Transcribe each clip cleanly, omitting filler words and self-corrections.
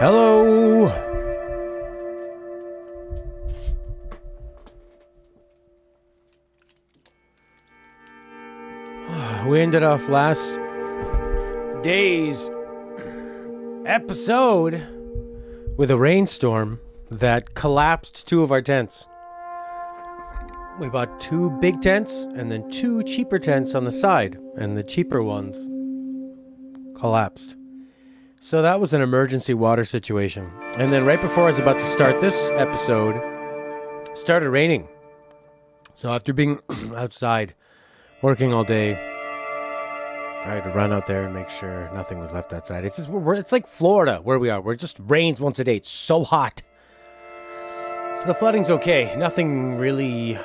Hello. We ended off last day's episode with a rainstorm that collapsed two of our tents. We bought two big tents and then two cheaper tents on the side, and the cheaper ones collapsed. So that was an emergency water situation. And then right before I was about to start this episode, it started raining. So after being outside, working all day, I had to run out there and make sure nothing was left outside. It's just, it's like Florida where we are. Where it just rains once a day. It's so hot. So the flooding's okay. Nothing really...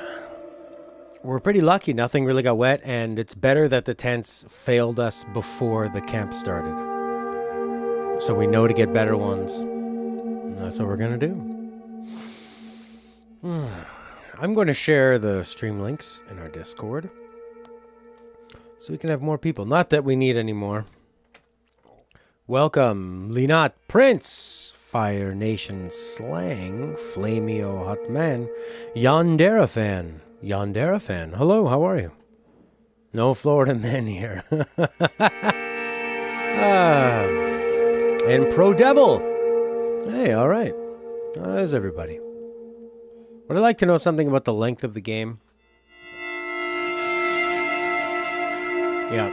We're pretty lucky. Nothing really got wet. And it's better that the tents failed us before the camp started. So we know to get better ones. And that's what we're going to do. I'm going to share the stream links in our Discord. So we can have more people. Not that we need any more. Welcome, Linat Prince, Fire Nation Slang, Flamio Hotman, Yandera Fan. Yandera Fan. Hello, how are you? No Florida men here. And Pro Devil. Hey, all right. How's everybody? Would I like to know something about the length of the game? Yeah.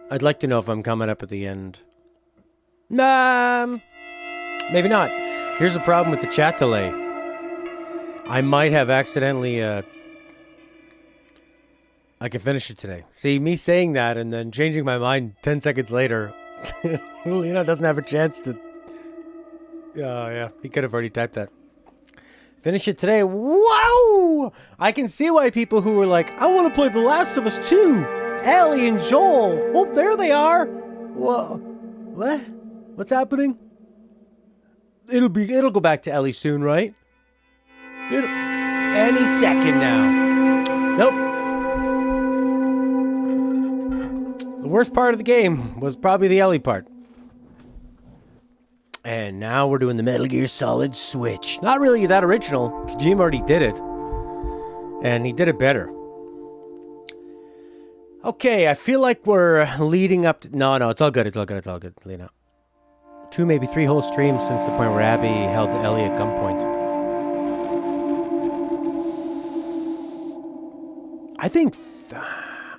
I'd like to know if I'm coming up at the end. Maybe not. Here's the problem with the chat delay. I might have accidentally... I can finish it today. See, me saying that and then changing my mind 10 seconds later... Lena doesn't have a chance to... yeah, he could have already typed that. Finish it today. Wow! I can see why people who were like, I want to play The Last of Us 2. Ellie and Joel. Oh, there they are. Whoa. What? What's happening? It'll go back to Ellie soon, right? Any second now. Nope. The worst part of the game was probably the Ellie part. And now we're doing the Metal Gear Solid Switch. Not really that original. Kojima already did it. And he did it better. Okay, I feel like we're leading up to... No, it's all good. It's all good, Lena. 2, maybe 3 whole streams since the point where Abby held Ellie at gunpoint.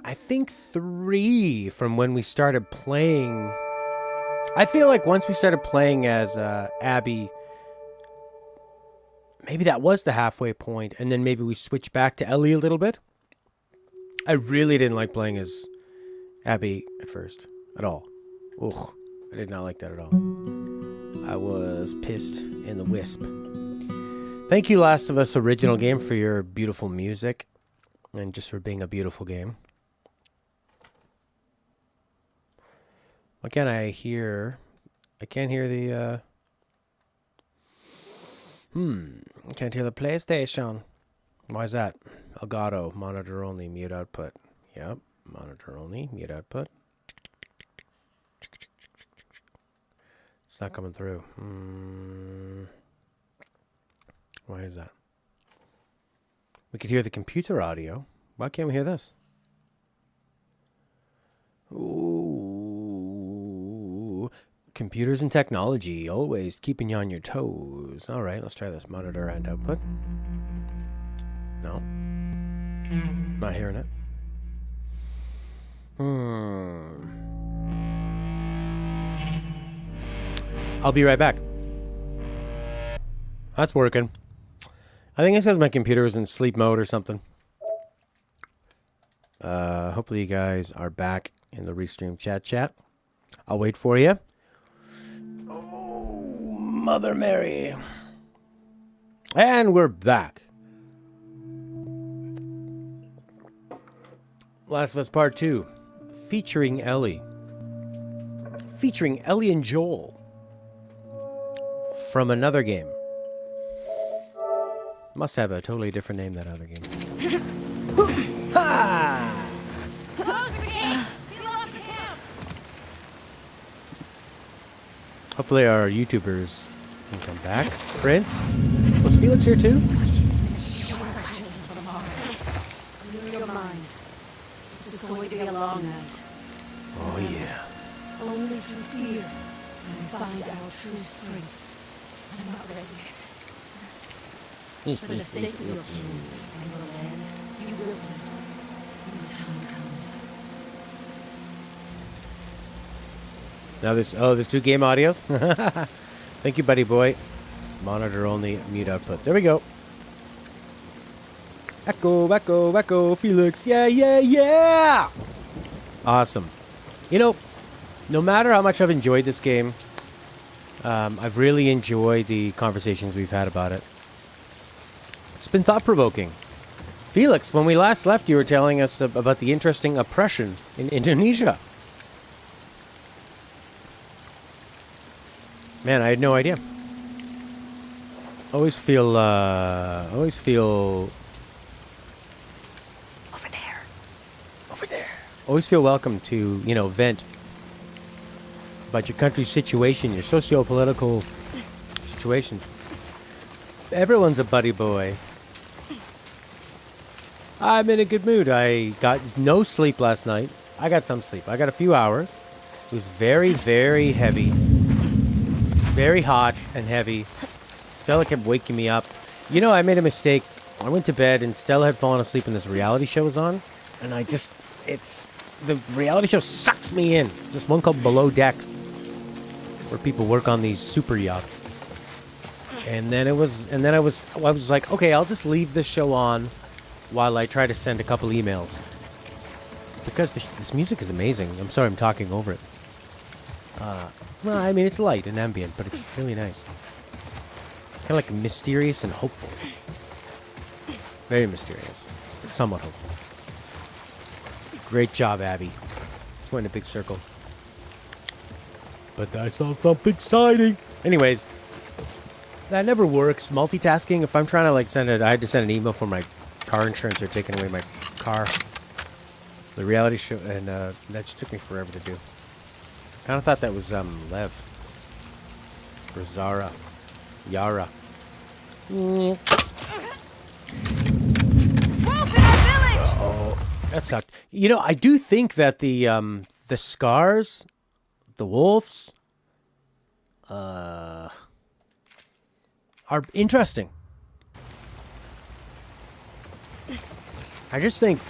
I think 3 from when we started playing... I feel like once we started playing as Abby, maybe that was the halfway point, and then maybe we switched back to Ellie a little bit. I really didn't like playing as Abby at first, at all. Ugh, I did not like that at all. I was pissed in the wisp. Thank you, Last of Us original game, for your beautiful music, and just for being a beautiful game. What can I hear? I can't hear the, I can't hear the PlayStation. Why is that? Elgato, monitor only, mute output. Yep, monitor only, mute output. It's not coming through. Why is that? We could hear the computer audio. Why can't we hear this? Ooh. Computers and technology, always keeping you on your toes. All right, let's try this. Monitor and output. No. Not hearing it. I'll be right back. That's working. I think it says my computer is in sleep mode or something. Hopefully you guys are back in the Restream chat. I'll wait for you. Oh, Mother Mary. And we're back. Last of Us Part 2. Featuring Ellie. Featuring Ellie and Joel. From another game. Must have a totally different name, that other game. Ha! Hopefully our YouTubers can come back. Prince? Was Felix here too? Your mind. This is going to be a long night. Oh yeah. Only through fear can we find our true strength. I'm not ready. For the sake of your king and your land, you will win when the time comes. Now there's 2 game audios. Thank you, buddy boy. Monitor only, mute output. There we go. Echo, echo, echo, Felix. Yeah, yeah, yeah. Awesome. You know, no matter how much I've enjoyed this game, I've really enjoyed the conversations we've had about it. It's been thought-provoking. Felix, when we last left, you were telling us about the interesting oppression in Indonesia. Man, I had no idea. Always feel Over there. over there. Always feel welcome to, vent about your country's situation, your socio-political situations. Everyone's a buddy boy. I'm in a good mood. I got no sleep last night. I got some sleep. I got a few hours. It was very, very heavy. Very hot and heavy. Stella kept waking me up. I made a mistake. I went to bed and Stella had fallen asleep and this reality show was on. And the reality show sucks me in. This one called Below Deck, where people work on these super yachts. And then I was like, okay, I'll just leave this show on while I try to send a couple emails. Because this music is amazing. I'm sorry I'm talking over it. Well, I mean, it's light and ambient, but it's really nice. Kind of like mysterious and hopeful. Very mysterious, but somewhat hopeful. Great job, Abby. Just went in a big circle. But I saw something exciting. Anyways, that never works. Multitasking. If I'm trying to I had to send an email for my car insurance. They're taking away my car. The reality show, and that just took me forever to do. Kind of thought that was Lev. Or Zara. Yara. Wolf in our village! Oh, that sucked. I do think that the scars, the wolves, are interesting. I just think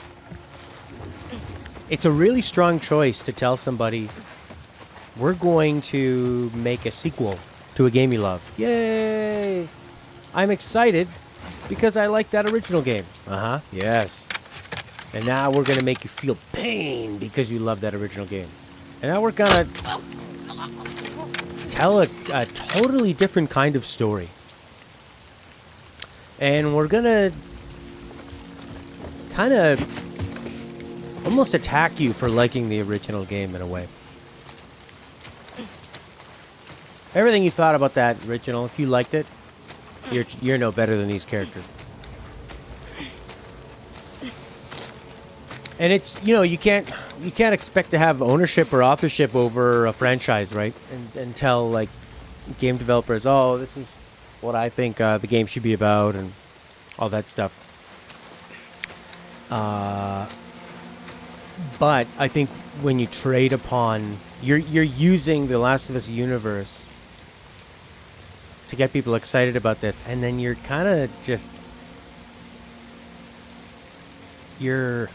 it's a really strong choice to tell somebody, we're going to make a sequel to a game you love. Yay! I'm excited because I like that original game. Uh-huh, yes. And now we're going to make you feel pain because you love that original game. And now we're going to tell a totally different kind of story. And we're going to kind of almost attack you for liking the original game in a way. Everything you thought about that original, if you liked it, you're no better than these characters. And it's, you can't expect to have ownership or authorship over a franchise, right? And tell game developers, oh, this is what I think the game should be about and all that stuff. But I think when you trade upon, you're using the Last of Us universe to get people excited about this, and then you're kind of just you're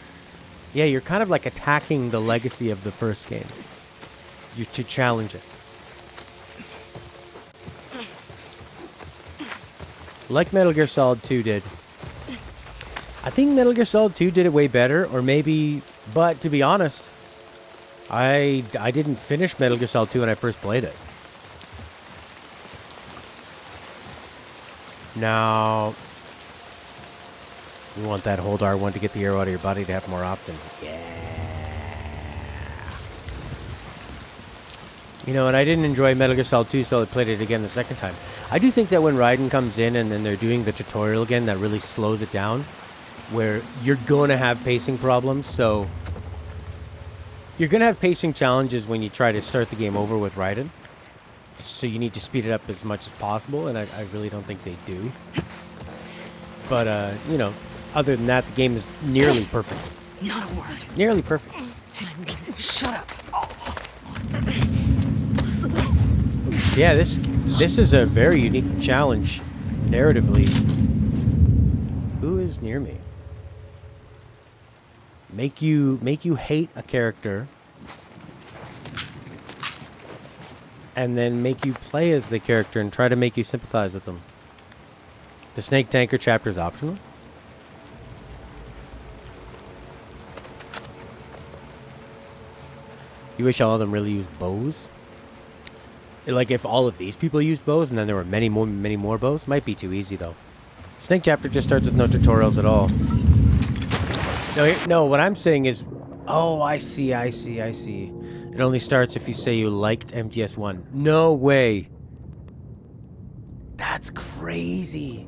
kind of like attacking the legacy of the first game. To challenge it. Like Metal Gear Solid 2 did. I think Metal Gear Solid 2 did it way better, or maybe, but to be honest, I didn't finish Metal Gear Solid 2 when I first played it. Now, you want that hold R1 to get the arrow out of your body to happen more often. Yeah. And I didn't enjoy Metal Gear Solid 2, so I played it again the second time. I do think that when Raiden comes in and then they're doing the tutorial again, that really slows it down, where you're going to have pacing problems, so you're going to have pacing challenges when you try to start the game over with Raiden. so you need to speed it up as much as possible, and I really don't think they do. But, you know, other than that, the game is nearly perfect. Not a word. Nearly perfect. Shut up. Yeah, this is a very unique challenge, narratively. Who is near me? Make you hate a character, and then make you play as the character and try to make you sympathize with them. The Snake Tanker chapter is optional. You wish all of them really used bows? Like if all of these people used bows and then there were many more bows? Might be too easy though. Snake chapter just starts with no tutorials at all. No, what I'm saying is... Oh, I see. It only starts if you say you liked MGS1. No way. That's crazy.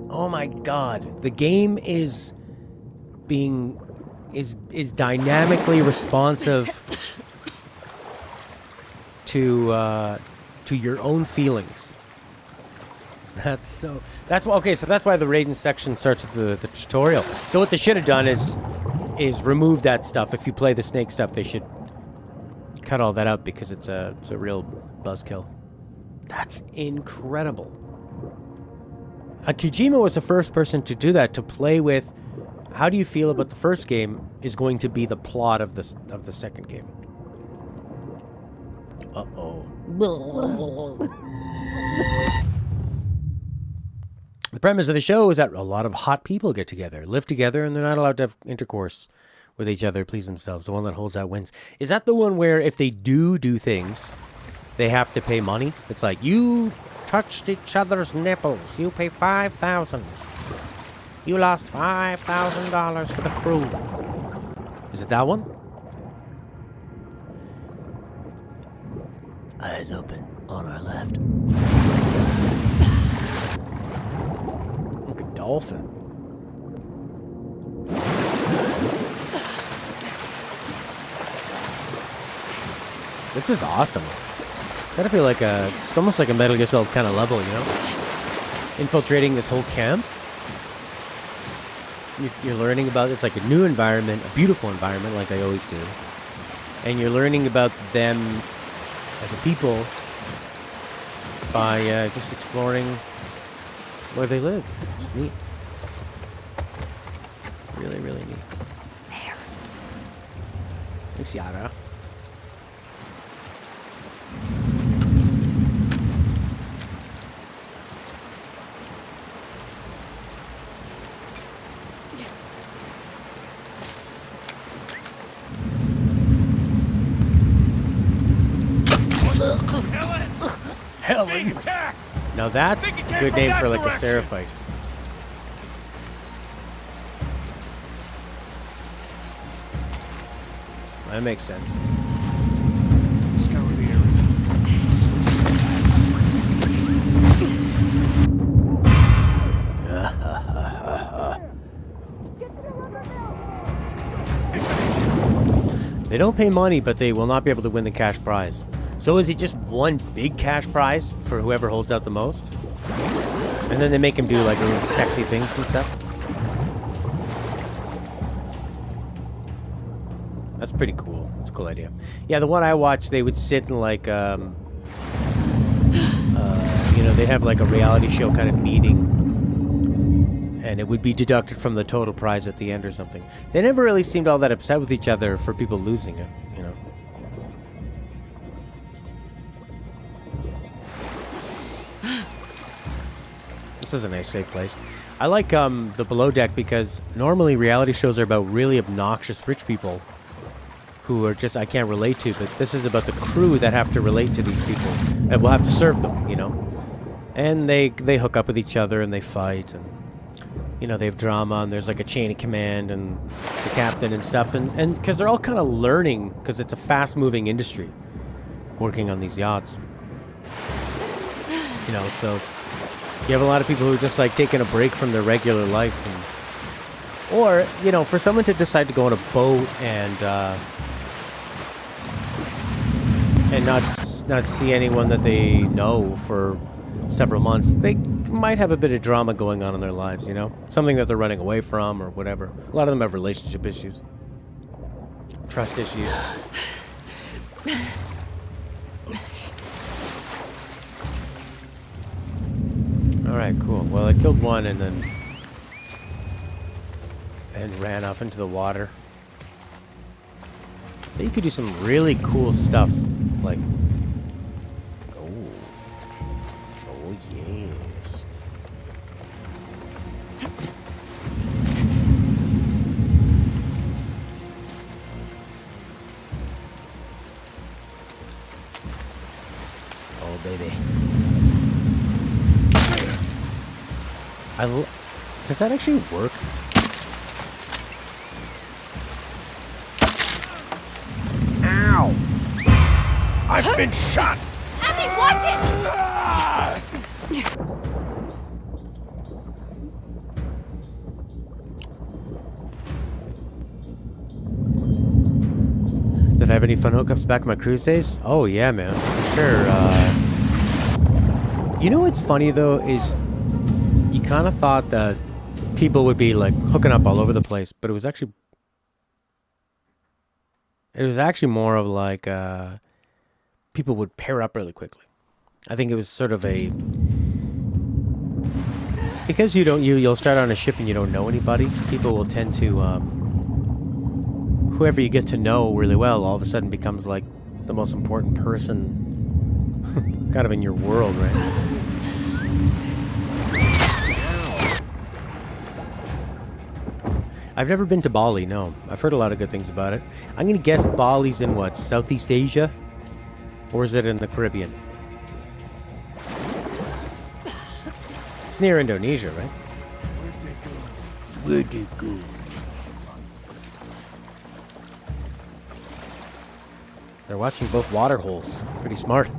Oh my god. The game is dynamically responsive to your own feelings. That's why the Raiden section starts with the tutorial. So what they should have done is remove that stuff. If you play the snake stuff, they should cut all that out because it's a real buzzkill. That's incredible. Kojima was the first person to do that, to play with how do you feel about the first game is going to be the plot of the second game. Uh-oh. The premise of the show is that a lot of hot people get together, live together, and they're not allowed to have intercourse with each other, please themselves. The one that holds out wins. Is that the one where if they do things, they have to pay money? It's like, you touched each other's nipples, you pay $5,000. You lost $5,000 for the crew. Is it that one? Eyes open on our left. Look, a dolphin. This is awesome. Gotta feel like it's almost like a Metal Gear Solid kind of level, you know? Infiltrating this whole camp. You're learning about, it's like a new environment, a beautiful environment like I always do. And you're learning about them as a people by just exploring where they live. It's neat. Really, really neat. There. Thanks, Yara. Helen. Now that's a good name for like a Seraphite. That makes sense. Scour the area. They don't pay money, but they will not be able to win the cash prize. So is it just one big cash prize for whoever holds out the most? And then they make him do like really sexy things and stuff? That's pretty cool. That's a cool idea. Yeah, the one I watched, they would sit and like, you know, they'd have like a reality show kind of meeting. And it would be deducted from the total prize at the end or something. They never really seemed all that upset with each other for people losing it, you know. This is a nice safe place. I like the below deck because normally reality shows are about really obnoxious rich people who are just I can't relate to, but this is about the crew that have to relate to these people and will have to serve them, you know. And they hook up with each other and they fight, and you know, they have drama, and there's like a chain of command and the captain and stuff, and because they're all kind of learning, because it's a fast-moving industry working on these yachts, you know. So you have a lot of people who are just like taking a break from their regular life, or you know, for someone to decide to go on a boat and and not see anyone that they know for several months, they might have a bit of drama going on in their lives, you know? Something that they're running away from or whatever. A lot of them have relationship issues. Trust issues. Alright, cool. Well, I killed one and then... and ran off into the water. You could do some really cool stuff, like... Oh, yes. Oh, baby. Does that actually work? Ow! I've been shot! Abby, watch it! Did I have any fun hookups back in my cruise days? Oh yeah, man, for sure. You know what's funny though is you kind of thought that people would be like hooking up all over the place, but it was actually more of like people would pair up really quickly. I think it was sort of a because you'll start on a ship and you don't know anybody. People will tend to whoever you get to know really well all of a sudden becomes like the most important person kind of in your world, right? I've never been to Bali, no. I've heard a lot of good things about it. I'm going to guess Bali's in what, Southeast Asia? Or is it in the Caribbean? It's near Indonesia, right? Where'd they go? They're watching both water holes. Pretty smart.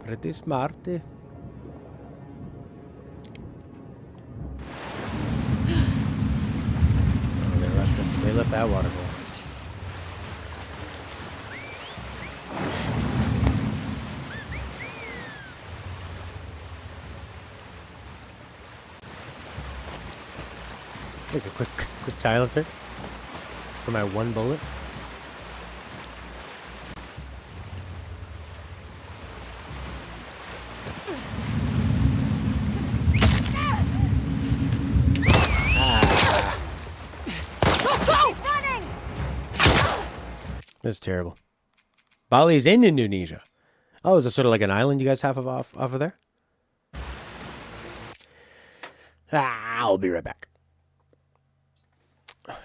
Pretty smart. They left that water hole. Take a quick silencer for my one bullet. That's terrible. Bali's in Indonesia. Oh, is it sort of like an island you guys have off of there? I'll be right back.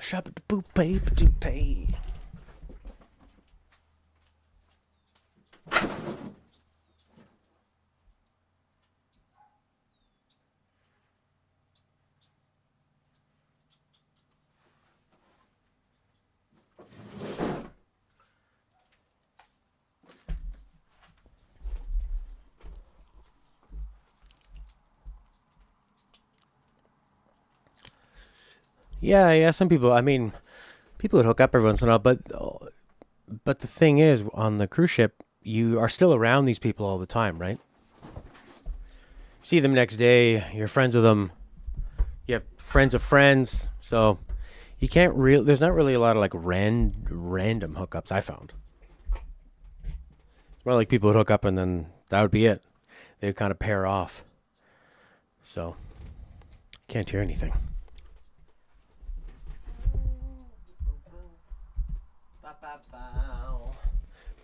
Shop at the boot paper to pay. Yeah, some people, I mean, people would hook up every once in a while, but the thing is, on the cruise ship, you are still around these people all the time, right? See them next day, you're friends with them, you have friends of friends, so you can't there's not really a lot of like random hookups, I found. It's more like people would hook up and then that would be it. They would kind of pair off. So, can't hear anything.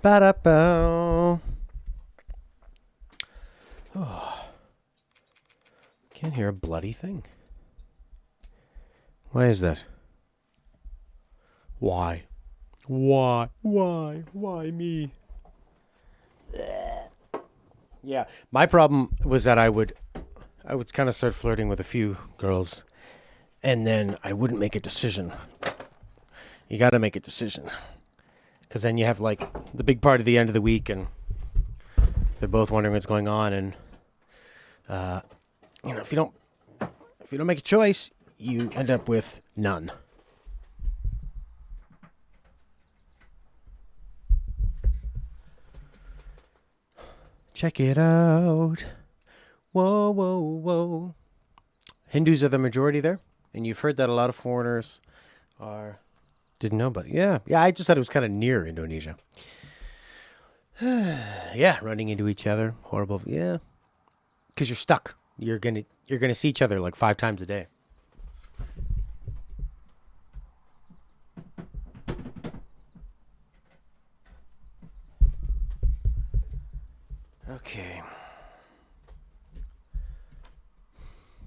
Ba-da-bow. Oh. Can't hear a bloody thing. Why is that? Why? Why me? Yeah, my problem was that I would kind of start flirting with a few girls, and then I wouldn't make a decision. You got to make a decision. Because then you have like the big part of the end of the week and they're both wondering what's going on. And, if you don't make a choice, you end up with none. Check it out. Whoa, whoa, whoa. Hindus are the majority there. And you've heard that a lot of foreigners are... Didn't know, but yeah. Yeah, I just thought it was kind of near Indonesia. Yeah, running into each other. Horrible. Yeah. Because you're stuck. You're gonna see each other like 5 times a day. Okay.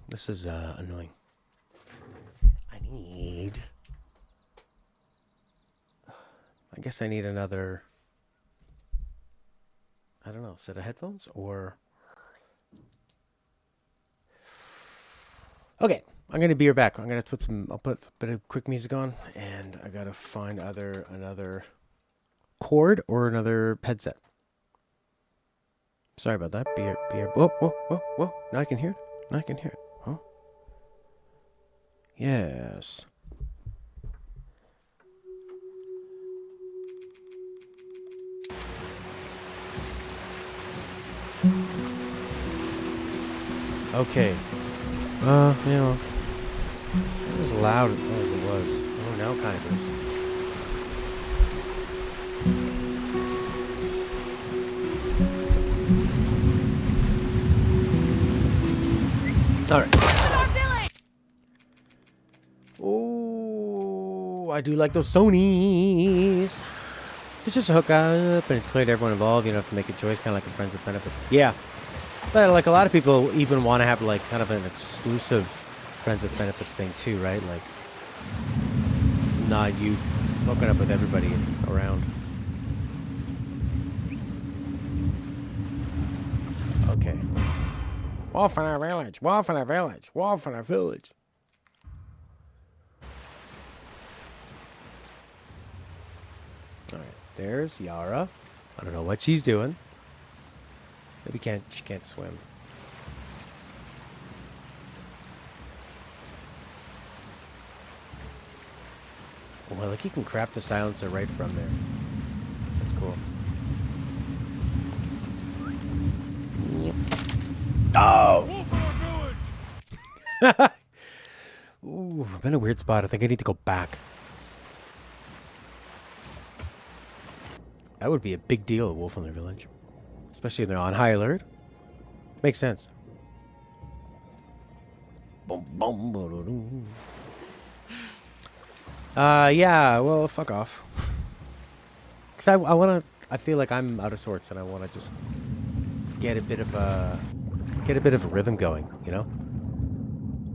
This is annoying. I guess I need another, I don't know, set of headphones or... Okay, I'm going to be right back. I'm going to I'll put a bit of quick music on, and I got to find either another cord or another headset. Sorry about that. Be here. Whoa, whoa, whoa, whoa. Now I can hear it. Now I can hear it. Huh? Yes. Okay. You know, it's not as loud as it was. Oh, now it kind of is. All right. Oh, I do like those Sonys. If it's just a hookup and it's clear to everyone involved, you don't have to make a choice, kind of like in Friends with Benefits. Yeah. But like a lot of people even want to have like kind of an exclusive Friends with Benefits thing too, right? Like not you hooking up with everybody around. Okay. Wolf in our village, wolf in our village, wolf in our village. Alright, there's Yara. I don't know what she's doing. Maybe she can't swim. Well, like you can craft the silencer right from there. That's cool. Yep. Oh! Ooh, I'm in a weird spot. I think I need to go back. That would be a big deal, a wolf in their village. Especially if they're on high alert. Makes sense. Yeah, well, fuck off. Because I feel like I'm out of sorts and I want to just get a bit of a rhythm going, you know?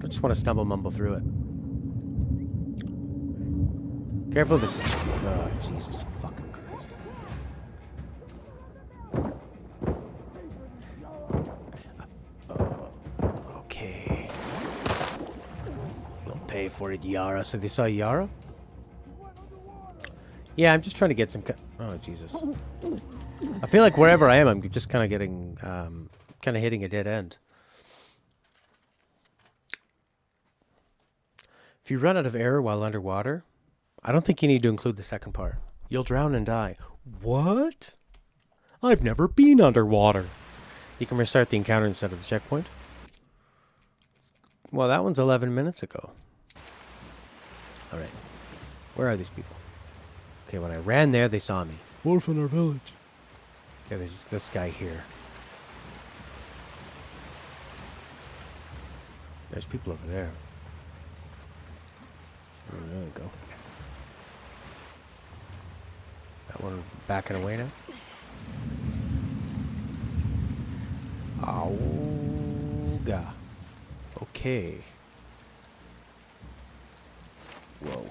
I just want to stumble mumble through it. Careful this... Oh, Jesus fucking Christ. Okay. You'll pay for it, Yara. So they saw Yara? Yeah, I'm just trying to get some... Oh, Jesus. I feel like wherever I am, I'm just kind of getting... kind of hitting a dead end. If you run out of air while underwater, I don't think you need to include the second part. You'll drown and die. What? I've never been underwater. You can restart the encounter instead of the checkpoint. Well, that one's 11 minutes ago. All right. Where are these people? Okay, when I ran there, they saw me. Wolf in our village. Yeah, there's this guy here. There's people over there. Oh, there we go. That one backing away now. Auga. Okay. Whoa.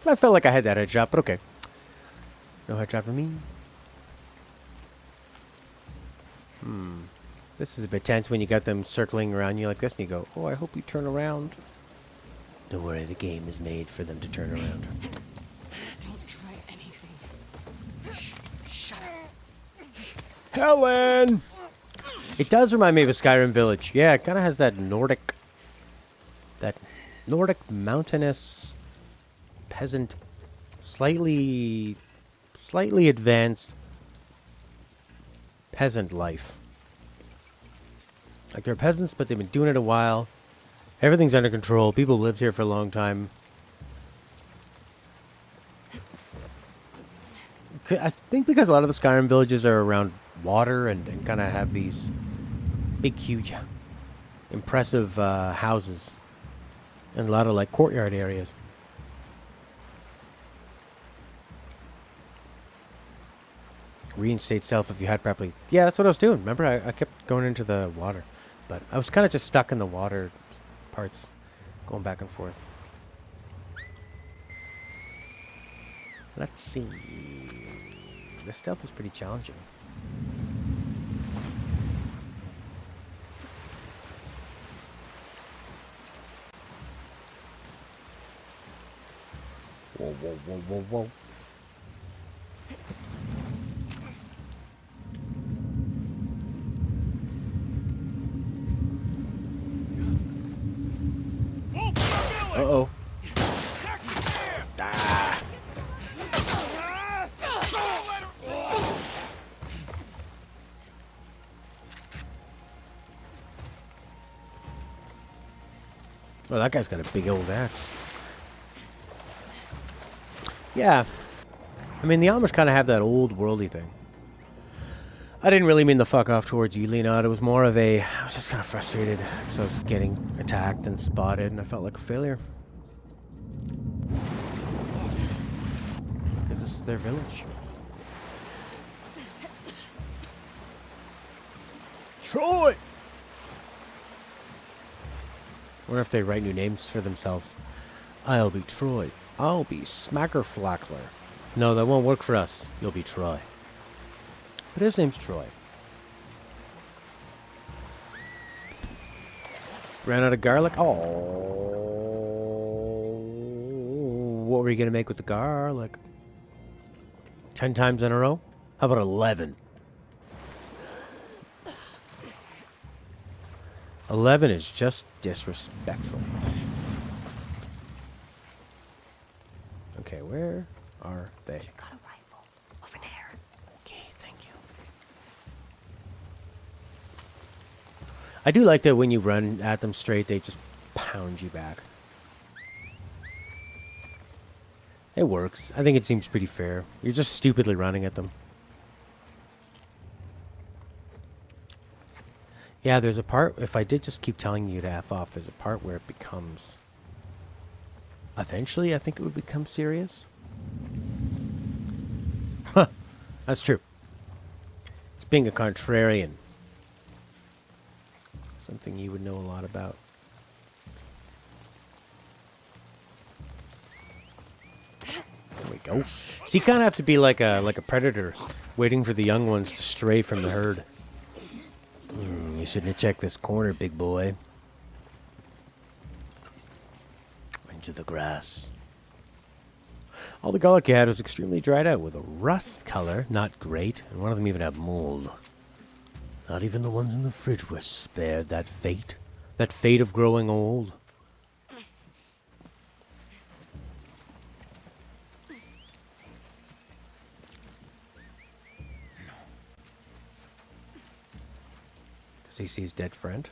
I felt like I had that headshot, but okay. No headshot for me. This is a bit tense when you got them circling around you like this and you go, oh, I hope you turn around. Don't worry, the game is made for them to turn around. Don't try anything. Shut up. Helen! It does remind me of a Skyrim village. Yeah, it kind of has that Nordic mountainous peasant, slightly advanced peasant life. Like, they're peasants, but they've been doing it a while. Everything's under control. People lived here for a long time. I think because a lot of the Skyrim villages are around water and kind of have these big, huge, impressive houses. And a lot of, like, courtyard areas. Reinstate self if you had properly. Yeah, that's what I was doing. Remember, I kept going into the water. But I was kind of just stuck in the water parts, going back and forth. Let's see. The stealth is pretty challenging. Whoa, whoa, whoa, whoa, whoa. Uh-oh. Ah. Well, that guy's got a big old axe. Yeah. I mean, the Amish kind of have that old worldy thing. I didn't really mean to fuck off towards you, Leonard. It was more of a... I was just kind of frustrated. So I was getting attacked and spotted, and I felt like a failure. Because this is their village. Troy! I wonder if they write new names for themselves. I'll be Troy. I'll be Smackerflackler. No, that won't work for us. You'll be Troy. But his name's Troy. Ran out of garlic? Oh. What were you going to make with the garlic? 10 times in a row? How about 11? 11 is just disrespectful. Okay, where are they? He's got a rifle over there. Okay, thank you. I do like that when you run at them straight, they just pound you back. It works. I think it seems pretty fair. You're just stupidly running at them. Yeah, there's a part, if I did just keep telling you to F off, there's a part where it becomes... Eventually, I think it would become serious. Huh. That's true. It's being a contrarian. Something you would know a lot about. There we go. So you kind of have to be like a predator, waiting for the young ones to stray from the herd. You shouldn't have checked this corner, big boy. Into the grass. All the garlic you had was extremely dried out with a rust color, not great, and one of them even had mold. Not even the ones in the fridge were spared that fate of growing old. Does he see his dead friend?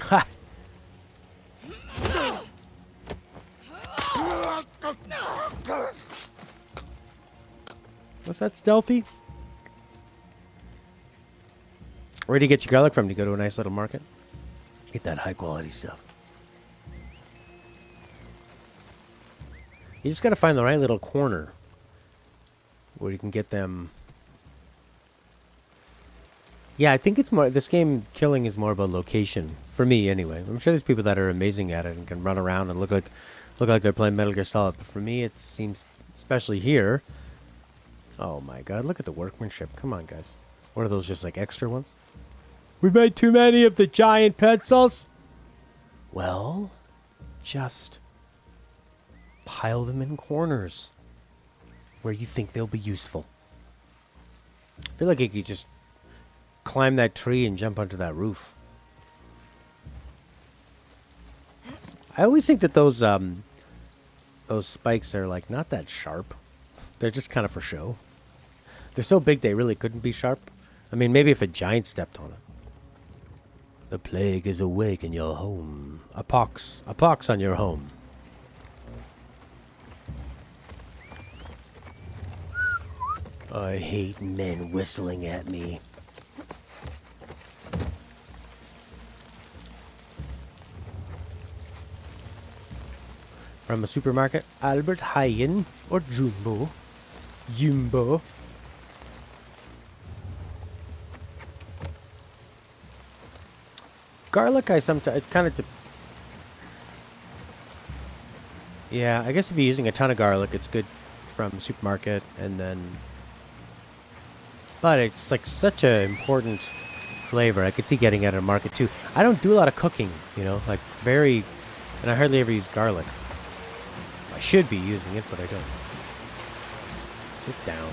Ha! Was that stealthy? Where do you get your garlic from? Do you go to a nice little market? Get that high quality stuff. You just gotta find the right little corner where you can get them. Yeah, I think it's more, this game killing is more about location for me anyway. I'm sure there's people that are amazing at it and can run around and look like they're playing Metal Gear Solid, but for me it seems, especially here. Oh my god, look at the workmanship. Come on, guys. What are those, just like extra ones? We made too many of the giant pencils. Well, just pile them in corners where you think they'll be useful. I feel like you could just climb that tree and jump onto that roof. I always think that those spikes are like not that sharp. They're just kind of for show. They're so big they really couldn't be sharp. I mean, maybe if a giant stepped on it. The plague is awake in your home. A pox on your home. I hate men whistling at me. From a supermarket, Albert Heijn or Jumbo. Jumbo. Garlic, I sometimes, it kind of, yeah, I guess if you're using a ton of garlic, it's good from supermarket, and then, but it's like such a important flavor. I could see getting it at a market too. I don't do a lot of cooking, you know, like and I hardly ever use garlic. I should be using it, but I don't. Sit down.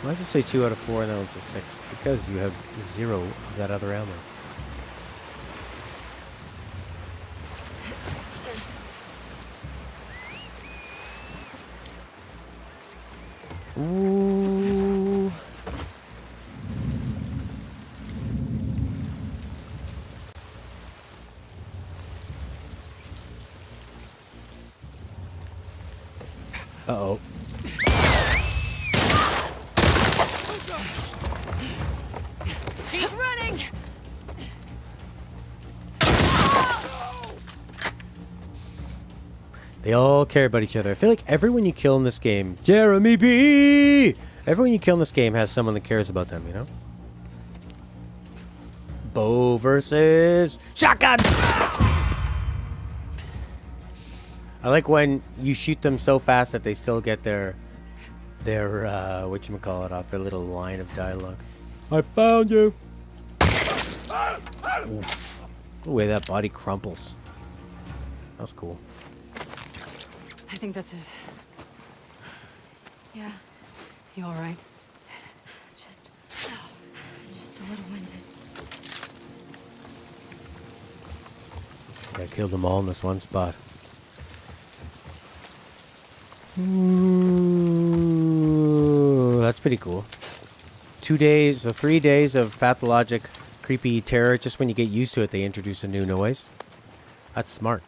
Why does it say 2 out of 4 and that one's a 6? Because you have 0 of that other ammo. Ooh. Uh-oh. She's running! They all care about each other. I feel like everyone you kill in this game, Jeremy B! Everyone you kill in this game has someone that cares about them, you know? Bow versus shotgun! I like when you shoot them so fast that they still get their whatchamacallit off their little line of dialogue. I found you! Oof. The way that body crumples. That was cool. I think that's it. Yeah. You all right? Just a little winded. I killed them all in this one spot. Ooh, that's pretty cool. 2 days, or 3 days of pathologic, creepy terror. Just when you get used to it, they introduce a new noise. That's smart.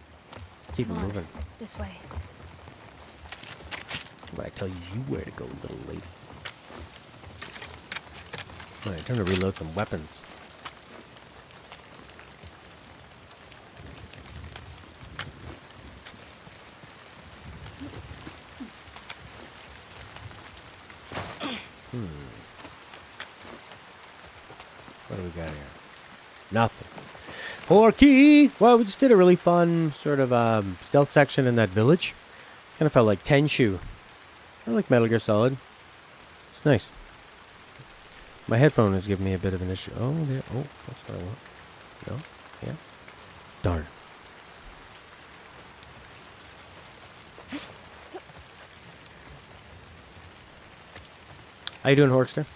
Keep it moving. This way. But I tell you where to go, little lady. Alright, time to reload some weapons. What do we got here? Nothing. Porky! Well, we just did a really fun sort of stealth section in that village. Kind of felt like Tenchu. I like Metal Gear Solid. It's nice. My headphone is giving me a bit of an issue. Oh, there. Oh, that's what I want. No? Yeah? Darn. How you doing, Horkster?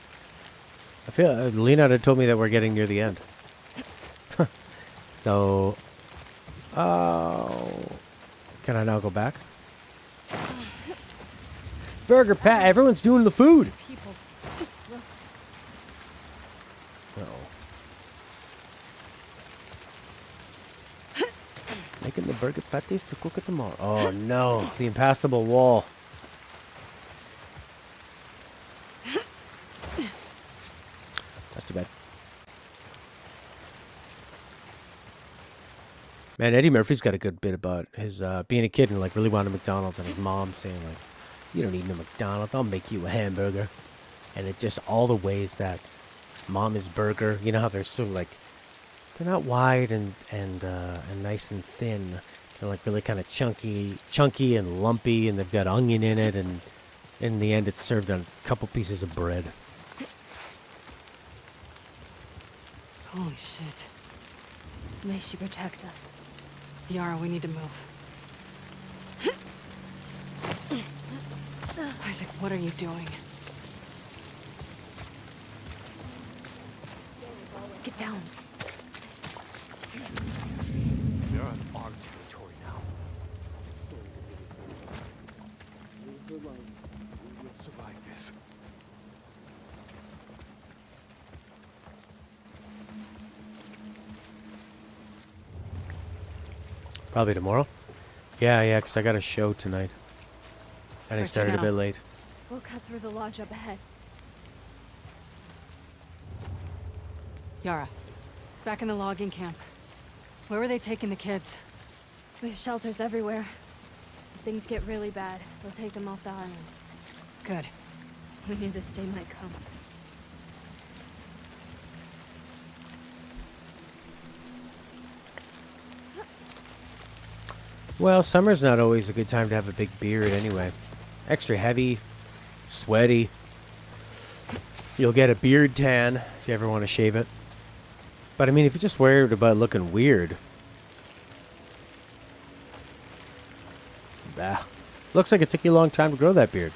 I feel Leonard had told me that we're getting near the end. So, can I now go back? Burger Pat, everyone's doing the food. People. Uh-oh. Making the burger patties to cook it tomorrow. Oh no, the impassable wall. That's too bad. Man, Eddie Murphy's got a good bit about his being a kid and like really wanting McDonald's, and his mom saying like, "You don't need no McDonald's. I'll make you a hamburger." And it just all the ways that Mama's burger, you know how they're so like, they're not wide and nice and thin. They're like really kind of chunky and lumpy, and they've got onion in it, and in the end, it's served on a couple pieces of bread. Holy shit. May she protect us. Yara, we need to move. Isaac, what are you doing? Get down. They're on our territory now. We'll survive this. Probably tomorrow. Yeah, because I got a show tonight. And I Where'd you started a go? bit late. We'll cut through the lodge up ahead. Yara, back in the logging camp. Where were they taking the kids? We have shelters everywhere. If things get really bad, we'll take them off the island. Good. We knew this day might come. Well, summer's not always a good time to have a big beard anyway. Extra heavy, sweaty. You'll get a beard tan if you ever want to shave it. But I mean, if you're just worried about looking weird. Bah. Looks like it took you a long time to grow that beard.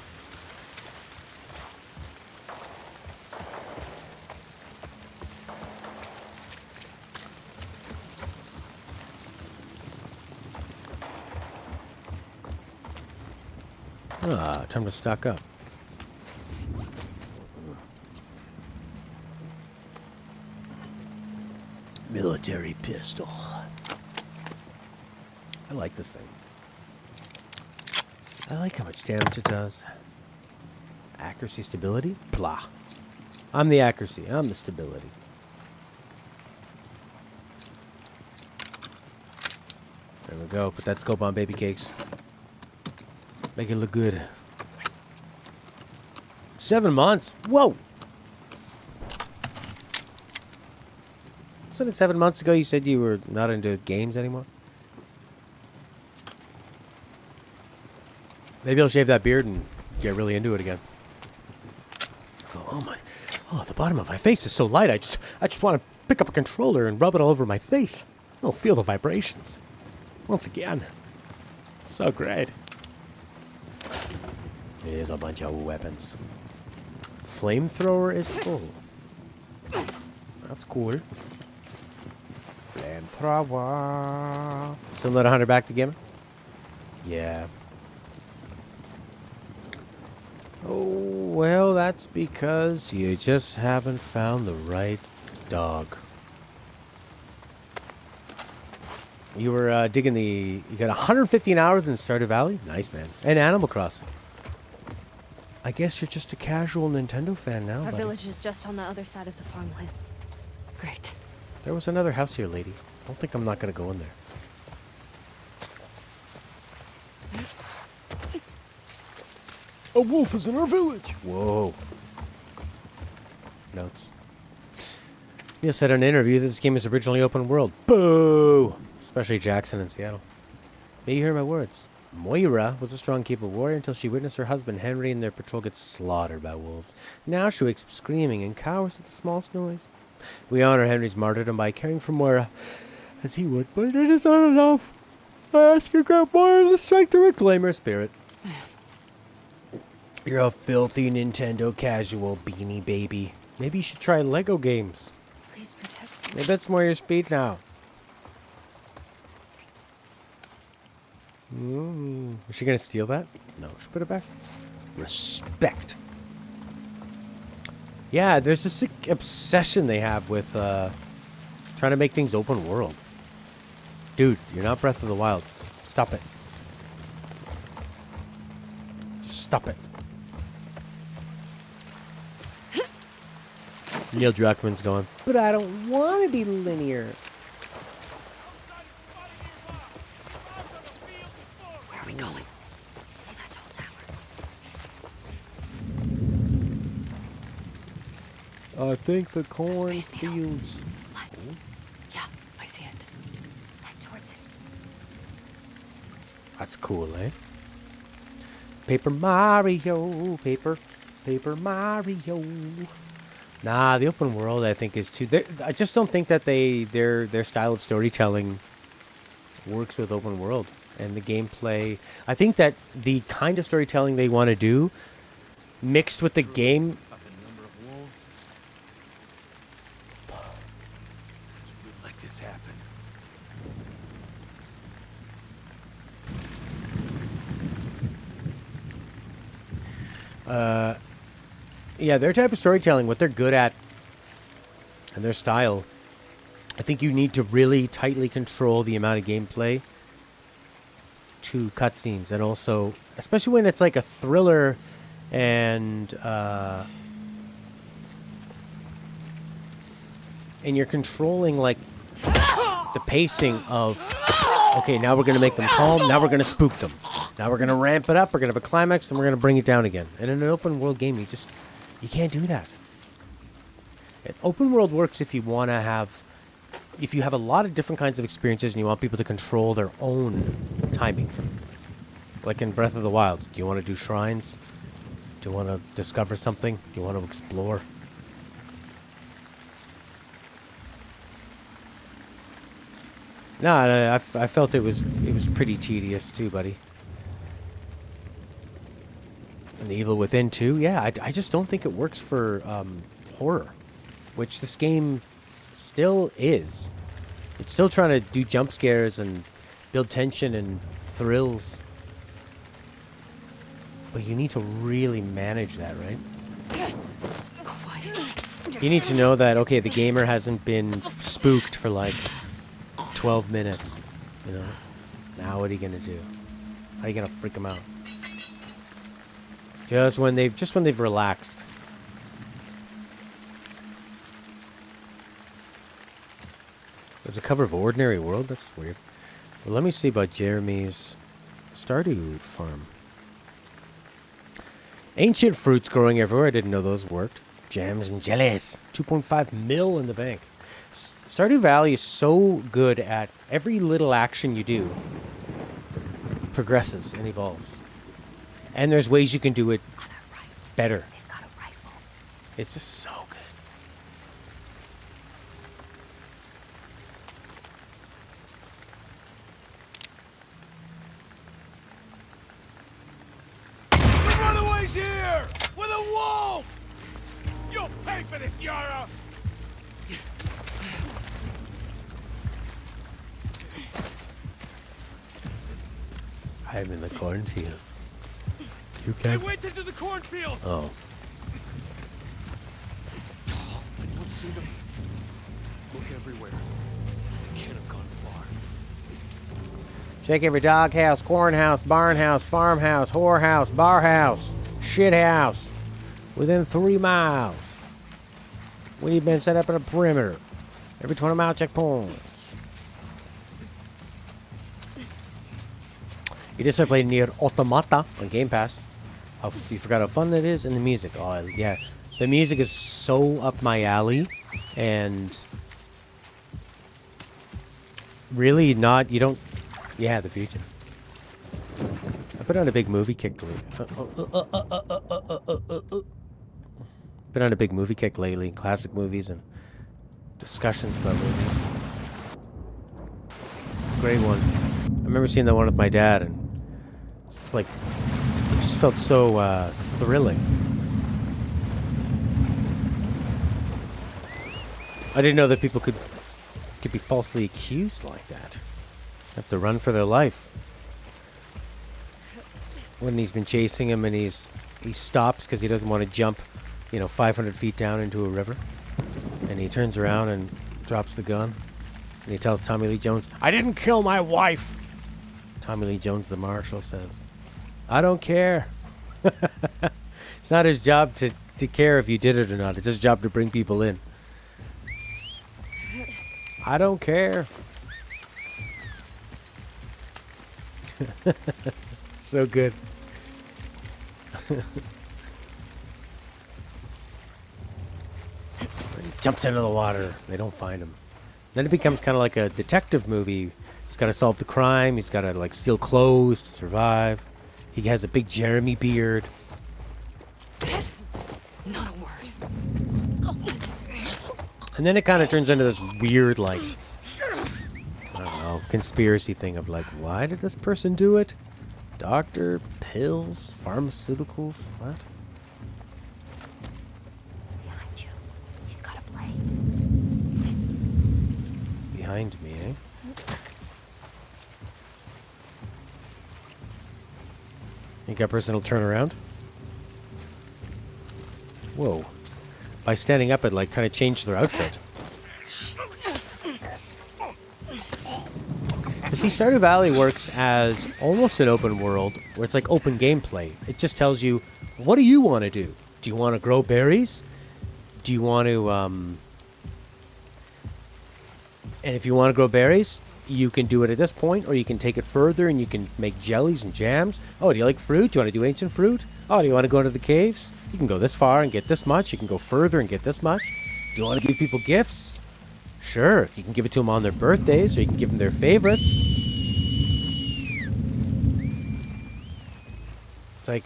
Ah, time to stock up. Military pistol. I like this thing. I like how much damage it does. Accuracy, stability? Blah. I'm the accuracy. I'm the stability. There we go. Put that scope on, baby cakes. Make it look good. 7 months? Whoa! Wasn't it 7 months ago you said you were not into games anymore? Maybe I'll shave that beard and get really into it again. Oh my! Oh, the bottom of my face is so light. I just want to pick up a controller and rub it all over my face. I'll feel the vibrations. Once again. So great. Here's a bunch of weapons. Flamethrower is full. That's cool. Flamethrower. Still let 100 back to gamer? Yeah. Oh, well, that's because you just haven't found the right dog. You were digging the... You got 115 hours in Stardew Valley? Nice, man. And Animal Crossing. I guess you're just a casual Nintendo fan now, Our buddy. village is just on the other side of the farmland. Great. There was another house here, lady. Don't think I'm not going to go in there. A wolf is in our village. Whoa. Notes. Neil said in an interview that this game is originally open world. Boo! Especially Jackson in Seattle. May you hear my words. Moira was a strong keeper warrior until she witnessed her husband Henry and their patrol get slaughtered by wolves. Now she wakes up screaming and cowers at the smallest noise. We honor Henry's martyrdom by caring for Moira as he would, but it is not enough. I ask you, grant Moira the strength to reclaim her spirit. You're a filthy Nintendo casual, beanie baby. Maybe you should try Lego games. Please protect me. Maybe that's more your speed now. Is she gonna steal that? No, she put it back. Respect. Yeah, there's this sick obsession they have with trying to make things open world. Dude, you're not Breath of the Wild. Stop it. Stop it. Neil Druckmann's going, but I don't want to be linear. Where are we going? See that tall tower? I think the Space Needle. cornfields. What? Yeah, I see it. Head towards it. That's cool, eh? Paper Mario, Paper Mario. Nah, the open world I think is too. I just don't think that their style of storytelling works with open world and the gameplay. I think that the kind of storytelling they want to do, mixed with the game. Yeah, their type of storytelling, what they're good at, and their style, I think you need to really tightly control the amount of gameplay to cutscenes, and also, especially when it's like a thriller, and you're controlling like the pacing of, okay, now we're gonna make them calm, now we're gonna spook them, now we're gonna ramp it up, we're gonna have a climax, and we're gonna bring it down again. And in an open world game, you can't do that. An open world works if you want to have, if you have a lot of different kinds of experiences and you want people to control their own timing. Like in Breath of the Wild, do you want to do shrines? Do you want to discover something? Do you want to explore? No, I felt it was pretty tedious too, buddy. And the Evil Within too. Yeah, I just don't think it works for horror, which this game still is. It's still trying to do jump scares and build tension and thrills. But you need to really manage that, right? You need to know that, okay, the gamer hasn't been spooked for like 12 minutes, you know? Now what are you going to do? How are you going to freak them out? Just when they've relaxed. There's a cover of Ordinary World? That's weird. Well, let me see about Jeremy's Stardew Farm. Ancient fruits growing everywhere. I didn't know those worked. Jams and jellies. 2.5 mil in the bank. Stardew Valley is so good at every little action you do progresses and evolves. And there's ways you can do it better. It's just so good. The runaway's here! With a wolf! You'll pay for this, Yara! I'm in the cornfields. You They can't. went into the cornfield! Oh. Anyone see them? Look everywhere. They can't have gone far. Check every doghouse, cornhouse, barnhouse, farmhouse, whorehouse, barhouse, shithouse within 3 miles. We've been set up in a perimeter. Every 20-mile checkpoints. You just started playing Nier Automata on Game Pass. You forgot how fun that is, and the music. Oh, yeah. The music is so up my alley, and really not, you don't, yeah, the future. I put on a big movie kick lately. Been on a big movie kick lately, classic movies and discussions about movies. It's a great one. I remember seeing that one with my dad, and like, it just felt so thrilling. I didn't know that people could be falsely accused like that. Have to run for their life. When he's been chasing him and he stops because he doesn't want to jump, 500 feet down into a river. And he turns around and drops the gun. And he tells Tommy Lee Jones, "I didn't kill my wife." Tommy Lee Jones, the marshal, says, "I don't care." It's not his job to care if you did it or not. It's his job to bring people in. I don't care. So good. He jumps into the water. They don't find him. Then it becomes kind of like a detective movie. He's got to solve the crime. He's got to steal clothes to survive. He has a big Jeremy beard. Not a word. And then it kind of turns into this weird, I don't know, conspiracy thing of why did this person do it? Doctor, pills, pharmaceuticals, what? Behind you. He's got a blade. Behind me, eh? You got a person who'll turn around? Whoa. By standing up, it like kind of changed their outfit. You see, Stardew Valley works as almost an open world, where it's like open gameplay. It just tells you, what do you want to do? Do you want to grow berries? Do you want to, And if you want to grow berries, you can do it at this point, or you can take it further and you can make jellies and jams. Oh, do you like fruit? Do you want to do ancient fruit? Oh, do you want to go to the caves? You can go this far and get this much. You can go further and get this much. Do you want to give people gifts? Sure, you can give it to them on their birthdays, or you can give them their favorites. It's like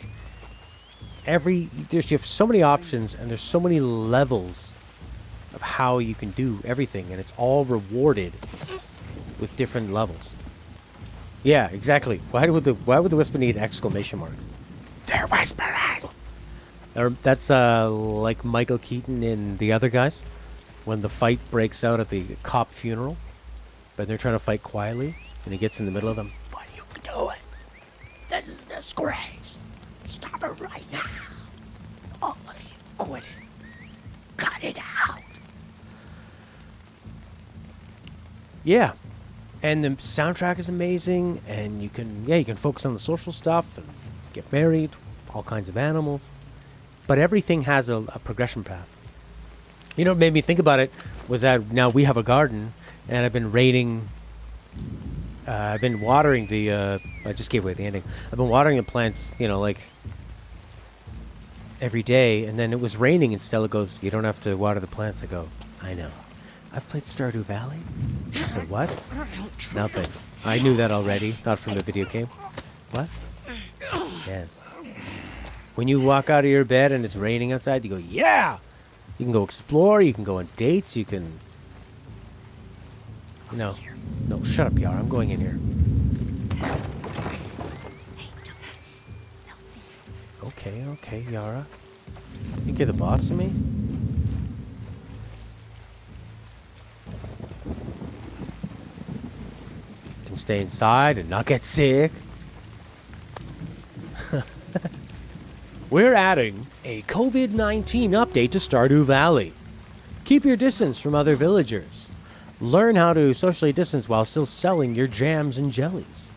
you have so many options, and there's so many levels of how you can do everything, and it's all rewarded with different levels. Yeah, exactly. Why would the whisper need exclamation marks? They're whispering. That's like Michael Keaton in The Other Guys. When the fight breaks out at the cop funeral, but they're trying to fight quietly, and he gets in the middle of them. What are you doing? This is a disgrace. Stop it right now. All of you, quit it. Cut it out. Yeah, and the soundtrack is amazing, and you can focus on the social stuff and get married, all kinds of animals, but everything has a progression path. You know what made me think about it was that now we have a garden, and I've been watering the, I just gave away the ending. I've been watering the plants, like every day, and then it was raining, and Stella goes, you don't have to water the plants. I go, I know. I've played Stardew Valley. She said, what? Nothing. I knew that already, not from the video game. What? Yes. When you walk out of your bed and it's raining outside, you go, yeah! You can go explore, you can go on dates, you can... No, shut up, Yara. I'm going in here. Hey, don't. They'll see you. Okay, Yara. You get the boss of me? You can stay inside and not get sick. We're adding a COVID-19 update to Stardew Valley. Keep your distance from other villagers. Learn how to socially distance while still selling your jams and jellies.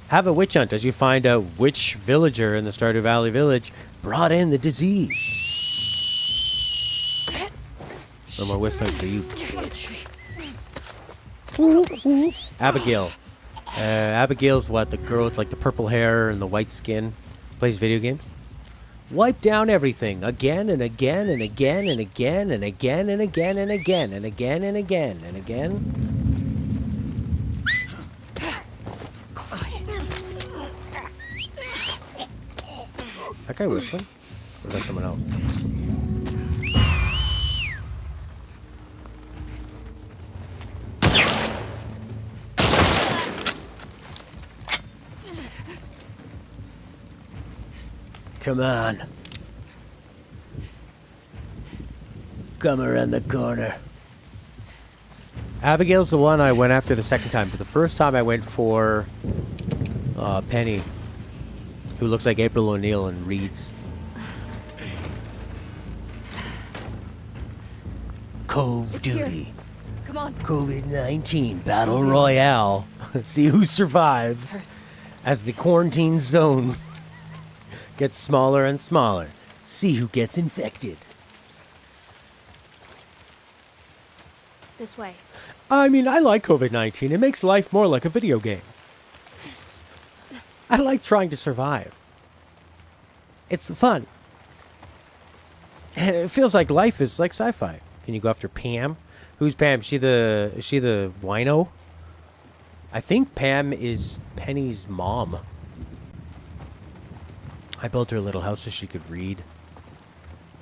Have a witch hunt as you find out which villager in the Stardew Valley village brought in the disease. No more whistling for you, bitch. Ooh. Abigail. Abigail's what? The girl with like the purple hair and the white skin. Plays video games. Wipe down everything again and again and again and again and again and again and again and again and again and again. Is that guy whistling? Or is that someone else? Come on. Come around the corner. Abigail's the one I went after the second time, but the first time I went for Penny, who looks like April O'Neil and reads. Cove Duty. Come on. COVID-19 Battle Royale. See who survives Hurts. as the quarantine zone gets smaller and smaller. See who gets infected. This way. I mean, I like COVID-19. It makes life more like a video game. I like trying to survive. It's fun. And it feels like life is like sci-fi. Can you go after Pam? Who's Pam? Is she the wino? I think Pam is Penny's mom. I built her a little house so she could read.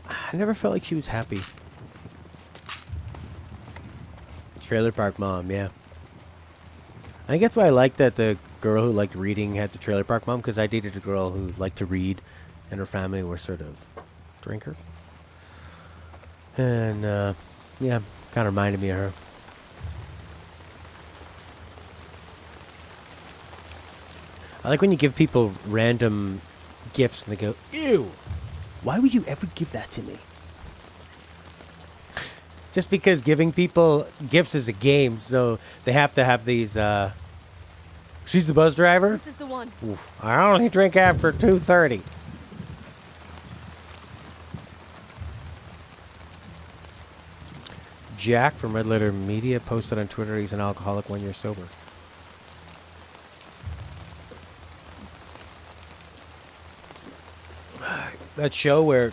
I never felt like she was happy. Trailer park mom, yeah. I think that's why I liked that the girl who liked reading had the trailer park mom, because I dated a girl who liked to read, and her family were sort of drinkers. And, yeah, kind of reminded me of her. I like when you give people random gifts and they go, ew. Why would you ever give that to me? Just because giving people gifts is a game, so they have to have these, She's the bus driver? This is the one. Ooh, I only drink after 2:30. Jack from Red Letter Media posted on Twitter he's an alcoholic 1 year sober. That show where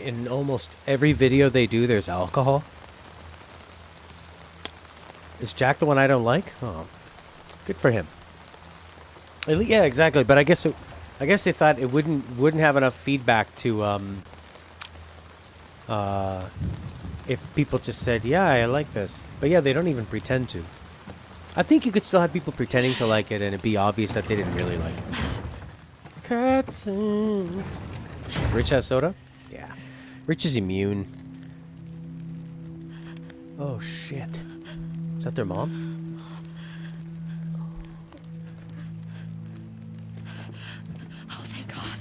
in almost every video they do there's alcohol. Is Jack the one I don't like? Oh, good for him. Yeah, exactly. But I guess they thought it wouldn't have enough feedback to if people just said, yeah, I like this. But yeah, they don't even pretend to. I think you could still have people pretending to like it and it'd be obvious that they didn't really like it. Cutscenes. Rich has soda? Yeah. Rich is immune. Oh, shit. Is that their mom? Oh, thank God.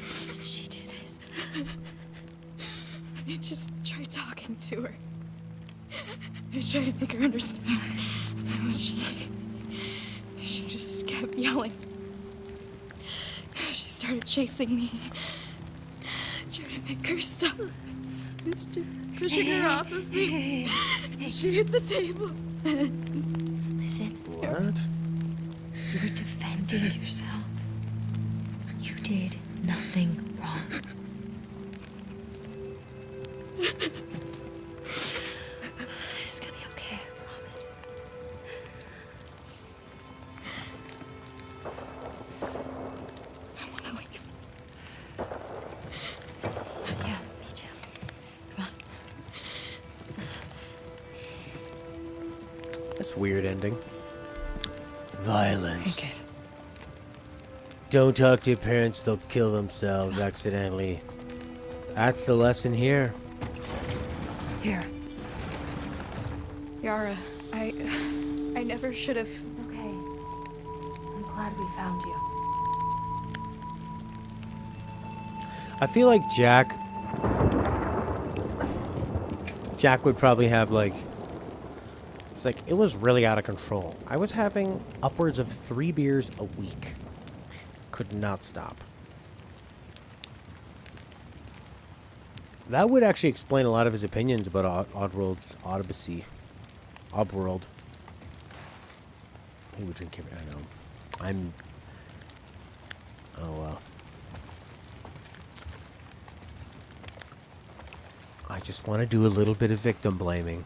Did she do this? I just tried talking to her. I tried to make her understand. But she just kept yelling. She started chasing me. Tried to make her stop. I was just pushing her off of me. She hit the table. Listen. What? You were defending yourself. You did nothing wrong. It's gonna be okay, I promise. I wanna leave. Yeah, me too. Come on. That's a weird ending. Violence. Very good. Don't talk to your parents, they'll kill themselves accidentally. That's the lesson here. Here. Yara, I never should have. It's okay. I'm glad we found you. I feel like Jack would probably have like, it's like, it was really out of control. I was having upwards of 3 beers a week. Could not stop. That would actually explain a lot of his opinions about Oddworld's Odyssey. Oddworld. He would drink every, I know. Oh well. I just want to do a little bit of victim blaming.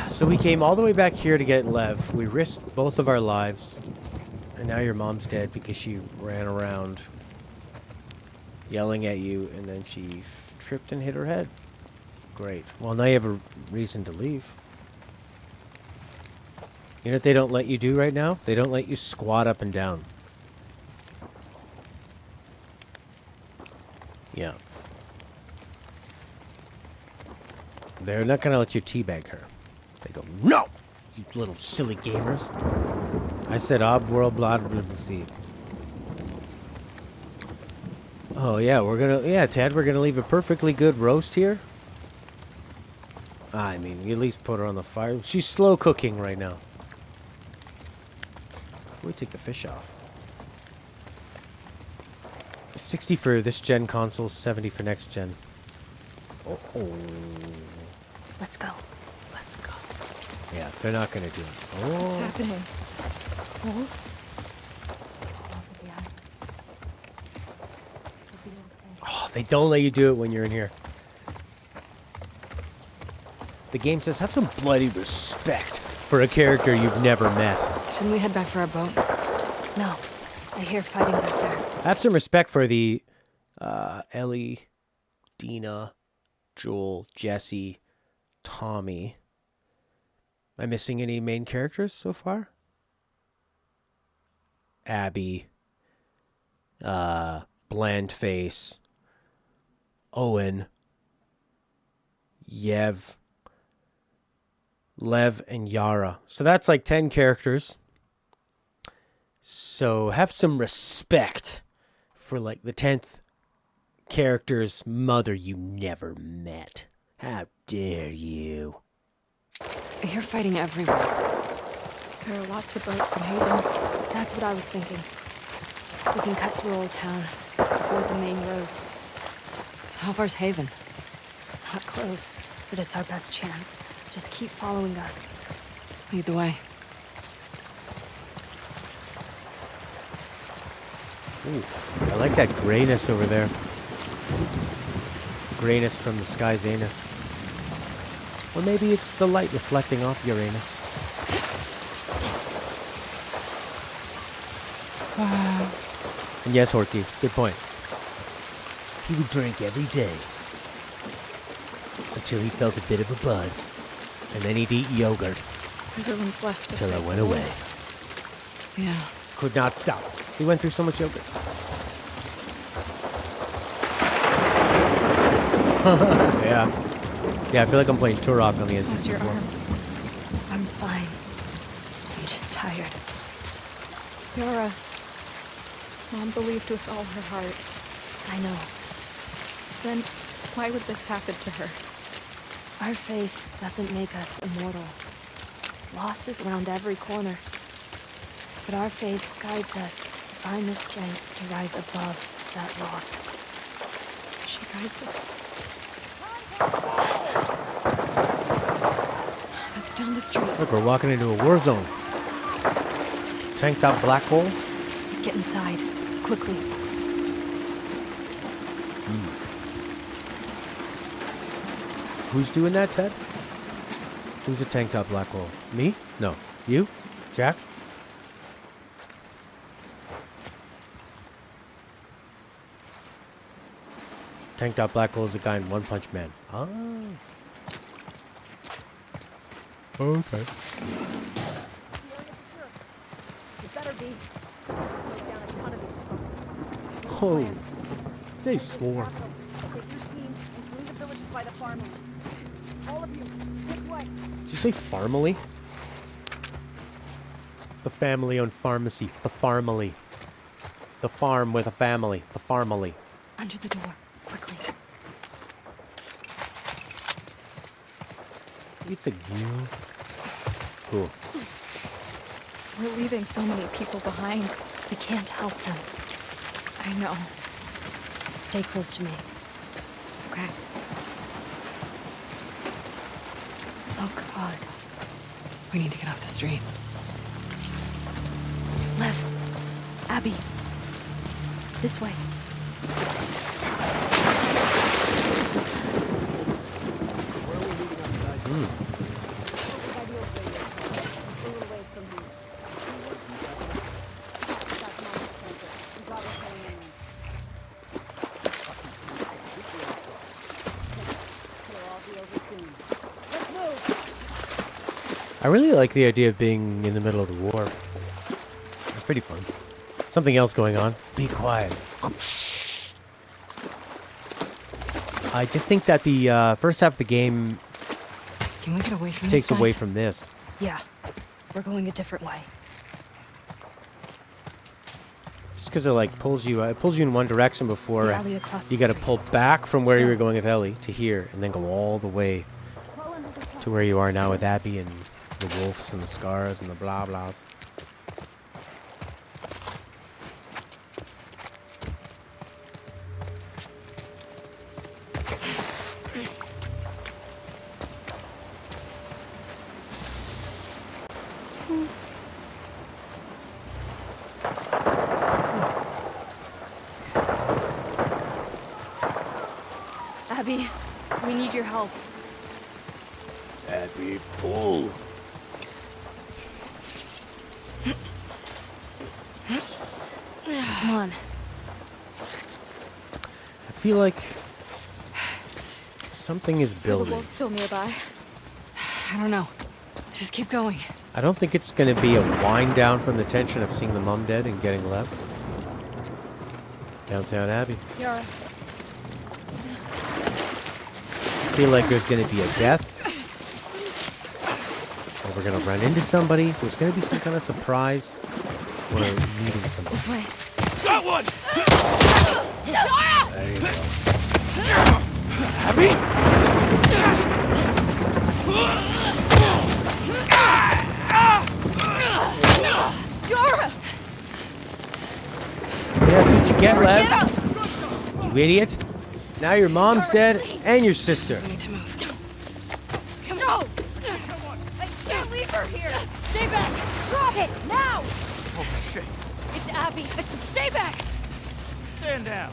So we came all the way back here to get Lev. We risked both of our lives. And now your mom's dead because she ran around yelling at you and then she tripped and hit her head. Great. Well, now you have a reason to leave. You know what they don't let you do right now? They don't let you squat up and down. Yeah. They're not going to let you teabag her. They go, no! You little silly gamers. I said, Oddworld, blah, blah, blah, see. Oh, yeah, Ted, we're going to leave a perfectly good roast here. I mean, you at least put her on the fire. She's slow cooking right now. We take the fish off. 60 for this gen console, 70 for next gen. Oh. Let's go. Let's go. Yeah, they're not going to do it. What's Oh. happening? Wolves? Oh, they don't let you do it when you're in here. The game says have some bloody respect for a character you've never met. Shouldn't we head back for our boat? No. I hear fighting back there. Have some respect for the Ellie, Dina, Joel, Jesse, Tommy. Am I missing any main characters so far? Abby, Blandface, Owen, Yev, Lev, and Yara. So that's like 10 characters. So have some respect for like the 10th character's mother you never met. How dare you? You're fighting everywhere. There are lots of boats in Haven. That's what I was thinking. We can cut through Old Town, avoid the main roads. How far's Haven? Not close, but it's our best chance. Just keep following us. Lead the way. Oof, I like that grayness over there. Grayness from the sky's anus. Or maybe it's the light reflecting off Uranus. And yes, Horky, good point. He would drink every day until he felt a bit of a buzz, and then he'd eat yogurt Everyone's left. till I went away. Yeah. Could not stop. He went through so much yogurt. Yeah. Yeah, I feel like I'm playing Turok on the How's your N64. arm? Arm's fine. I'm just tired. Yara. Mom believed with all her heart. I know. Then why would this happen to her? Our faith doesn't make us immortal. Loss is around every corner. But our faith guides us to find the strength to rise above that loss. She guides us. That's down the street. Look, we're walking into a war zone. Tank top black hole. Get inside. Quickly. Who's doing that, Ted? Who's a tank top black hole? Me? No. You? Jack? Tank top black hole is a guy in One Punch Man. Ah. Okay. Oh, they swore. Did you say Farmily? The family-owned pharmacy. The Farmily. The farm with a family. The Farmily. Under the door. Quickly. It's a you. Cool. We're leaving so many people behind. We can't help them. I know. Stay close to me. Okay. Oh, God. We need to get off the street. Lev. Abby. This way. I really like the idea of being in the middle of the war. It's pretty fun. Something else going on. Be quiet. I just think that the first half of the game Can we get away from takes these guys? away from this. Yeah. We're going a different way. Just because it pulls you in one direction before The alley across you the got to street. pull back from where you were going with Ellie to here, and then go all the way to where you are now with Abby and the wolves and the scars and the blah blahs. Abby, we need your help. Abby, pull. Come on. I feel like something is Are the building. wolves still nearby? I don't know. Just keep going. I don't think it's going to be a wind down from the tension of seeing the mum dead and getting left. Downtown Abbey. Yara. I feel like there's going to be a death. Or we're going to run into somebody. There's going to be some kind of surprise. We're meeting somebody. This way. Got one! There you go. Abby? Yara! Yeah, that's what you get, Lev. You idiot. Now your mom's dead and your sister. I need to move. Come on! I can't leave her here! Stay back! Drop it! Now! Oh, shit. It's Abby! Stay back! Stand down.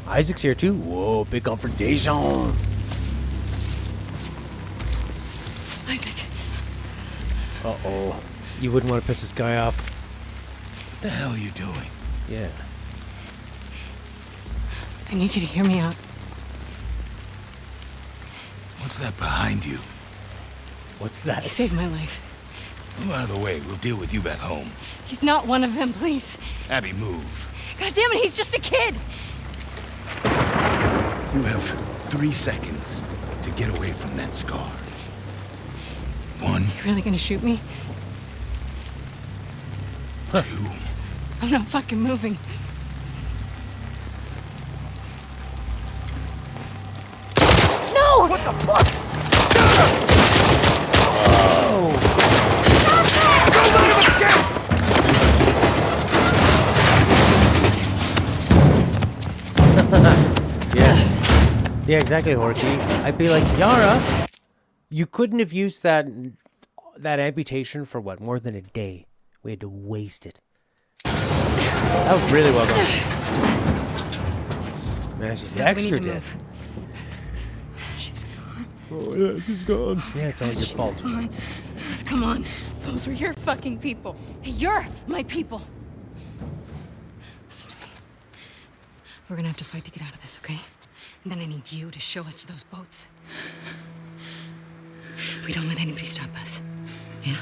Isaac's here too. Whoa, big confrontation. Isaac. Uh-oh. You wouldn't want to piss this guy off. What the hell are you doing? Yeah. I need you to hear me out. What's that behind you? What's He that? saved my life. Move out of the way. We'll deal with you back home. He's not one of them, please. Abby, move. God damn it, he's just a kid! You have 3 seconds to get away from that scar. 1, You really gonna shoot me? 2. I'm not fucking moving. No! What the fuck? Yeah, exactly, Horky. I'd be like, Yara, you couldn't have used that amputation for what, more than a day. We had to waste it. That was really well done. Man, she's We extra need to dead. move. She's gone. Oh yeah, she's gone. Yeah, it's all your She's fault. gone. Come on. Those were your fucking people. Hey, you're my people! Listen to me. We're gonna have to fight to get out of this, okay? And then I need you to show us to those boats. We don't let anybody stop us. Yeah?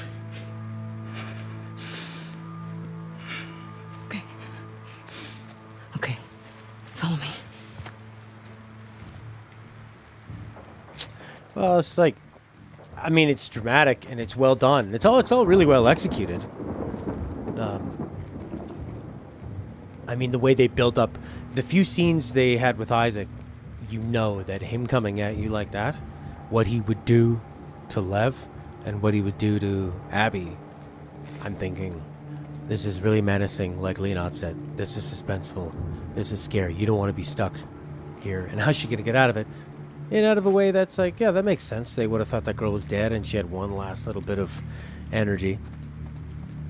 Okay. Okay. Follow me. Well, it's like, I mean, it's dramatic and it's well done. It's all really well executed. I mean, the way they built up the few scenes they had with Isaac, you know that him coming at you like that, what he would do to Lev and what he would do to Abby. I'm thinking, this is really menacing, like Leonard said. This is suspenseful. This is scary. You don't want to be stuck here. And how's she going to get out of it? And out of a way that's like, yeah, that makes sense. They would have thought that girl was dead and she had one last little bit of energy.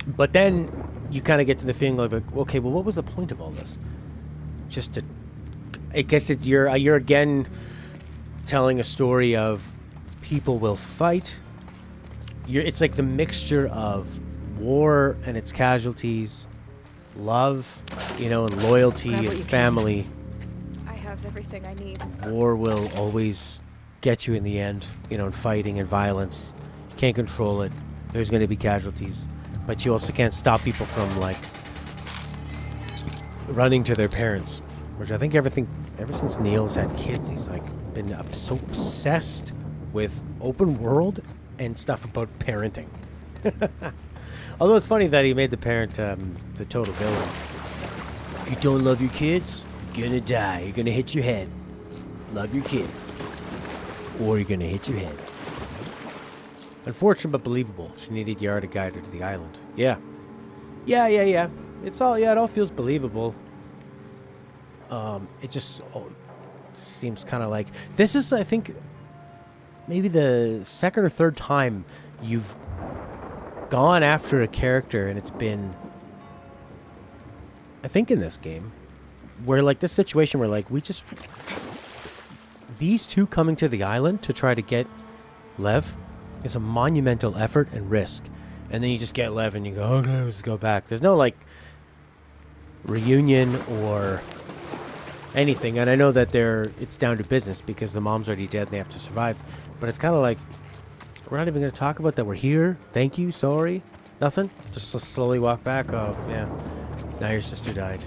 But then you kind of get to the feeling of, okay, well, what was the point of all this? Just to, I guess you're again telling a story of people will fight. It's like the mixture of war and its casualties, love, and loyalty Grab what and you can. family. I have everything I need. War will always get you in the end, and fighting and violence. You can't control it. There's going to be casualties. But you also can't stop people from, like, running to their parents. Which I think ever since Neil's had kids, he's, like, been so obsessed with open world and stuff about parenting. Although it's funny that he made the parent the total villain. If you don't love your kids, you're gonna die. You're gonna hit your head. Love your kids. Or you're gonna hit your head. Unfortunate but believable. She needed Yara to guide her to the island. Yeah. Yeah. It all feels believable. It just seems kind of like... This is, I think, maybe the second or third time you've gone after a character and it's been... I think in this game, where like this situation where like these two coming to the island to try to get Lev is a monumental effort and risk. And then you just get Lev and you go, okay, let's go back. There's no like reunion or anything. And I know that it's down to business because the mom's already dead and they have to survive. But it's kind of like, we're not even going to talk about that. We're here. Thank you. Sorry. Nothing. Just slowly walk back. Oh, yeah. Now your sister died.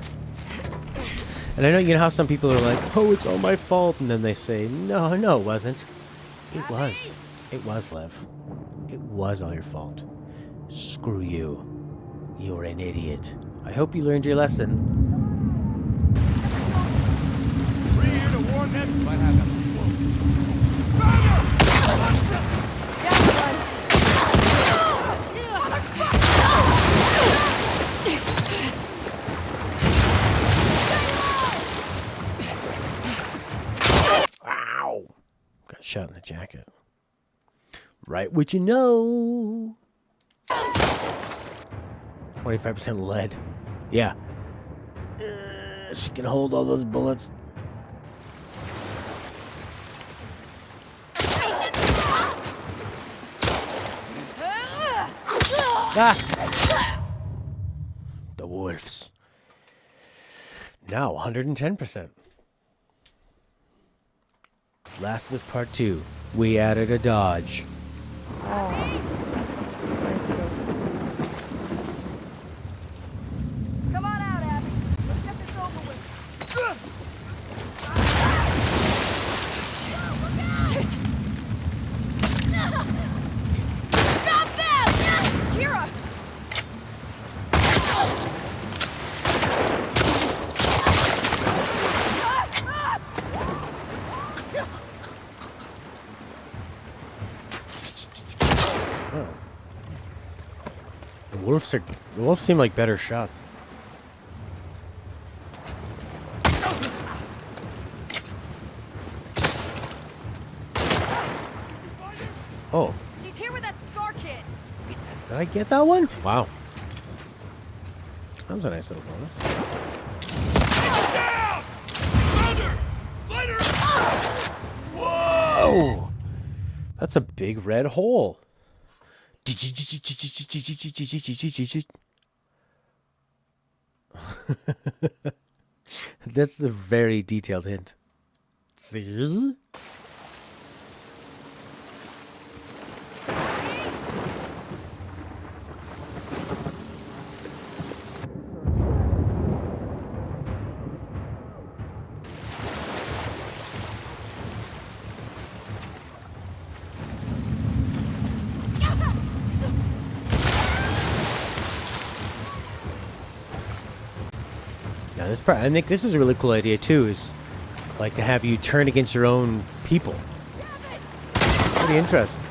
And I know, you know how some people are like, oh, it's all my fault. And then they say, no, it wasn't. It was. It was, Lev. It was all your fault. Screw you. You're an idiot. I hope you learned your lesson. We're here to warn them. Might have them. Ow! Got shot in the jacket. Right what you know. 25% lead. Yeah. She can hold all those bullets. Ah! The wolves. Now 110%. Last of Us Part 2. We added a dodge. Come on out, Abby. Let's get this over with. Stop them! Kira! The wolves seem like better shots. Oh, She's here with that Scar kid. did I get that one? Wow. That was a nice little bonus. Down! Thunder! Light her up! Whoa! That's a big red hole. That's a very detailed hint. See? Now this part, I think this is a really cool idea too. Is like to have you turn against your own people. Pretty interesting.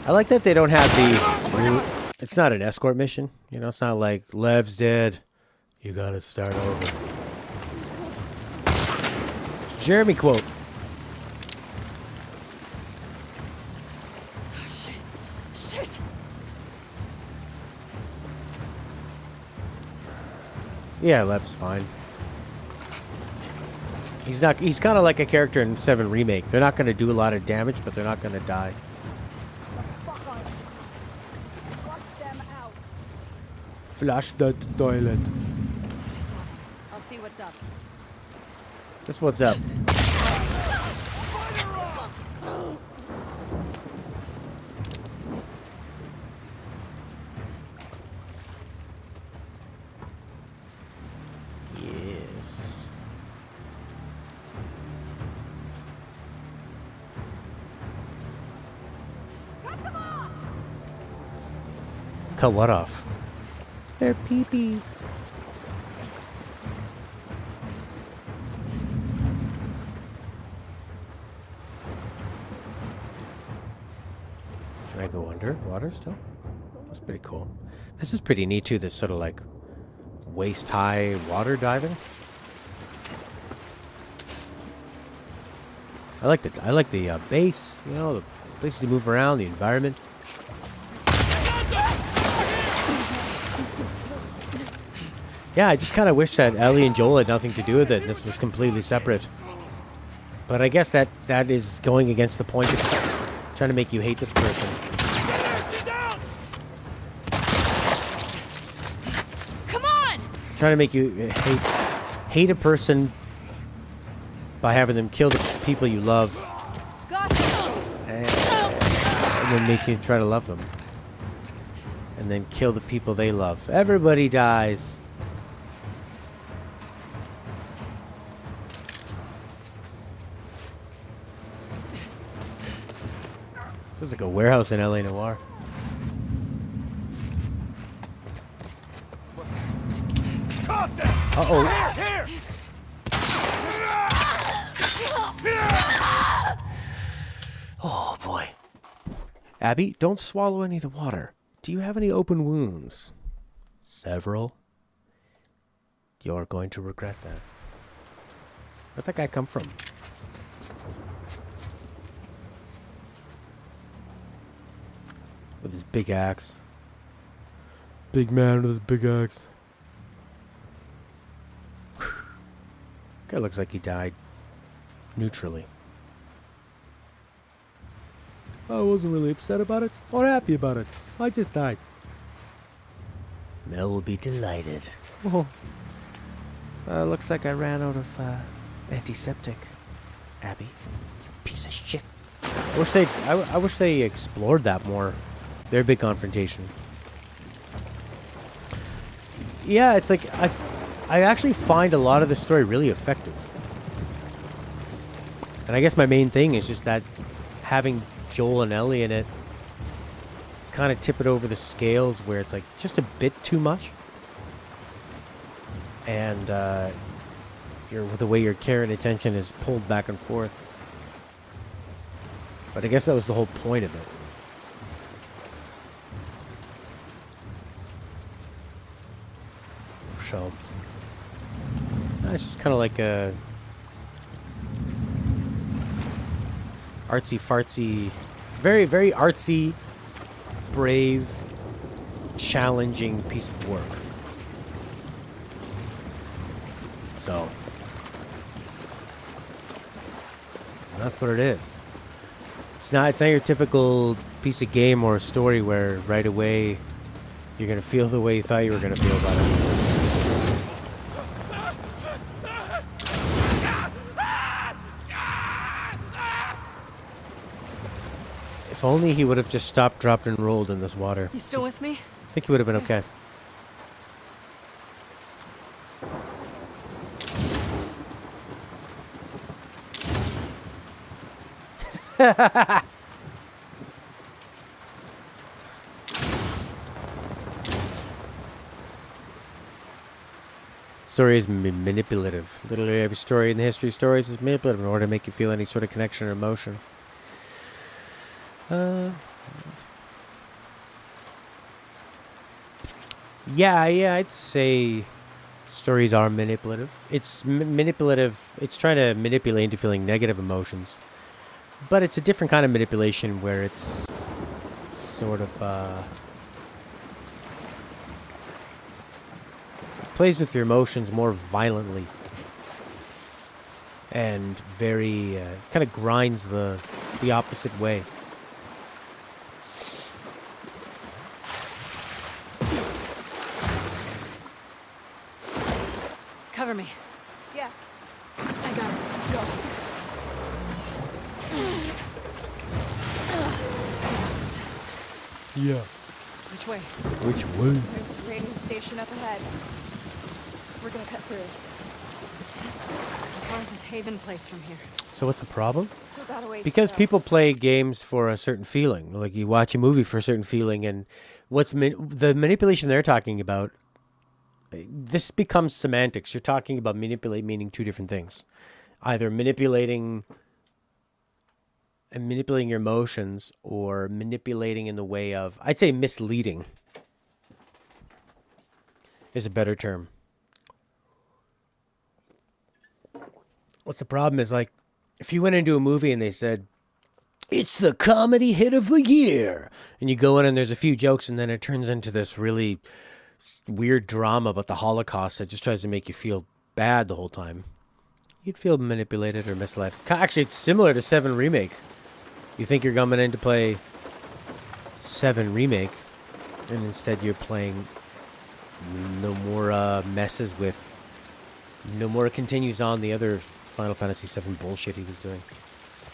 I like that they don't have the. It's not an escort mission, you know. It's not like Lev's dead. You gotta start over. Jeremy quote. Shit! Yeah, Lev's fine. He's not. He's kind of like a character in 7 Remake. They're not going to do a lot of damage, but they're not going to die. Fuck on it. Flush them out. Flush the toilet. I'll see what's up. This what's up. Yes. Cut what off? Their peepees. Can I go under water still? That's pretty cool. This is pretty neat too, this sort of like waist high water diving. I like the base, you know, the place to move around, the environment. Yeah, I just kind of wish that Ellie and Joel had nothing to do with it. This was completely separate. But I guess that is going against the point of trying to make you hate this person. Come on! Trying to make you hate a person by having them kill the people you love, Gotcha! and then make you try to love them, and then kill the people they love. Everybody dies. Feels like a warehouse in LA Noire. Caught them! Uh-oh. Here! Oh, boy. Abby, don't swallow any of the water. Do you have any open wounds? Several. You're going to regret that. Where'd that guy come from? With his big axe. Big man with his big axe. Guy looks like he died neutrally. I wasn't really upset about it or happy about it. I just died. Mel will be delighted. Oh. Looks like I ran out of antiseptic. Abby, you piece of shit. I wish they explored that more. Their big confrontation. Yeah, it's like I actually find a lot of the story really effective. And I guess my main thing is just that having Joel and Ellie in it kind of tip it over the scales where it's like just a bit too much. And the way your care and attention is pulled back and forth. But I guess that was the whole point of it. So it's just kind of like a artsy fartsy, very, very artsy, brave, challenging piece of work. So that's what it is. It's not your typical piece of game or a story where right away you're gonna feel the way you thought you were gonna feel about it. If only he would have just stopped, dropped, and rolled in this water. You still with me? I think he would have been okay. Story is manipulative. Literally every story in the history of stories is manipulative in order to make you feel any sort of connection or emotion. Yeah, I'd say stories are manipulative. It's manipulative. It's trying to manipulate into feeling negative emotions. But it's a different kind of manipulation where it's sort of plays with your emotions more violently and very kind of grinds the opposite way. Cover me. Yeah. I got it. Go. Yeah. Which way? Which way? There's a radio station up ahead. We're gonna cut through. How far is this Haven place from here? So what's the problem? Still got a ways Because to go. people play games for a certain feeling. Like you watch a movie for a certain feeling, and the manipulation they're talking about, this becomes semantics. You're talking about manipulate meaning two different things. Either manipulating your emotions or manipulating in the way of, I'd say misleading is a better term. What's the problem is, like, if you went into a movie and they said, it's the comedy hit of the year, and you go in and there's a few jokes and then it turns into this really weird drama about the Holocaust that just tries to make you feel bad the whole time, you'd feel manipulated or misled. Actually, it's similar to 7 Remake. You think you're coming in to play 7 Remake, and instead you're playing No More messes with No More continues on the other Final Fantasy VII bullshit he was doing.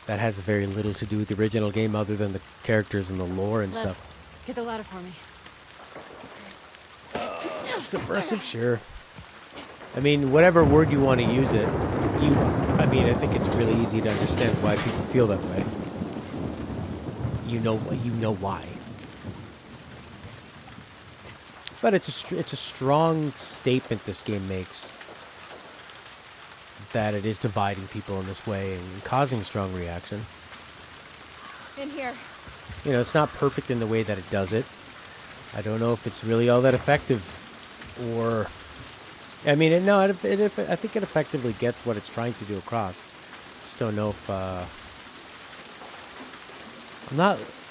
That has very little to do with the original game other than the characters and the lore and Lev, stuff. get the ladder for me. Subversive, sure. I mean, whatever word you want to use it, I think it's really easy to understand why people feel that way. you know why. But it's a strong statement this game makes that it is dividing people in this way and causing strong reaction. In here. You know, it's not perfect in the way that it does it. I don't know if it's really all that effective, or I mean, I think it effectively gets what it's trying to do across. Just don't know if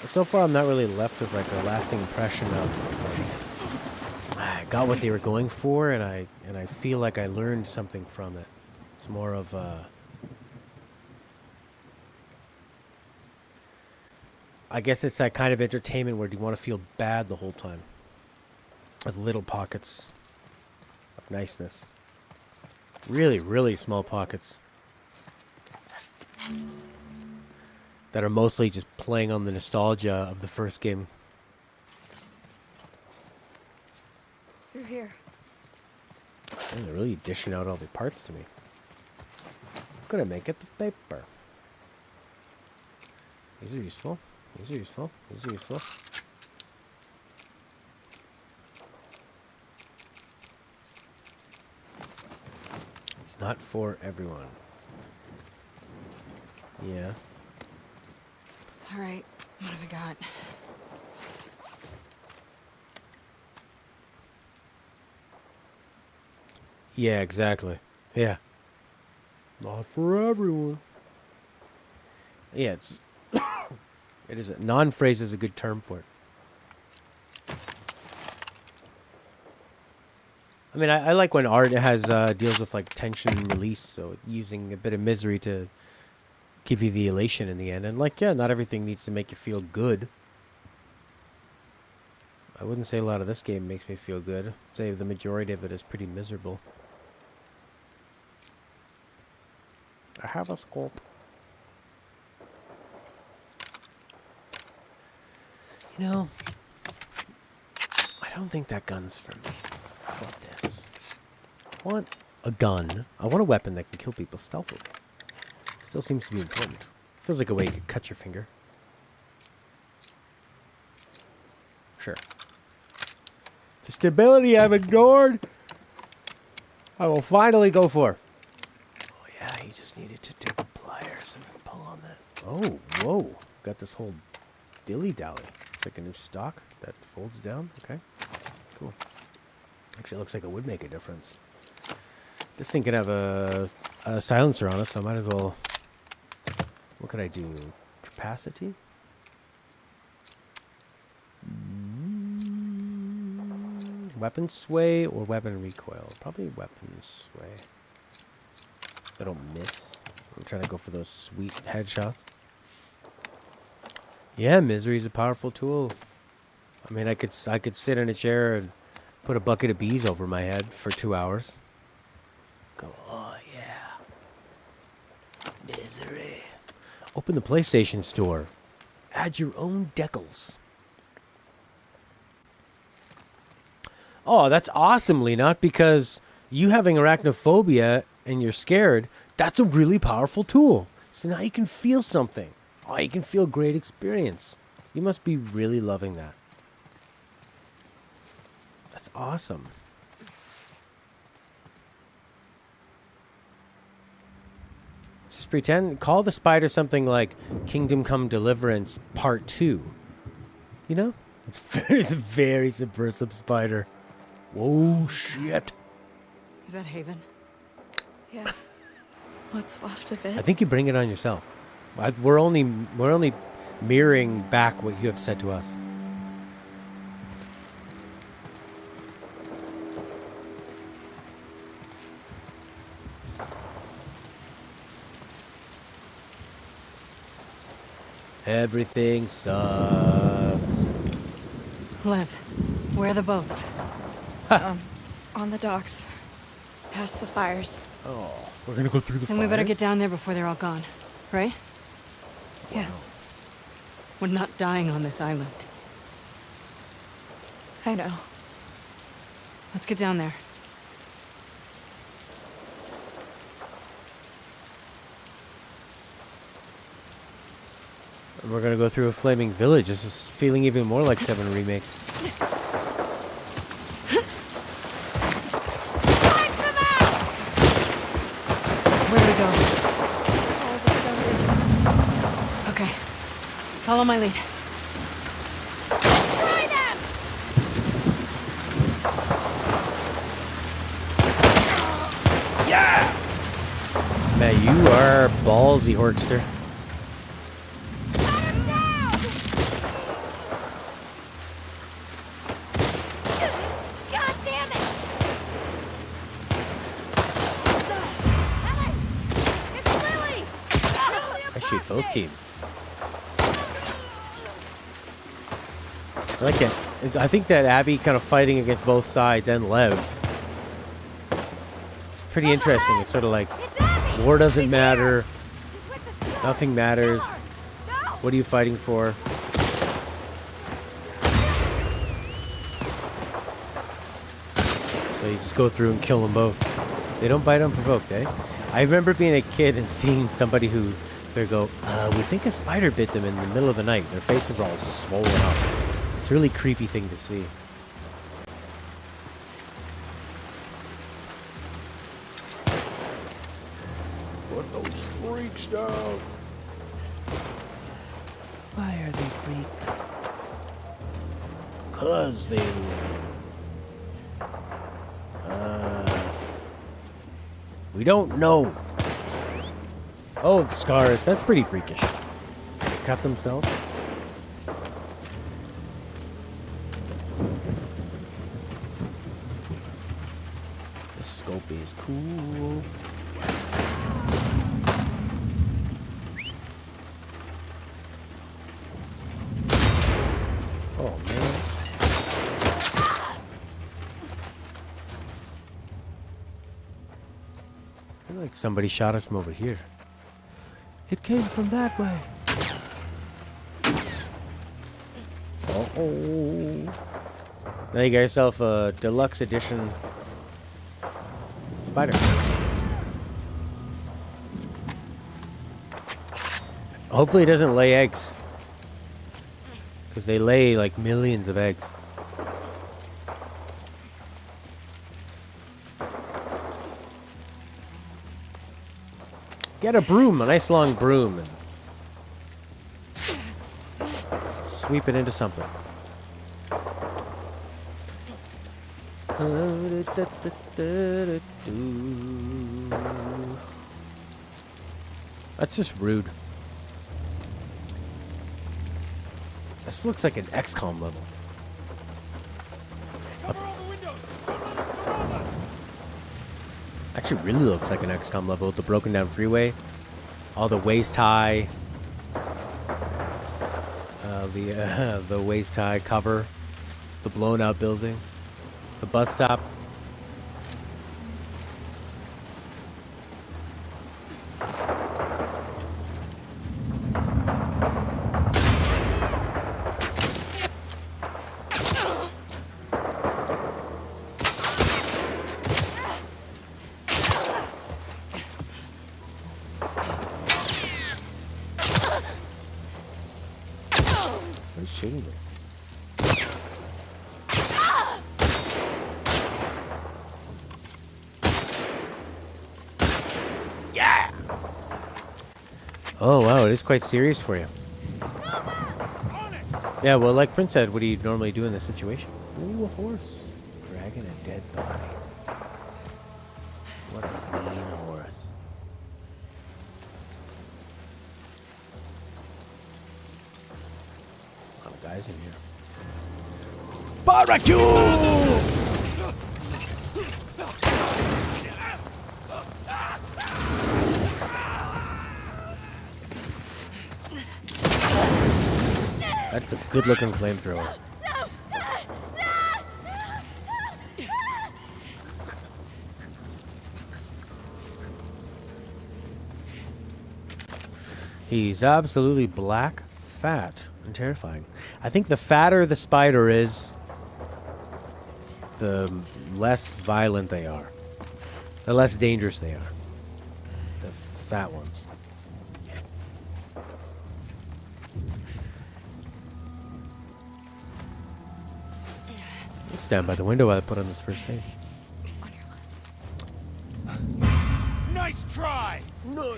so far I'm not really left with like a lasting impression of I got what they were going for, and I feel like I learned something from it. It's more of I guess it's that kind of entertainment where you want to feel bad the whole time, with little pockets of niceness. Really, really small pockets that are mostly just playing on the nostalgia of the first game. Through here. And they're really dishing out all the parts to me. I'm gonna make it the paper. These are useful. These are useful. These are useful. It's not for everyone. Yeah. All right, what have we got? Yeah, exactly. Yeah. Not for everyone. Yeah, it's... it is a... Non-phrase is a good term for it. I mean, I like when art has deals with like tension and release, so using a bit of misery to give you the elation in the end. And like, yeah, not everything needs to make you feel good. I wouldn't say a lot of this game makes me feel good. I'd say the majority of it is pretty miserable. I have a scope. You know, I don't think that gun's for me. How about this? I want a gun. I want a weapon that can kill people stealthily. Still seems to be important. Feels like a way you could cut your finger. Sure. The stability I've ignored, I will finally go for. Oh yeah, you just needed to take the pliers and pull on that. Oh, whoa. Got this whole dilly-dally. It's like a new stock that folds down. Okay, cool. Actually, it looks like it would make a difference. This thing could have a silencer on it, so I might as well... What could I do? Capacity? Weapon sway or weapon recoil? Probably weapon sway. So I don't miss. I'm trying to go for those sweet headshots. Yeah, misery is a powerful tool. I mean, I could sit in a chair and put a bucket of bees over my head for 2 hours. Go, oh yeah. Misery. Open the PlayStation Store. Add your own decals. Oh, that's awesome, Lena, because you having arachnophobia and you're scared, that's a really powerful tool. So now you can feel something. Oh, you can feel great experience. You must be really loving that. That's awesome. Just pretend, call the spider something like Kingdom Come Deliverance Part 2. You know? It's a very subversive spider. Whoa, shit. Is that Haven? Yeah. What's left of it? I think you bring it on yourself. We're only mirroring back what you have said to us. Everything sucks. Lev, where are the boats? On the docks. Past the fires. Oh, we're gonna go through the Then we better get down there before they're all gone, right? Yes. We're not dying on this island. I know. Let's get down there. And we're gonna go through a flaming village. This is feeling even more like 7 Remake. Where do we go? Okay. Follow my lead. Try them! Man, you are ballsy, Horkster. God damn it! Ellen! It's Lily! I shoot both teams. I like it. I think that Abby kind of fighting against both sides and Lev. It's pretty interesting. It's sort of like It's Abby! war doesn't She's matter. here! With the- Nothing matters. No! What are you fighting for? So you just go through and kill them both. They don't bite unprovoked, eh? I remember being a kid and seeing somebody who they go, we think a spider bit them in the middle of the night. Their face was all swollen up. It's a really creepy thing to see. Put those freaks down. Why are they freaks? 'Cause they... We don't know. Oh, the scars. That's pretty freakish. They cut themselves. The scope is cool. Oh, man. I feel like somebody shot us from over here. It came from that way. Uh-oh. Now you got yourself a deluxe edition spider. Hopefully it doesn't lay eggs. Because they lay like millions of eggs. Get a broom, a nice long broom, and sweep it into something. That's just rude. This looks like an XCOM level. Cover all the windows! Come on! Actually, really looks like an XCOM level with the broken down freeway, all the waist high, the waist high cover, the blown out building, the bus stop. Who's shooting me? Yeah! Oh wow, it is quite serious for you. On it! Yeah, well, like Prince said, what do you normally do in this situation? Ooh, a horse. Dragging a dead body. What a mean horse. A lot of guys in here. Barbecue! That's a good looking flamethrower. He's absolutely black, fat, and terrifying. I think the fatter the spider is, the less violent they are. The less dangerous they are. The fat ones. stand by the window while I put on this first aid. Nice try! I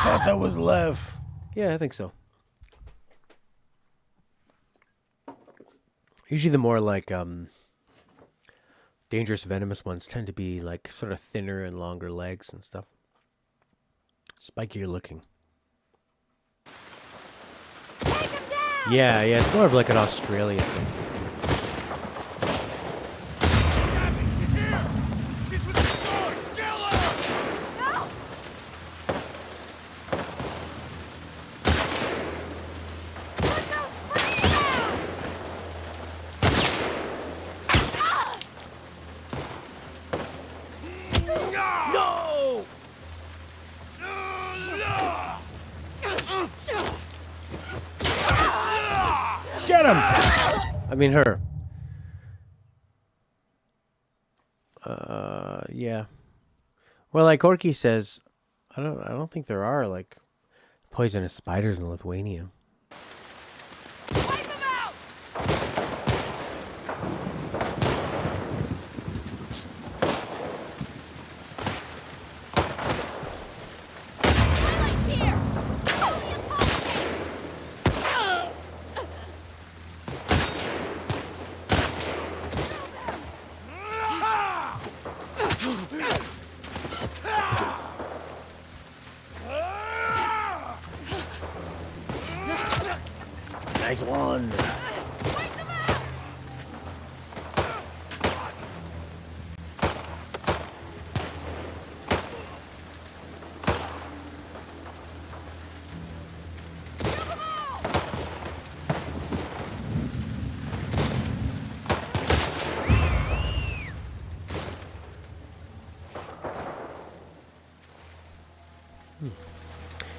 thought that was Lev. Yeah, I think so. Usually the more like dangerous venomous ones tend to be like sort of thinner and longer legs and stuff. Spikier looking. Take him down! Yeah, it's more of like an Australian thing. Abby, she's here! She's with the stores! Kill her! No! Put those freaks down! No! Get him! I mean her. Yeah. Well, like Orky says, I don't think there are like poisonous spiders in Lithuania. Wipe him out! Lily's here! Lily and Nice one. Wipe them out! Kill them all!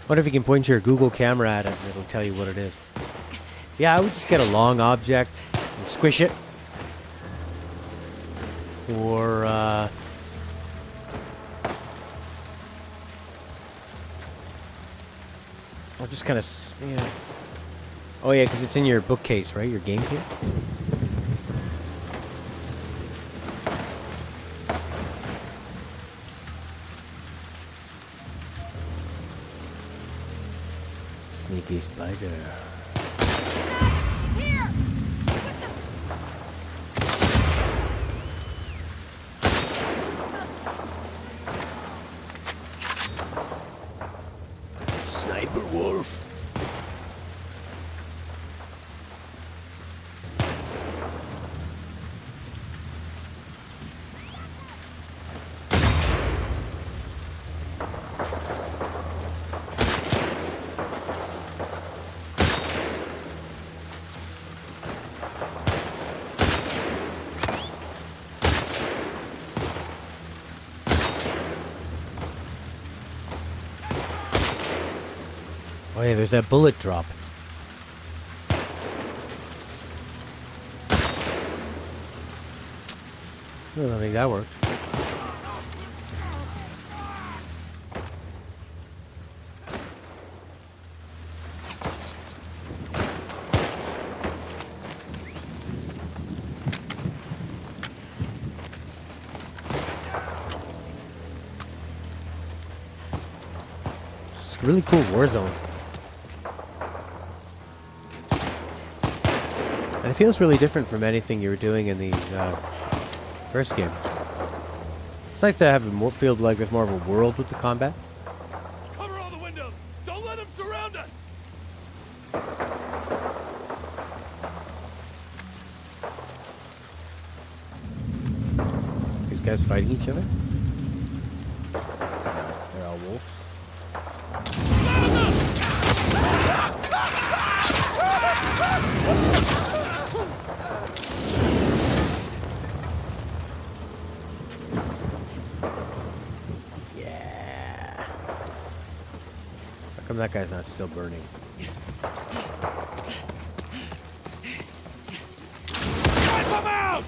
Wonder if you can point your Google camera at it and it'll tell you what it is. Yeah, I would just get a long object and squish it. Or, just kind of, yeah. Oh, yeah, because it's in your bookcase, right? Your game case? Sneaky spider. She's here! Sniper wolf. Oh yeah, there's that bullet drop. I don't think that worked. It's a really cool war zone. And it feels really different from anything you were doing in the first game. It's nice to have it more feel like there's more of a world with the combat. Cover all the windows! Don't let them surround us! These guys fighting each other. They're all wolves. Yeah. How come that guy's not still burning? Wipe them out!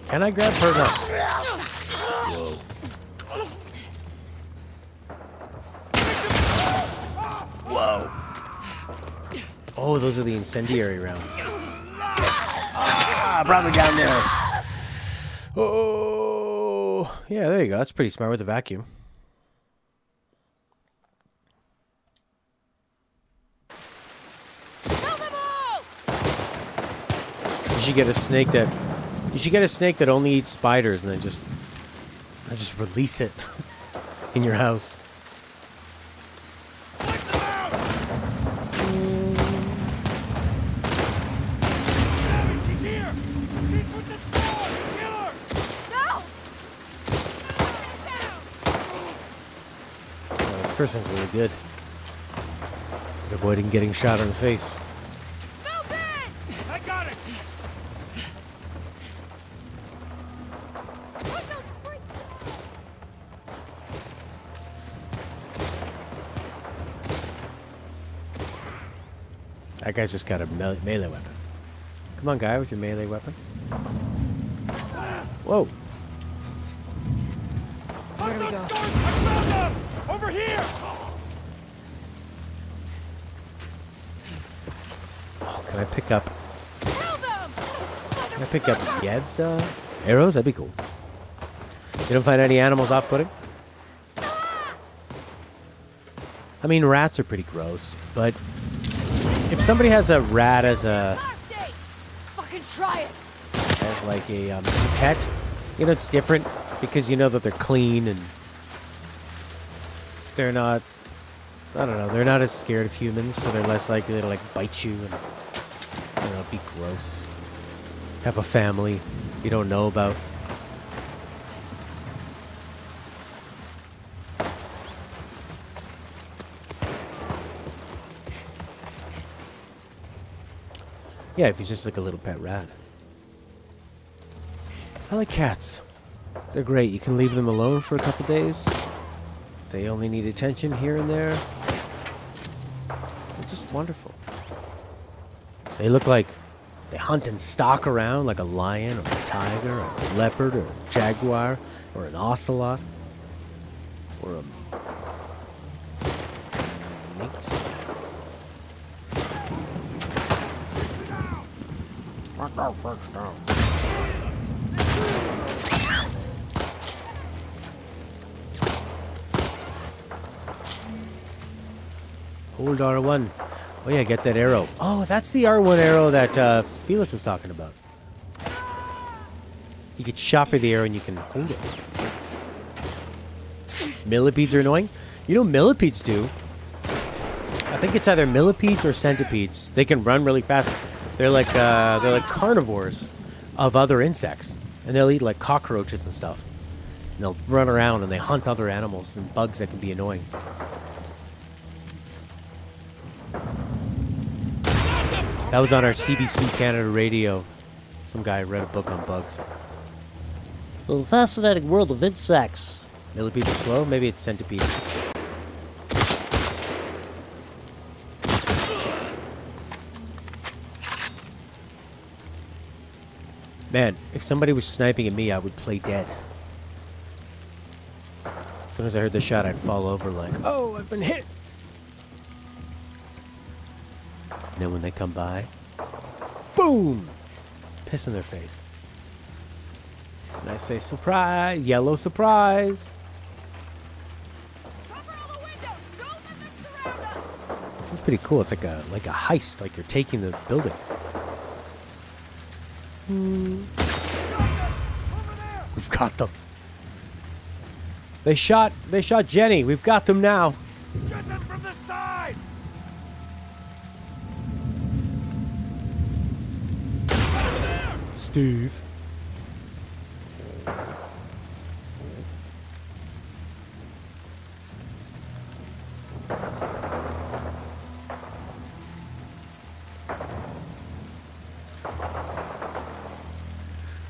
Can I grab her? No. Whoa. Oh, those are the incendiary rounds. Ah, brought me down there. Oh, yeah, there you go. That's pretty smart with the vacuum. You should get a snake that. You should get a snake that only eats spiders, and then just release it in your house. She's here! She's with the sword! Kill her! No! Oh, this person's really good at avoiding getting shot in the face. Move it! I got it! That guy's just got a melee weapon. Come on, guy, with your melee weapon. Whoa. Where do we go? I found them! Over here! Oh, can I pick up? Kill them! Can I pick up Yev's arrows? That'd be cool. You don't find any animals off-putting? I mean, rats are pretty gross, but if somebody has a rat as a Fucking try it! as like a pet, you know, it's different because you know that they're clean and they're not. I don't know. They're not as scared of humans, so they're less likely to like bite you and be gross. Have a family you don't know about. Yeah, if he's just like a little pet rat. I like cats. They're great. You can leave them alone for a couple days. They only need attention here and there. They're just wonderful. They look like they hunt and stalk around like a lion or a tiger or a leopard or a jaguar or an ocelot or a minx. Hold R1. Oh yeah, get that arrow. Oh, that's the R1 arrow that Felix was talking about. You could chopper the arrow and you can hold it. Millipedes are annoying. You know what millipedes do? I think it's either millipedes or centipedes. They can run really fast. They're like carnivores of other insects, and they'll eat like cockroaches and stuff. And they'll run around and they hunt other animals and bugs that can be annoying. That was on our CBC Canada radio. Some guy read a book on bugs. The fascinating world of insects. Millipedes are slow. Maybe it's centipedes. Man, if somebody was sniping at me, I would play dead. As soon as I heard the shot, I'd fall over like, oh, I've been hit. And then when they come by, boom! Piss in their face. And I say, surprise! Yellow surprise! Cover all the windows! Don't let them surround us! This is pretty cool. It's like a heist, like you're taking the building. We've got them. They shot Jenny. We've got them now. Get them from the side! Over there! Steve.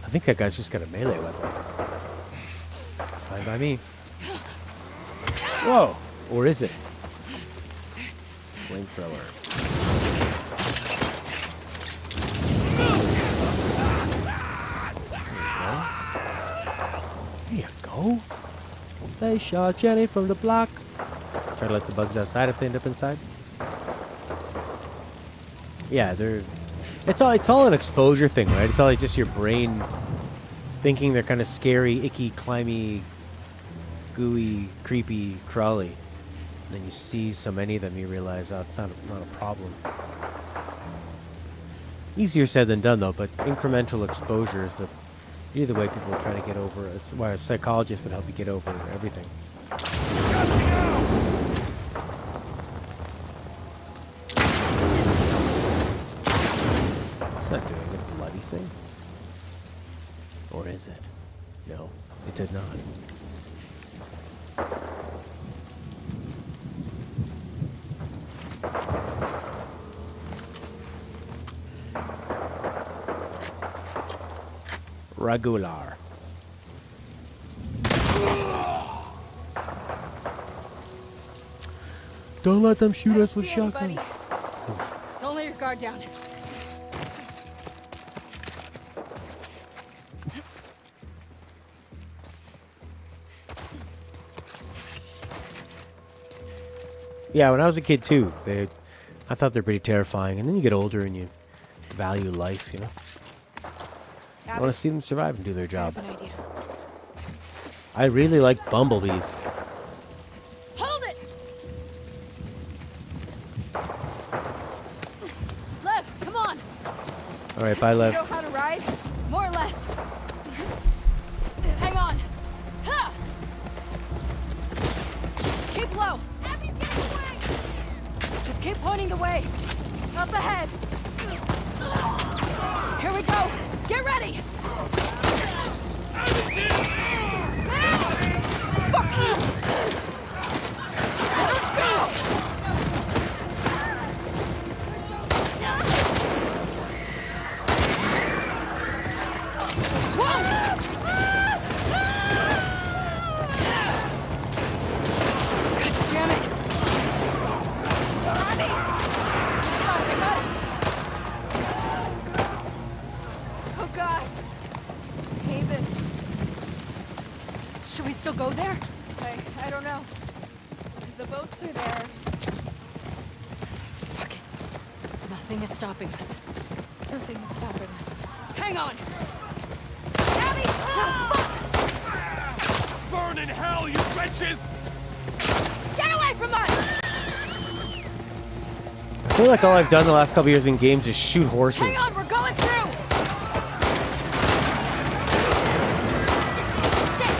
I think that guy's just got a melee weapon. It's fine by me. Whoa! Or is it? Flamethrower. There you go. go. They shot Jenny from the block. Try to let the bugs outside if they end up inside. Yeah, they're... It's all an exposure thing, right? It's all like just your brain thinking they're kind of scary, icky, climby, gooey, creepy, crawly. And then you see so many of them, you realize, oh, it's not a problem. Easier said than done, though, but incremental exposure is either way people are trying to get over. It's why a psychologist would help you get over everything. It's not doing a bloody thing. Or is it? No, it did not. Regular. Don't let them shoot us with shotguns. Don't let your guard down. Yeah, when I was a kid too, I thought they're pretty terrifying. And then you get older and you value life, you know. I want to see them survive and do their job. I have an idea. I really like bumblebees. Hold it! Lev, come on! All right, bye, You Lev. know how to ride? More or less. Hang on. Ha! Keep low. Abby's getting away. Just keep pointing the way. Up ahead. Here we go. Get ready. Fuck you. Let's go. Damn it! Abby! I got it! Oh God. Haven. Should we still go there? I don't know. The boats are there. Fuck it. Nothing is stopping us. Nothing is stopping us. Hang on! Abby! Burn in hell, you wretches! Get away from us! I feel like all I've done the last couple years in games is shoot horses. Hang on, we're going through! Shit!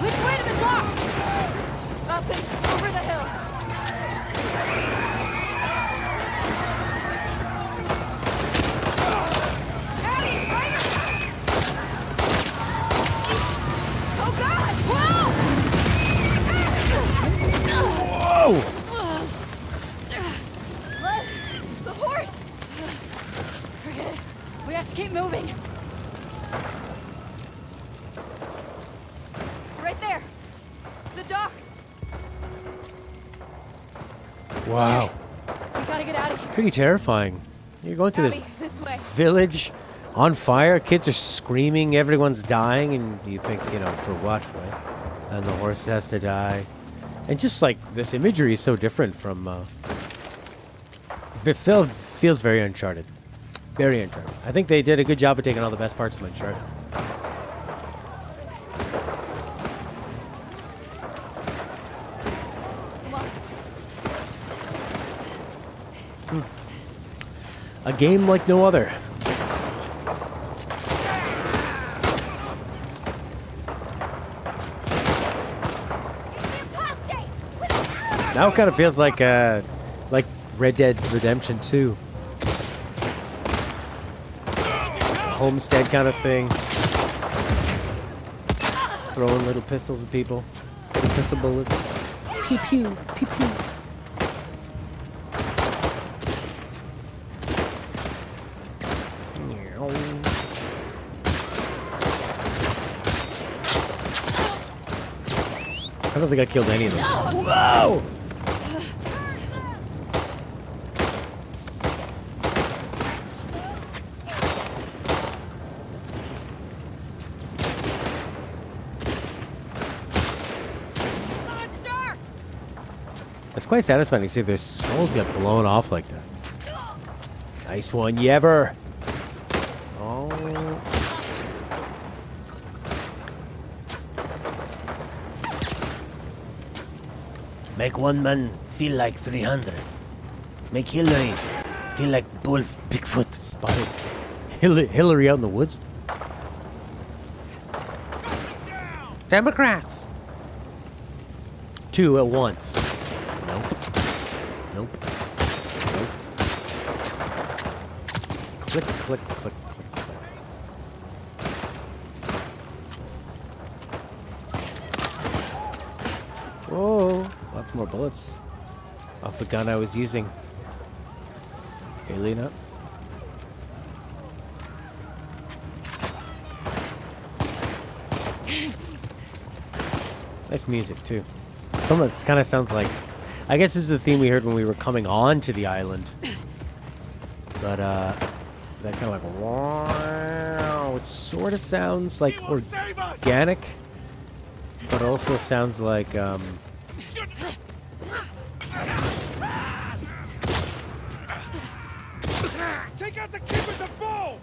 Which way to the docks? Up and over the hill. Abby, fire! Oh God! Whoa! Lev, the horse! Forget it. We have to keep moving. Right there. The docks. Wow. We gotta get out of here. Pretty terrifying. You're going to Abby, this way. village on fire. Kids are screaming. Everyone's dying. And you think, you know, for what, right? And the horse has to die. And just like this imagery is so different from... it feels very Uncharted. Very Uncharted. I think they did a good job of taking all the best parts from Uncharted. A game like no other. Now it kind of feels like Red Dead Redemption 2. Homestead kind of thing. Throwing little pistols at people. Pistol bullets. Pew pew, pew pew. I don't think I killed any of them. Whoa! It's quite satisfying to see their skulls get blown off like that. Nice one, Yever. Oh. Make one man feel like 300. Make Hillary feel like Bigfoot spotted Hillary out in the woods. Democrats. 2 at once. Nope. Nope. Nope. Click, click, click, click, click. Whoa. Lots more bullets off the gun I was using. Hey, Lena. Nice music, too. Some of this kind of sounds like... I guess this is the theme we heard when we were coming on to the island. But, that kind of like... Wow. It sort of sounds like organic. But also sounds like, Take out the kid with the bow!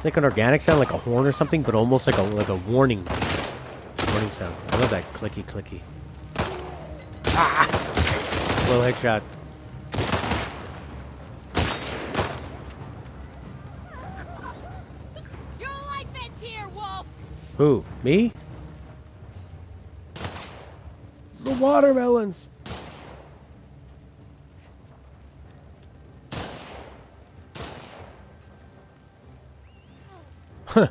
like an organic sound, like a horn or something, but almost like a warning sound. I love that clicky clicky. Ah! Slow headshot. Your life ends here, Wolf! Who? Me? The watermelons. Huh.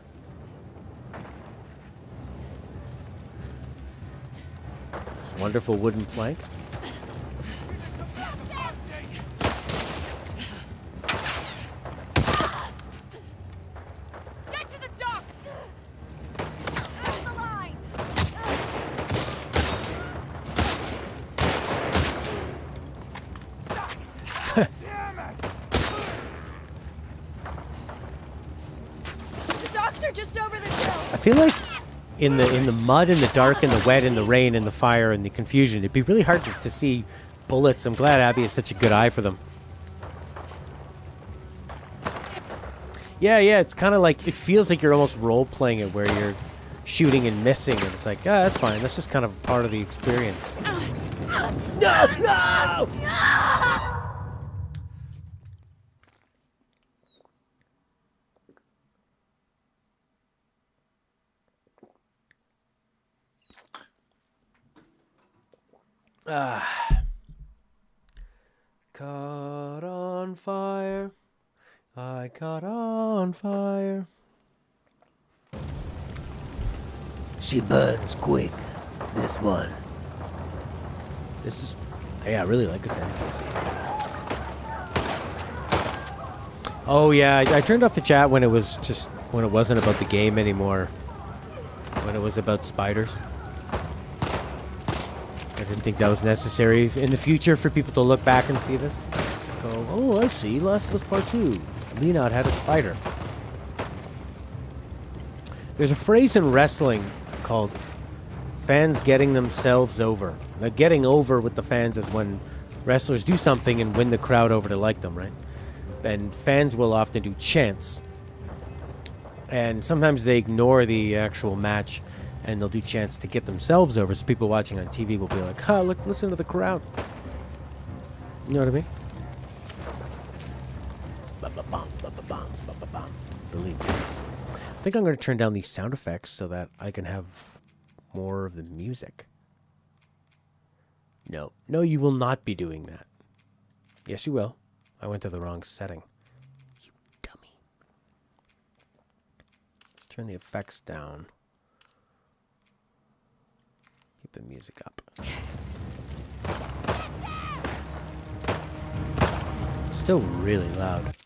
This wonderful wooden plank. Get to the dock! There's the line! The docks are just over the hill! I feel like in the mud, in the dark, in the wet, in the rain, in the fire, in the confusion, it'd be really hard to see bullets. I'm glad Abby has such a good eye for them. Yeah, it's kind of like, it feels like you're almost role-playing it where you're shooting and missing, and it's like, ah, that's fine. That's just kind of part of the experience. No! Caught on fire. I caught on fire. She burns quick. This one. This is... Hey, I really like this end piece. Oh yeah, I turned off the chat when it wasn't about the game anymore. When it was about spiders. I didn't think that was necessary in the future for people to look back and see this. Go, oh, I see. Last of Us Part 2. Leonard had a spider. There's a phrase in wrestling called fans getting themselves over. Now, getting over with the fans is when wrestlers do something and win the crowd over to like them, right? And fans will often do chants. And sometimes they ignore the actual match and they'll do chants to get themselves over. So people watching on TV will be like, huh, look, listen to the crowd. You know what I mean? Believe this. I think I'm going to turn down these sound effects so that I can have more of the music. No, you will not be doing that. Yes, you will. I went to the wrong setting. You dummy. Let's turn the effects down. Keep the music up. It's still really loud.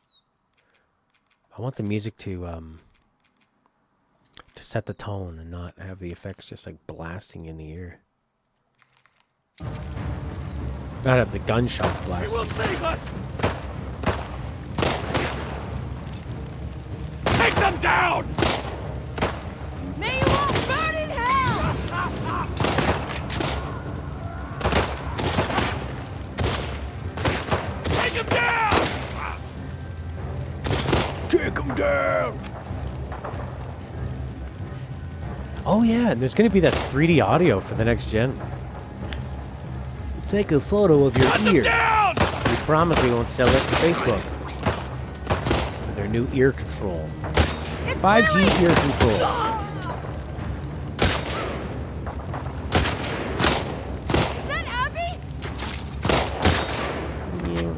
I want the music to set the tone and not have the effects just like blasting in the ear. Not have the gunshot He blasting. will save us! Take them down! May you all burn in hell! Oh yeah, and there's going to be that 3D audio for the next gen. Take a photo of your ear. Down! We promise we won't sell it to Facebook. With their new ear control. 5G ear control. Is that Abby? Yeah.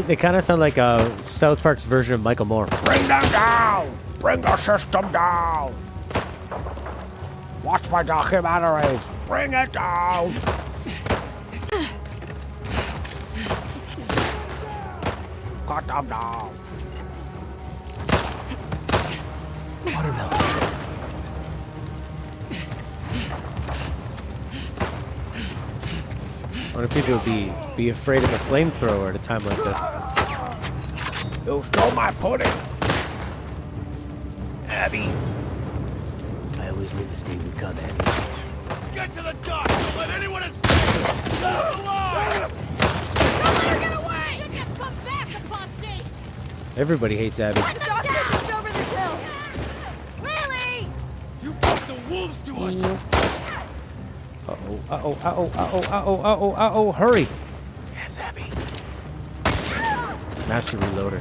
They kind of sound like South Park's version of Michael Moore. Bring them down! Bring the system down! Watch my documentaries! Bring it down! Cut them down! Watermelon. I wonder if people would be afraid of a flamethrower at a time like this. You stole my pudding! Abby. I always knew this day would come, Abby. Get to the dock! Don't let anyone escape! Alive! Don't let her get away! You just come back, apostate! Everybody hates Abby. The doctor just over this hill! Lily! You brought the wolves to us! Uh-oh, uh-oh, uh-oh, uh-oh, uh-oh, uh-oh, uh-oh, hurry! Yes, Abby. Master Reloader.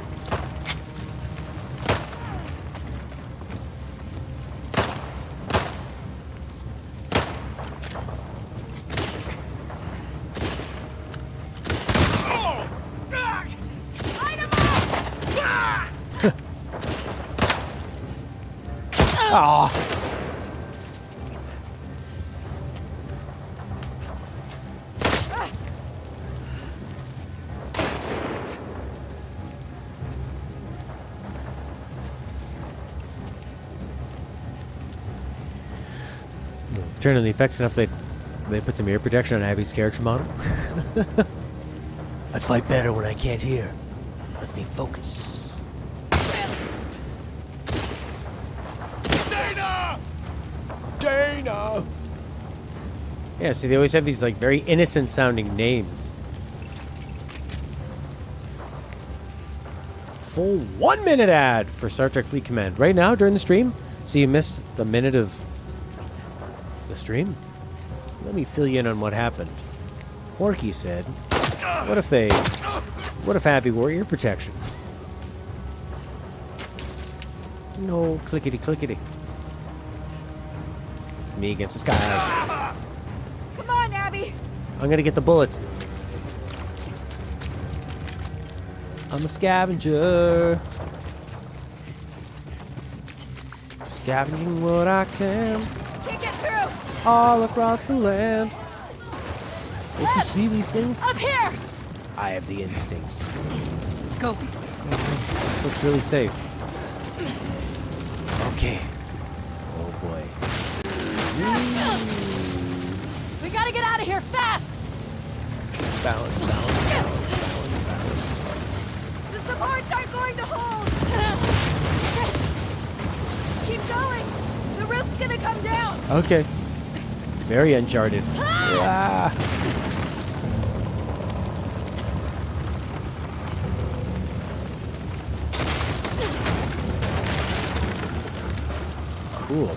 Aw. Turn on the effects enough they put some ear protection on Abby's character model. I fight better when I can't hear. Lets me focus. Dana! Dana! Yeah, see, they always have these like very innocent sounding names. Full 1 minute ad for Star Trek Fleet Command right now during the stream. So you missed the minute of the stream? Let me fill you in on what happened. Porky said, what if Abby wore ear protection? No, clickety clickety. Me against the sky. Come on, Abby! I'm gonna get the bullets. I'm a scavenger. Scavenging what I can Can't get through! all across the land. If you see these things, Up here! I have the instincts. Go. This looks really safe. Okay. Oh boy. We gotta get out of here fast! Balance, balance, balance, balance, balance. The supports aren't going to hold! Keep going! The roof's gonna come down! Okay. Very Uncharted. Ah. Cool.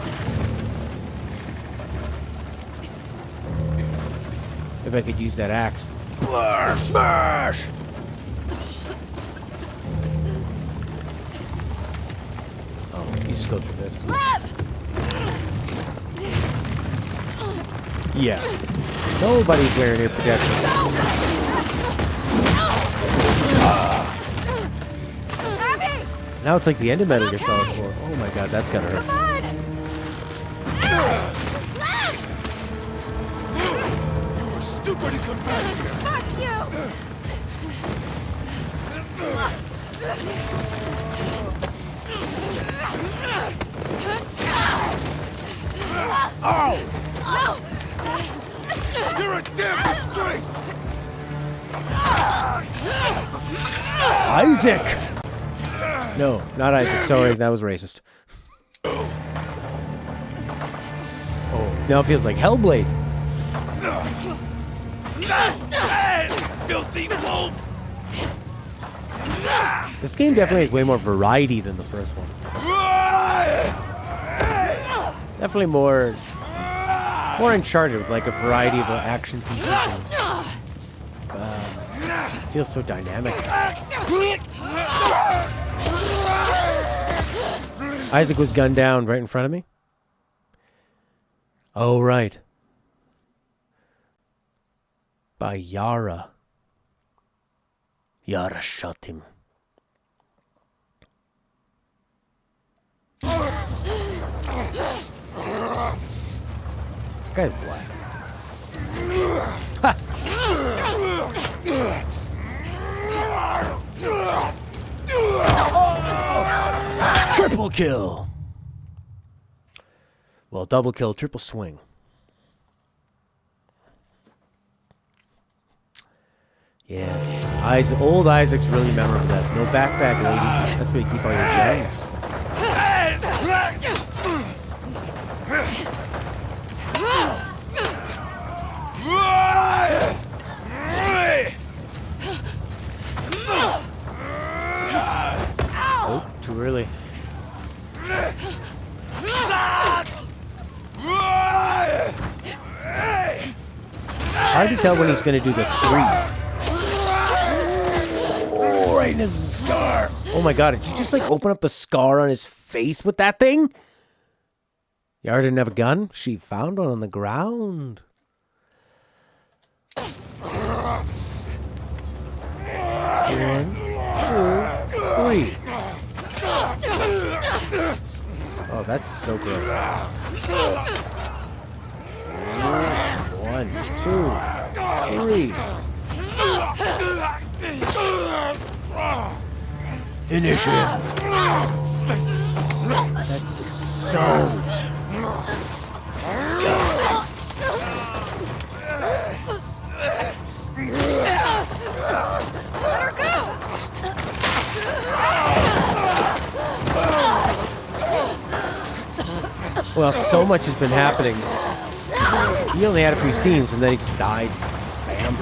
If I could use that axe. Smash! Oh, you just go through this. Lev! Yeah. Nobody's wearing ear protection. Abby! Now it's like the end of Metal Gear Solid 4. Oh my god, that's gotta hurt. Come on! Lev! You were stupid to come back here! Fuck you! You're a damn disgrace! Isaac! No, not Isaac. Sorry, that was racist. Oh, now it feels like Hellblade. filthy wolf! This game definitely has way more variety than the first one. Definitely more Uncharted with like a variety of action pieces. And, it feels so dynamic. Isaac was gunned down right in front of me. Oh, right. By Yara. Yara shot him. That guy's black. Ha! Triple kill. Well, double kill, triple swing. Yes. Old Isaac's really memorable. That no backpack, lady. That's where you keep all your gems. Oh, too early. Hard to tell when he's going to do the 3. Oh, right in his scar. Oh my god, did you just like open up the scar on his face with that thing? Yara didn't have a gun? She found one on the ground. One, 2, 3. Oh, that's so gross. 1, 2, 3. Finish him. That's so... Well, so much has been happening. He only had a few scenes and then he just died. Bam.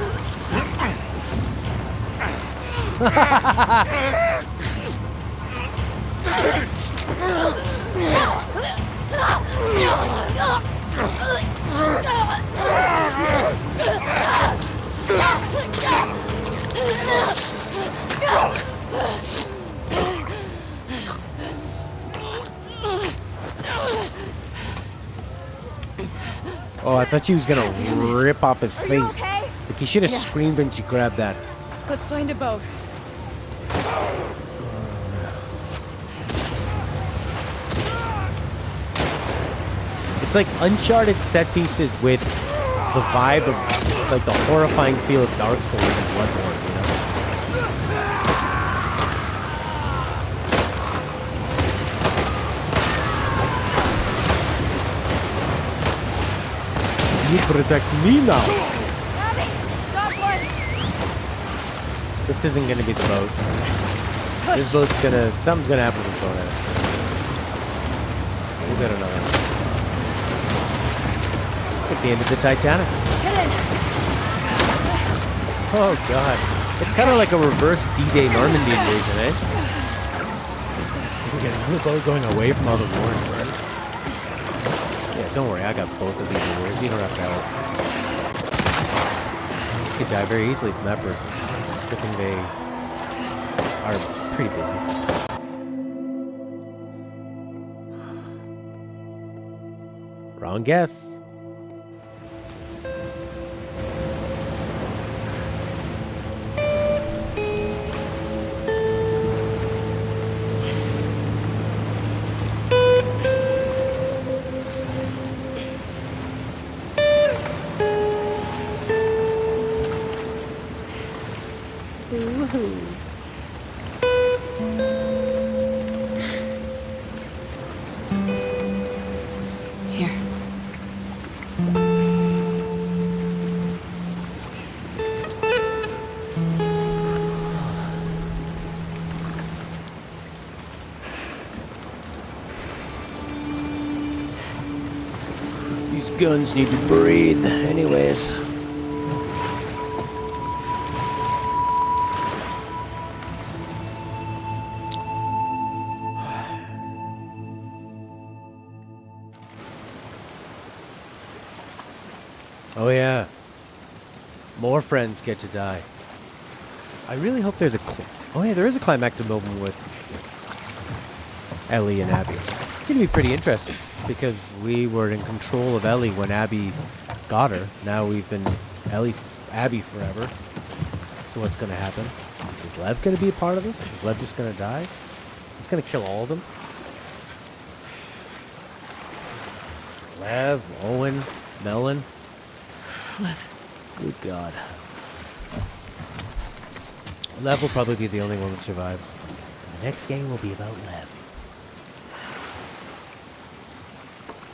Oh, I thought she was gonna rip off his face. Okay? Like he should have screamed when she grabbed that. Let's find a boat. It's like Uncharted set pieces with the vibe of like the horrifying feel of Dark Souls and Bloodborne, you know? You protect me now. Abby, got one. This isn't gonna be the boat. This boat's gonna... Something's gonna happen with the boat. We'll get another one. It's like the end of the Titanic. Get in. Oh god. It's kind of like a reverse D-Day Normandy invasion, eh? We're going away from all the wars, right? Yeah, don't worry, I got both of these awards. You don't have to help. You could die very easily from that person. Good thing they are pretty busy. Wrong guess. Here. These guns need to breathe, anyways. Oh yeah. More friends get to die. I really hope there's a... oh yeah, there is a climactic moment with Ellie and Abby. It's going to be pretty interesting, because we were in control of Ellie when Abby got her. Now we've been Abby forever. So what's going to happen? Is Lev going to be a part of this? Is Lev just going to die? He's going to kill all of them? Lev, Owen, Melon. Lev. Good God. Lev will probably be the only one that survives. The next game will be about Lev.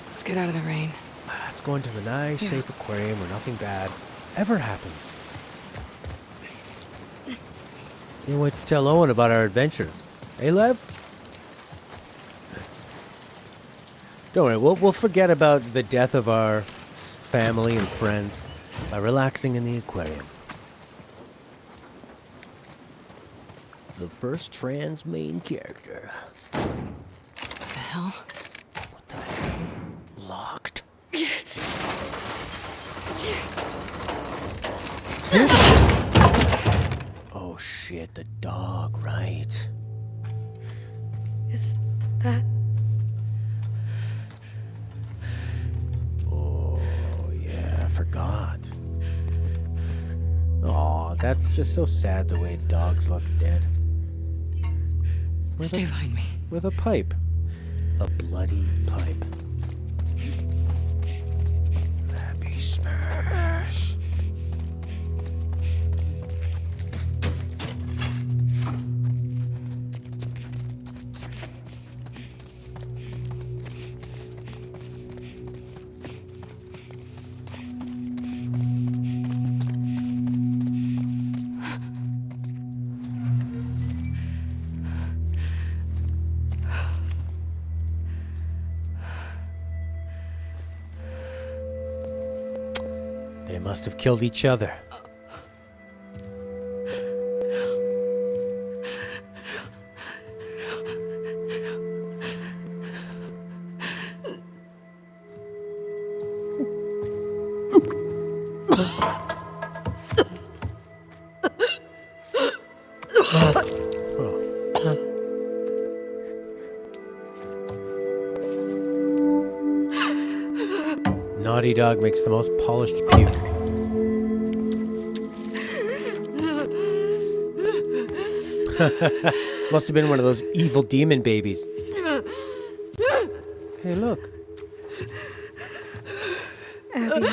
Let's get out of the rain. Let's go into the nice, safe aquarium where nothing bad ever happens. You wait to tell Owen about our adventures. Hey, Lev? Don't worry, we'll forget about the death of our family and friends by relaxing in the aquarium. The first trans main character. What the hell? Locked. Oh shit, the dog, right. Is that... Oh yeah, I forgot. Aw, that's just so sad the way dogs look dead. Stay behind me. With a pipe. The bloody pipe. Happy smash. They must have killed each other. Naughty Dog makes the most polished puke. Must have been one of those evil demon babies. Hey, look. Abby.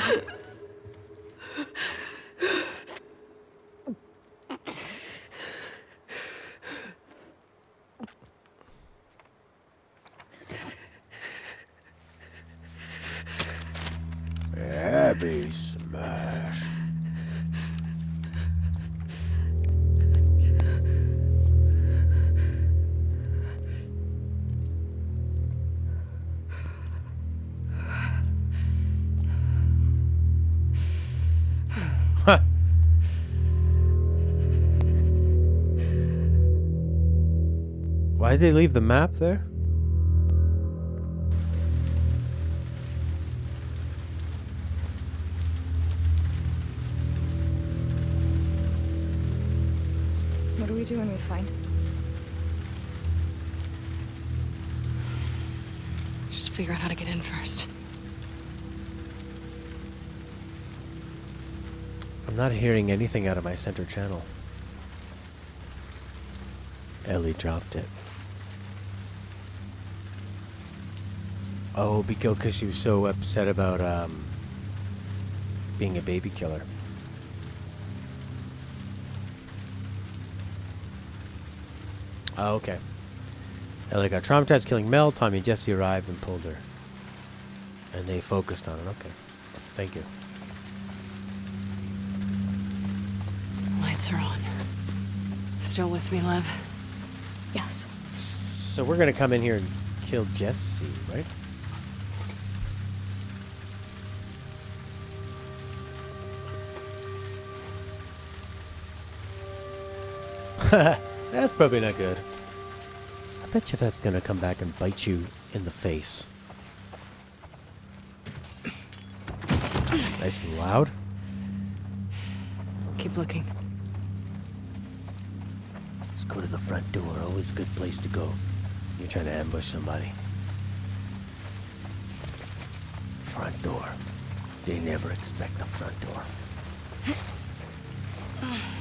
Abby smash. Huh. Why did they leave the map there? What do we do when we find... Just figure out how to get in first. I'm not hearing anything out of my center channel. Ellie dropped it. Oh, because she was so upset about being a baby killer. Oh, okay. Ellie got traumatized, killing Mel. Tommy and Jesse arrived and pulled her. And they focused on it. Okay. Thank you. Lights are on. Still with me, Lev? Yes. So we're going to come in here and kill Jesse, right? That's probably not good. I bet you that's gonna come back and bite you in the face. Nice and loud. Keep looking. Let's go to the front door. Always a good place to go. You're trying to ambush somebody. Front door. They never expect the front door.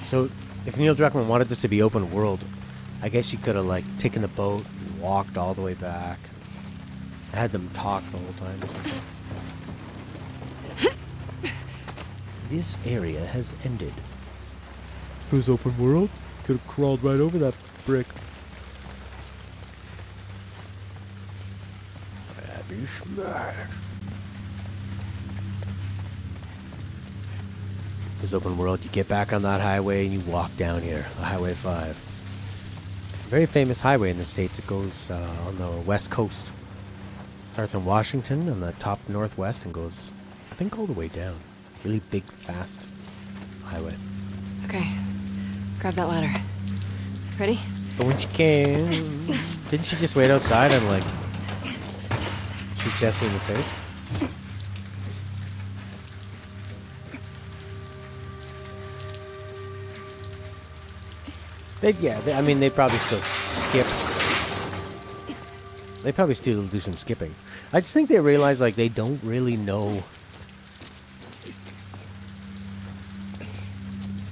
So, if Neil Druckmann wanted this to be open world, I guess you could have, like, taken the boat and walked all the way back. Had them talk the whole time or something. This area has ended. If it was open world, could have crawled right over that brick. Abby Smash. This open world, you get back on that highway and you walk down here, Highway 5. A very famous highway in the States. It goes on the west coast. Starts in Washington on the top northwest and goes, I think, all the way down. Really big, fast highway. Okay. Grab that ladder. Ready? But when she came, didn't she just wait outside and, like, shoot Jesse in the face? I mean, they probably still skip. They probably still do some skipping. I just think they realize, like, they don't really know.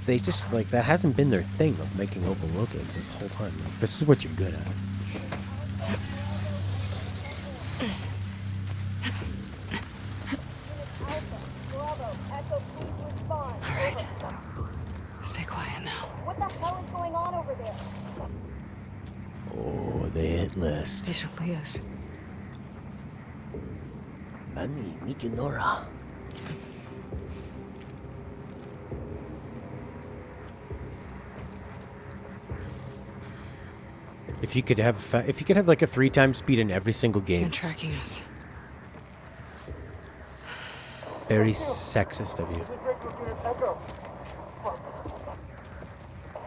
They just, like, that hasn't been their thing of making open world games this whole time. Like, this is what you're good at. Bravo, Echo, please respond. All right. Stay quiet now. What the hell is going on over there? Oh, the hit list. These are Leo's. Nani, Nikinora. If you could have like a 3x speed in every single It's been game, tracking us. very sexist of you. Echo.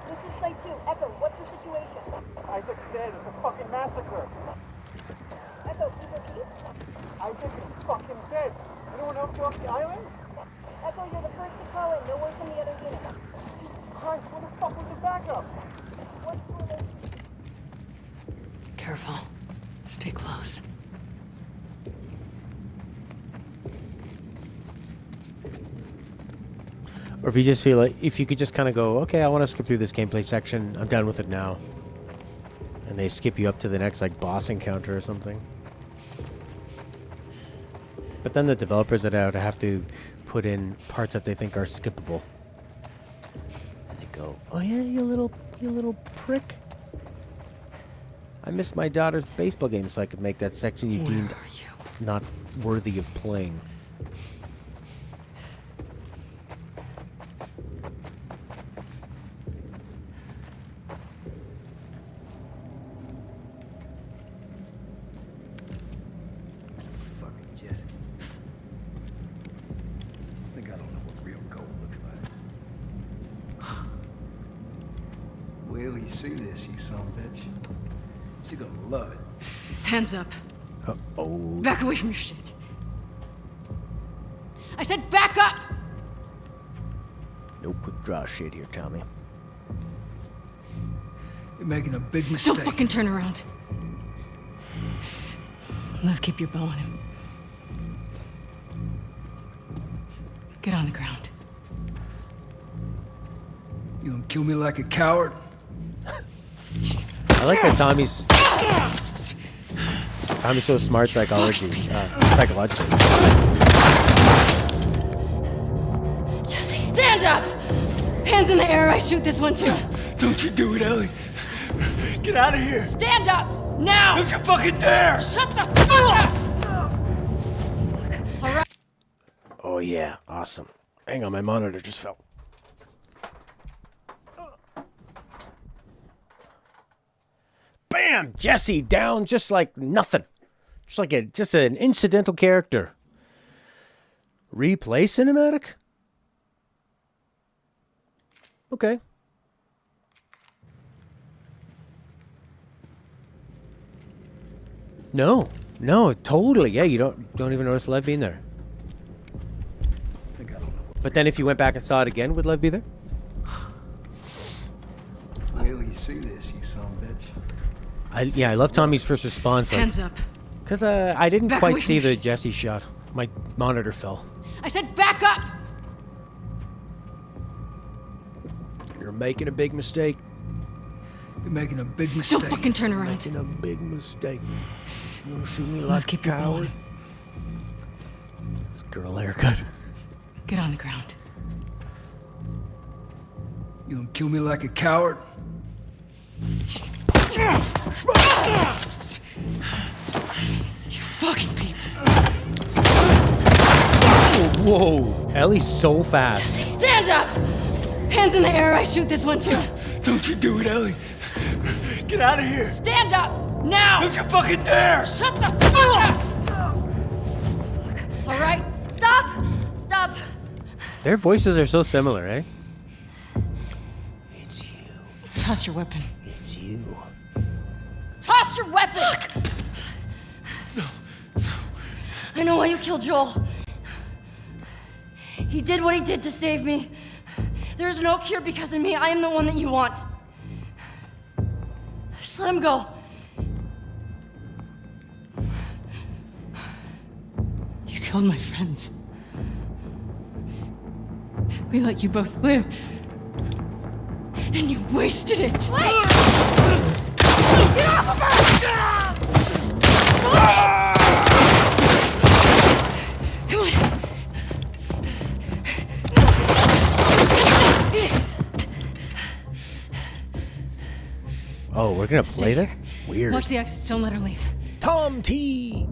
This is Site 2. Echo, what's the situation? Isaac's dead. It's a fucking massacre. Echo, please repeat. Isaac is fucking dead. Anyone else go off the island? Echo, you're the first to call in. No word from the other unit. Christ, where the fuck was the backup? What's the... Careful. Stay close. Or if you just feel like, if you could just kind of go, okay, I want to skip through this gameplay section. I'm done with it now. And they skip you up to the next, like, boss encounter or something. But then the developers that have to put in parts that they think are skippable. And they go, oh yeah, you little prick. I missed my daughter's baseball game so I could make that section you Where deemed are you? not worthy of playing. Fucking Jesse. I think I don't know what real gold looks like. Wait till you see this, you son of a bitch. She's gonna love it. Hands up. Oh. Back away from your shit. I said back up! No quick draw shit here, Tommy. You're making a big mistake. Don't fucking turn around. Lev, keep your bow on him. Get on the ground. You gonna kill me like a coward? I like that Tommy's so smart psychologically. Jesse, stand up! Hands in the air, I shoot this one too. Don't you do it, Ellie. Get out of here. Stand up! Now! Don't you fucking dare! Shut the fuck up! Alright. Oh yeah, awesome. Hang on, my monitor just fell. Bam! Jesse down just like nothing. Just like an incidental character. Replay cinematic? Okay. No, totally. Yeah, you don't even notice Lev being there. I got a But then if you went back and saw it again, would Lev be there? Wait till you see this, you son of a bitch. I love Tommy's first response. Hands up. Because I didn't Back quite away see from the me. Jesse shot. My monitor fell. I said back up! You're making a big mistake. You're making a big mistake. Don't fucking turn around. Making a big mistake. You gonna shoot me Lev, like a keep your coward? going. This girl haircut. Get on the ground. You gonna kill me like a coward? You fucking people. Whoa, Ellie's so fast. Stand up! Hands in the air, I shoot this one too. Don't you do it, Ellie. Get out of here. Stand up! Now! Don't you fucking dare. Shut the fuck up! All right? Stop! Stop! Their voices are so similar, eh? It's you. Toss your weapon. It's you. Toss your weapon! I know why you killed Joel. He did what he did to save me. There is no cure because of me. I am the one that you want. Just let him go. You killed my friends. We let you both live. And you wasted it. Wait! Get off of her! Come on. Oh, we're gonna play Stay this? Weird. Watch the exits. Don't let her leave. Tom T.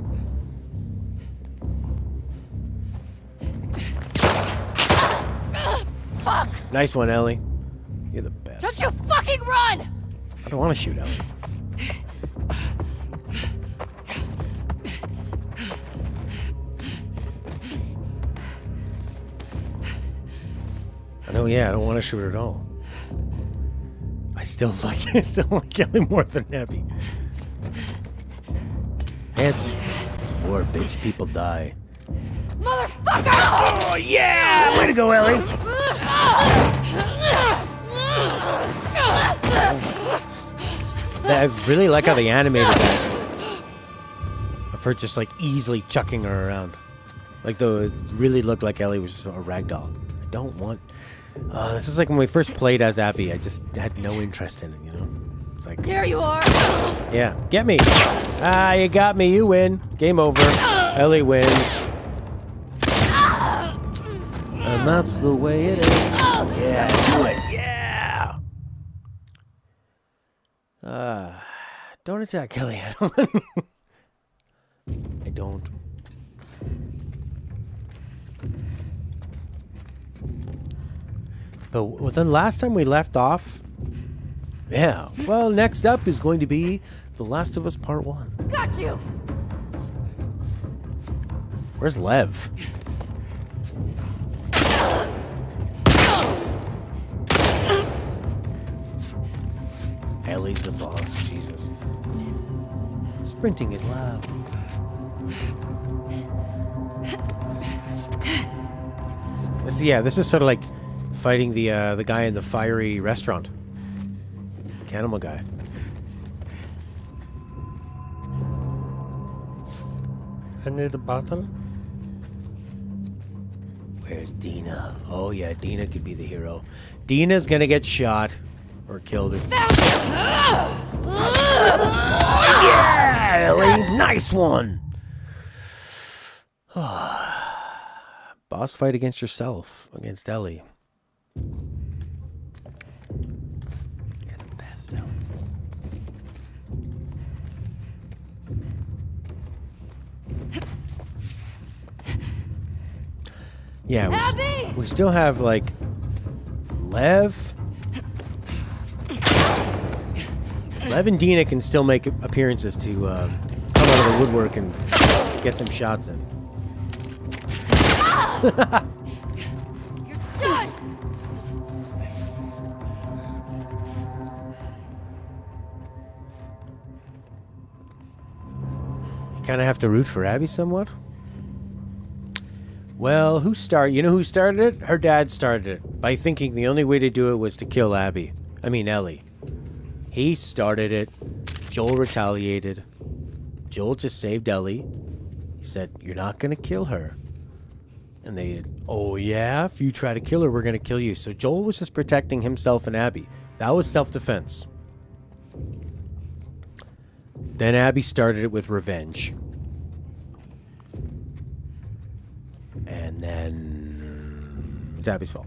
Fuck! Nice one, Ellie. You're the best. Don't you fucking run! I don't want to shoot Ellie. I don't want to shoot her at all. I still like Ellie more than Abby. Hands. Poor bitch, people die. Motherfucker! Oh yeah! Way to go, Ellie! I really like how they animated that. Of her just like easily chucking her around. Like though it really looked like Ellie was just a ragdoll. I don't want... this is like when we first played as Abby. I just had no interest in it, you know? It's like... There you are! Yeah, get me! Ah, you got me, you win. Game over. Ellie wins. And that's the way it is. Yeah, do it. Yeah! Don't attack Ellie. I don't. But then last time we left off... Yeah. Well, next up is going to be The Last of Us Part 1. Got you! Where's Lev? Ellie's the boss. Jesus. Sprinting is loud. This is sort of like fighting the guy in the fiery restaurant. Cannibal guy. Any the battle? Where's Dina? Oh yeah, Dina could be the hero. Dina's gonna get shot or killed. Yeah, Ellie, nice one. Boss fight against yourself, against Ellie. You're the best, Ellie. Yeah, we still have like Lev and Dina can still make appearances to come out of the woodwork and get some shots in. You're done! You kind of have to root for Abby somewhat. Well, you know who started it? Her dad started it by thinking the only way to do it was to kill Ellie. He started it. Joel retaliated. Joel just saved Ellie. He said, "You're not going to kill her." And they, "Oh yeah, if you try to kill her, we're going to kill you." So Joel was just protecting himself and Abby. That was self-defense. Then Abby started it with revenge. And then it's Abby's fault.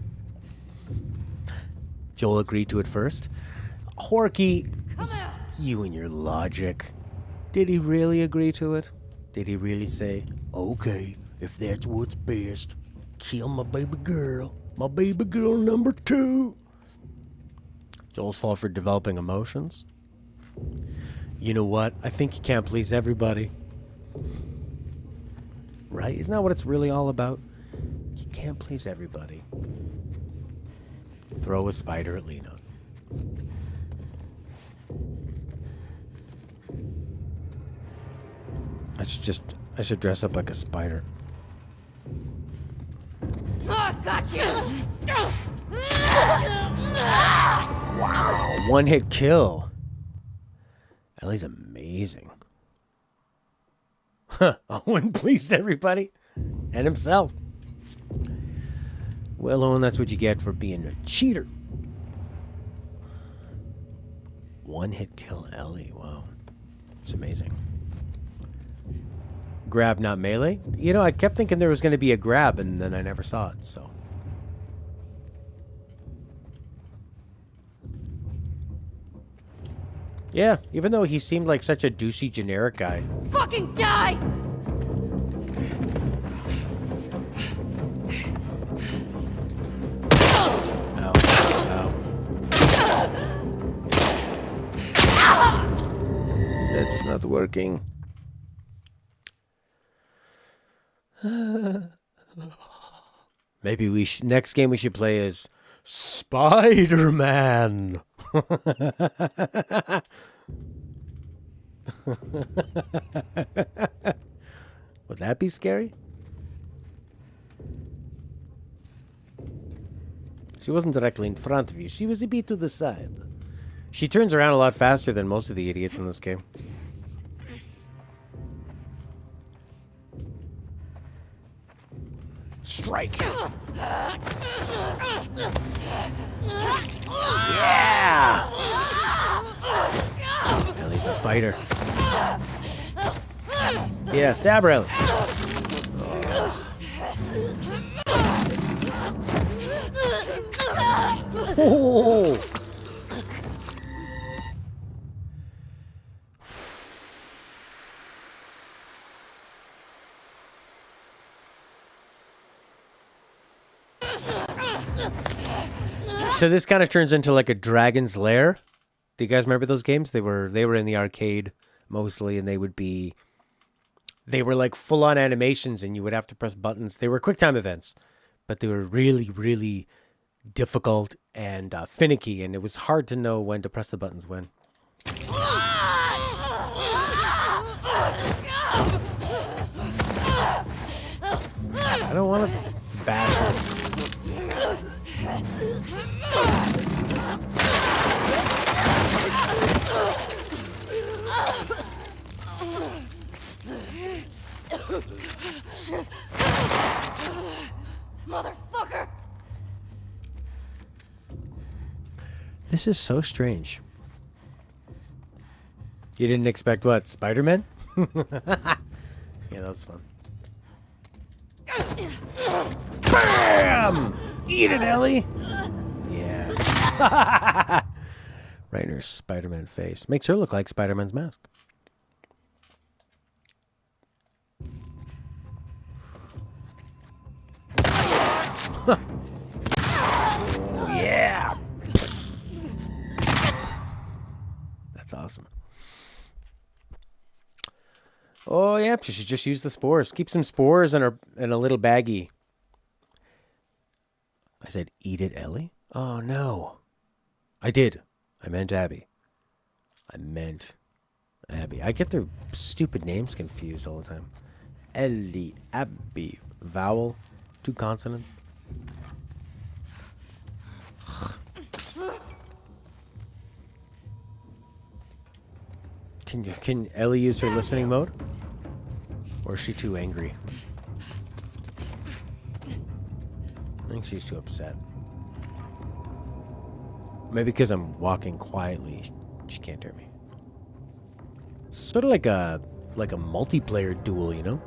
Joel agreed to it first. Horky, you and your logic. Did he really agree to it? Did he really say, "Okay, if that's what's best, kill my baby girl number 2"? Joel's fault for developing emotions. You know what? I think you can't please everybody. Right? Isn't that what it's really all about? You can't please everybody. Throw a spider at Lena. I should dress up like a spider. Gotcha! Wow, one-hit kill. Ellie's amazing. Huh, Owen pleased everybody. And himself. Well, Owen, that's what you get for being a cheater. One-hit kill Ellie. Wow. It's amazing. Grab, not melee? You know, I kept thinking there was going to be a grab, and then I never saw it, so. Yeah, even though he seemed like such a douchey generic guy. Fucking die! Ow. Ow. That's not working. Maybe next game we should play is Spider-Man. Would that be scary? She wasn't directly in front of you. She was a bit to the side. She turns around a lot faster than most of the idiots in this game. Strike. Yeah! Ellie's a fighter. Yeah, stab her, Ellie. Oh. So this kind of turns into like a Dragon's Lair. Do you guys remember those games? They were in the arcade mostly, and they were like full-on animations, and you would have to press buttons. They were QuickTime events, but they were really, really difficult and finicky, and it was hard to know when to press the buttons when. I don't want to bash her. Motherfucker! This is so strange. You didn't expect what? Spider-Man? Yeah, that was fun. Bam! Eat it, Ellie! Yeah. Right in her Spider-Man face. Makes her look like Spider-Man's mask. Oh, yeah! That's awesome. Oh, yeah, she should just use the spores. Keep some spores in a little baggie. I said, eat it, Ellie? Oh, no. I did. I meant Abby. I meant Abby. I get their stupid names confused all the time. Ellie, Abby, vowel. 2 consonants. Can Ellie use her listening mode? Or is she too angry? I think she's too upset. Maybe because I'm walking quietly, she can't hear me. It's sort of like a multiplayer duel, you know?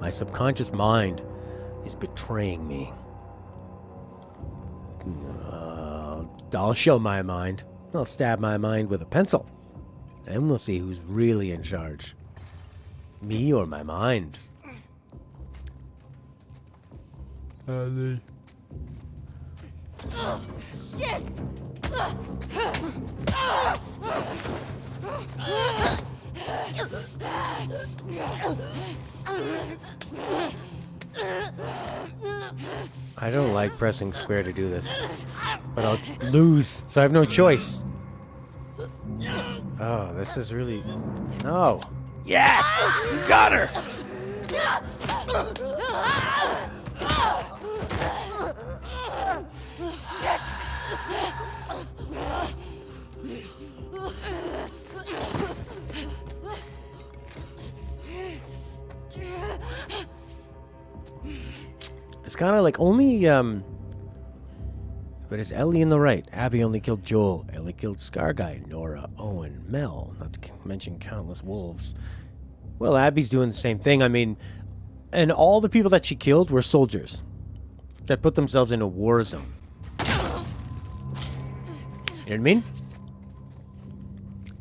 My subconscious mind is betraying me. I'll show my mind. I'll stab my mind with a pencil. Then we'll see who's really in charge. Me or my mind. Ellie. Shit! I don't like pressing square to do this. But I'll lose, so I have no choice. Oh, this is really... No. Yes! You got her! It's kind of like only, but it's Ellie in the right. Abby only killed Joel. Ellie killed Scar Guy, Nora, Owen, Mel, not to mention countless wolves. Well, Abby's doing the same thing. I mean, and all the people that she killed were soldiers that put themselves in a war zone. You know what I mean?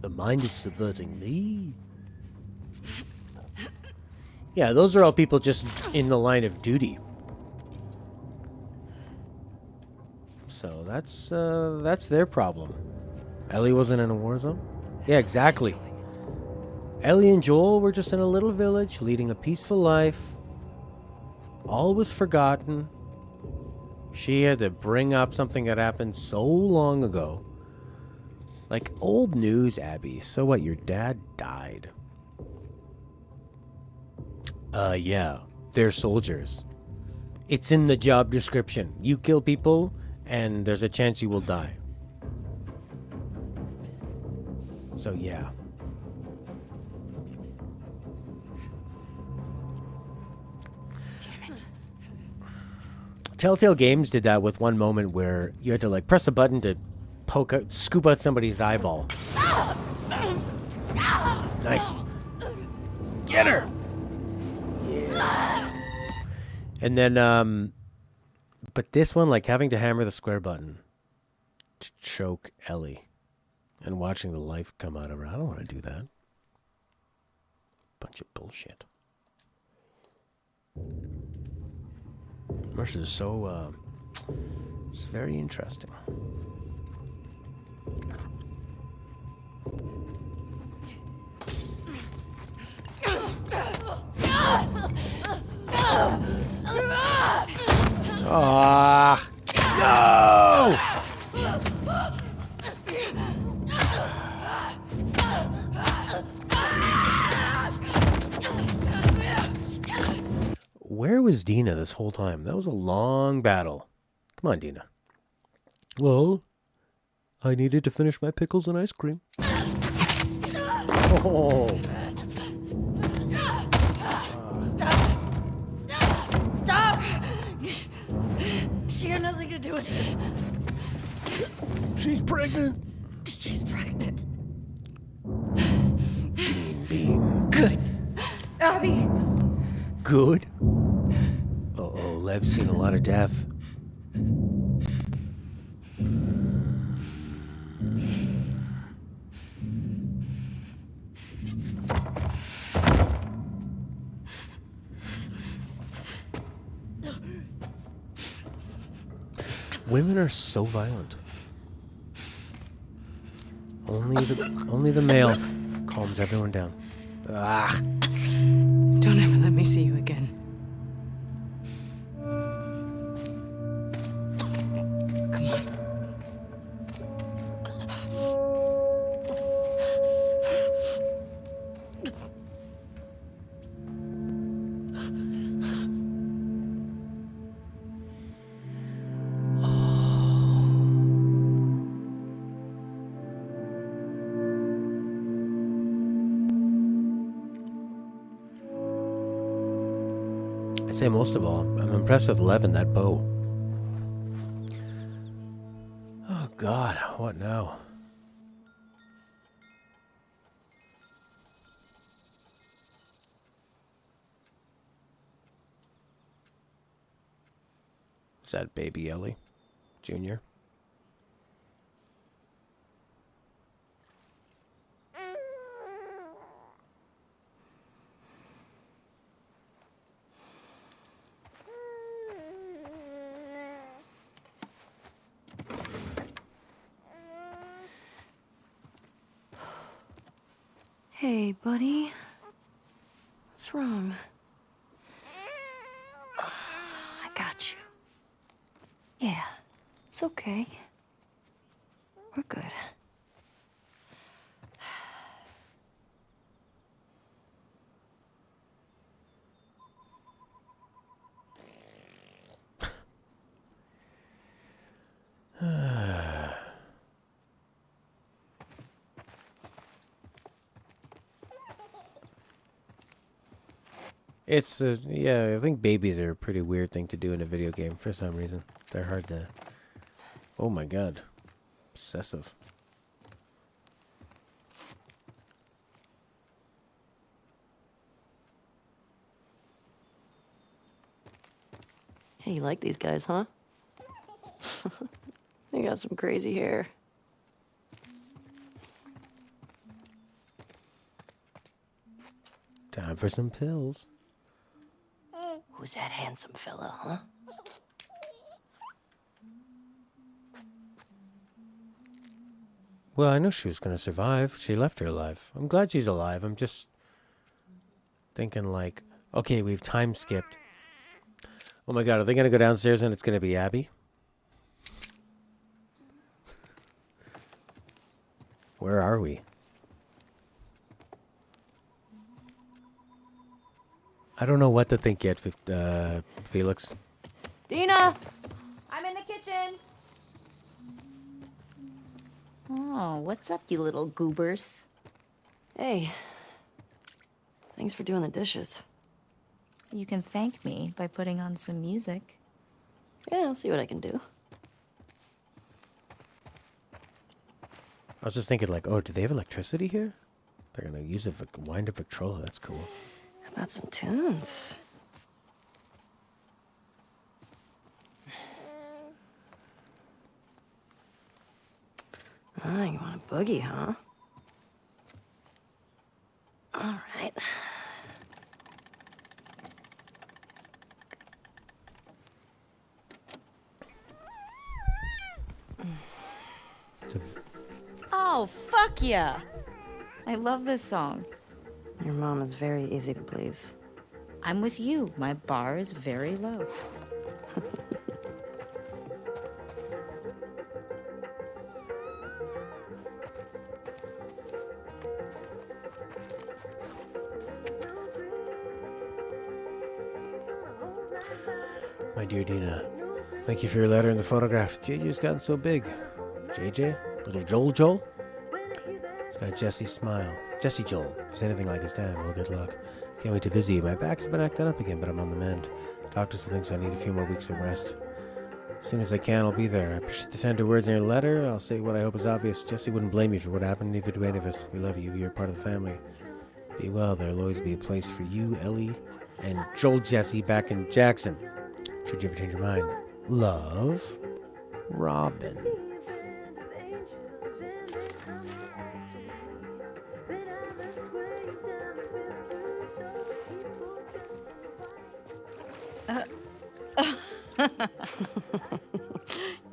The mind is subverting me. Yeah, those are all people just in the line of duty. So that's their problem. Ellie wasn't in a war zone? Yeah, exactly. Ellie and Joel were just in a little village, leading a peaceful life. All was forgotten. She had to bring up something that happened so long ago. Like old news, Abby. So what, your dad died? Yeah. They're soldiers. It's in the job description. You kill people, and there's a chance you will die. So, yeah. Damn it. Telltale Games did that with one moment where you had to, like, press a button to scoop out somebody's eyeball. Nice. Get her! Yeah. And then, but this one, like having to hammer the square button to choke Ellie and watching the life come out of her. I don't want to do that. Bunch of bullshit. Mercer is so, it's very interesting. Ah, no! Where was Dina this whole time? That was a long battle. Come on, Dina. Well, I needed to finish my pickles and ice cream. Oh. Stop! She had nothing to do with it. She's pregnant. She's pregnant. Beam. Good. Abby! Good? Uh-oh, Lev's seen a lot of death. Women are so violent. Only the male calms everyone down. Ah. Don't ever let me see you again. Come on. I'd say most of all, I'm impressed with Levin, that bow. Oh God, what now? Is that baby Ellie Jr.? Hey, buddy. What's wrong? I got you. Yeah, it's okay. We're good. It's yeah, I think babies are a pretty weird thing to do in a video game for some reason. They're hard to. Oh my God, obsessive. Hey, you like these guys, huh? They got some crazy hair. Time for some pills. Who's that handsome fella, huh? Well, I knew she was gonna survive. She left her alive. I'm glad she's alive. I'm just thinking like, okay, we've time skipped. Oh my God, are they gonna go downstairs and it's gonna be Abby? Where are we? I don't know what to think yet, Felix. Dina! I'm in the kitchen! Oh, what's up, you little goobers? Hey. Thanks for doing the dishes. You can thank me by putting on some music. Yeah, I'll see what I can do. I was just thinking like, oh, do they have electricity here? They're gonna use a wind a Victrola. That's cool. How about some tunes? Ah, you want a boogie, huh? All right. Oh, fuck yeah! I love this song. Your mom is very easy to please. I'm with you. My bar is very low. My dear Dina, thank you for your letter and the photograph. JJ's gotten so big. JJ? Little Joel? It's got Jesse's smile. Jesse Joel. If he's anything like his dad, well, good luck. Can't wait to visit you. My back's been acting up again, but I'm on the mend. Doctor still thinks I need a few more weeks of rest. As soon as I can, I'll be there. I appreciate the tender words in your letter. I'll say what I hope is obvious. Jesse wouldn't blame you for what happened, neither do any of us. We love you. You're part of the family. Be well. There'll always be a place for you, Ellie, and Joel Jesse back in Jackson. Should you ever change your mind. Love, Robin.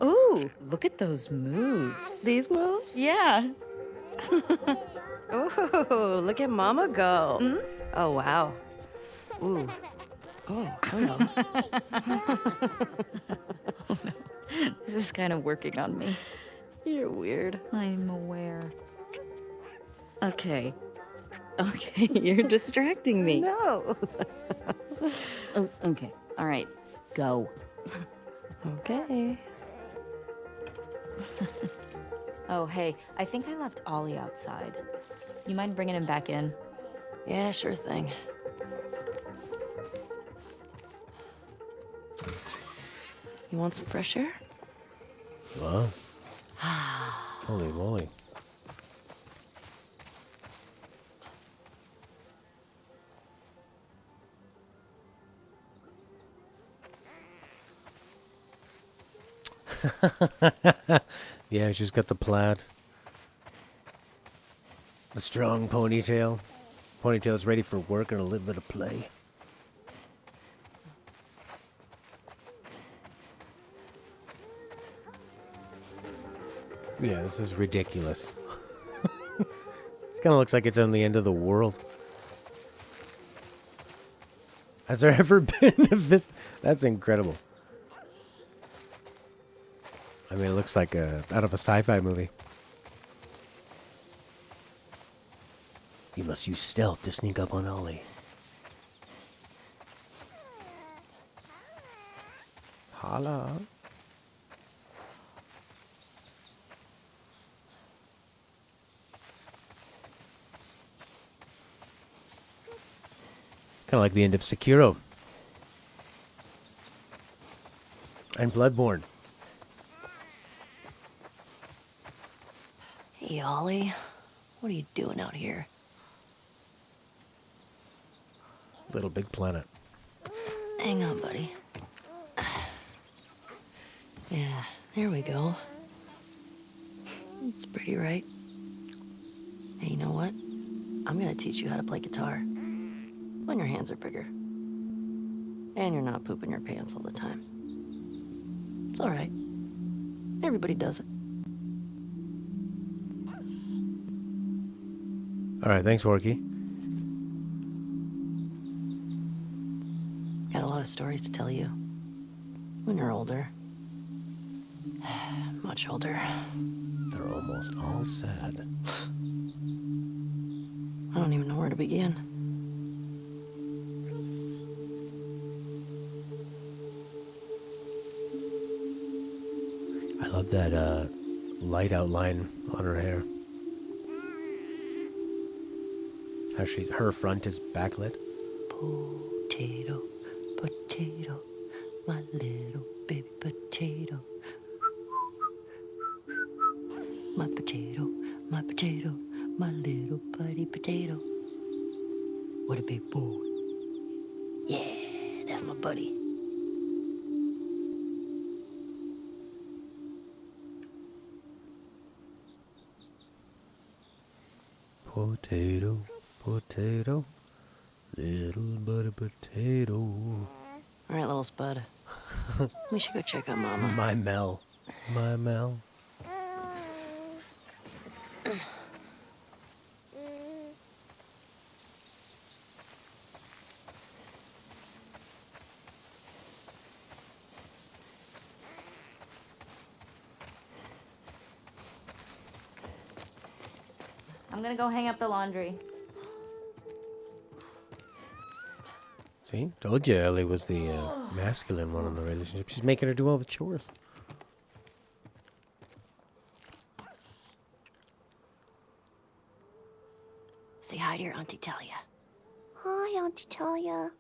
Ooh, look at those moves. These moves? Yeah. Ooh, look at Mama go. Mm? Oh, wow. Ooh. Oh, hello. This is kind of working on me. You're weird. I'm aware. Okay. Okay, you're distracting me. No. Oh, okay. All right. Go. Okay. Oh, hey, I think I left Ollie outside. You mind bringing him back in? Yeah, sure thing. You want some fresh air? Wow. Holy moly. Yeah, she's got the plaid. The strong ponytail. Ponytail's ready for work and a little bit of play. Yeah, this is ridiculous. This kind of looks like it's on the end of the world. Has there ever been a vis? That's incredible. I mean, it looks like out of a sci-fi movie. You must use stealth to sneak up on Ollie. Holla. Kind of like the end of Sekiro. And Bloodborne. Hey, Ollie. What are you doing out here? Little Big Planet. Hang on, buddy. Yeah, there we go. It's pretty, right? Hey, you know what? I'm gonna teach you how to play guitar. When your hands are bigger. And you're not pooping your pants all the time. It's alright. Everybody does it. Alright, thanks, Worky. Got a lot of stories to tell you. When you're older. Much older. They're almost all sad. I don't even know where to begin. I love that light outline on her hair. How her front is backlit. Potato, potato, my little baby potato. My potato, my potato, my little buddy potato. What a big boy. Yeah, that's my buddy. Potato, potato, little buddy potato. All right, little spud. We should go check on Mama. My Mel. My Mel. I'm gonna go hang up the laundry. See? Told you Ellie was the masculine one in the relationship. She's making her do all the chores. Say hi to your Auntie Talia. Hi, Auntie Talia.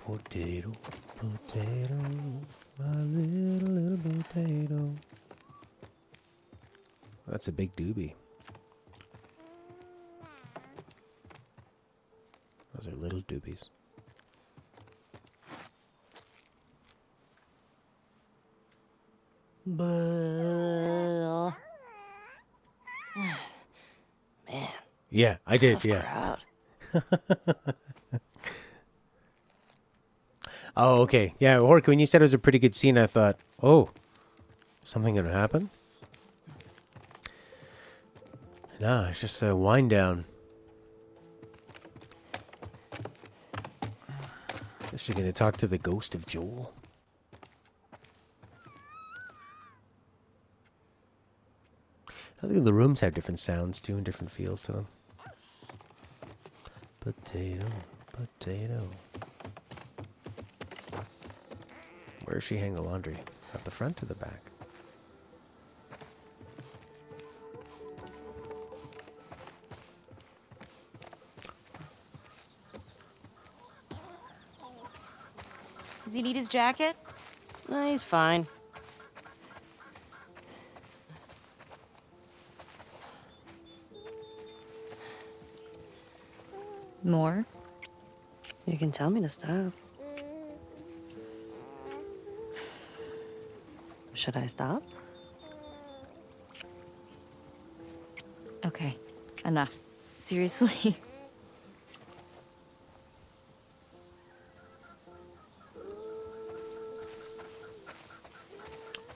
Potato, potato, my little potato. That's a big doobie. Those are little doobies. Man. Yeah, I did, Tough yeah. crowd. Oh, okay. Yeah, Hork, when you said it was a pretty good scene, I thought, oh, something gonna happen? No, it's just a wind down. Is she gonna talk to the ghost of Joel? I think the rooms have different sounds too and different feels to them. Potato, potato. Where does she hang the laundry? At the front or the back? Does he need his jacket? No, he's fine. More? You can tell me to stop. Should I stop? Okay, enough. Seriously.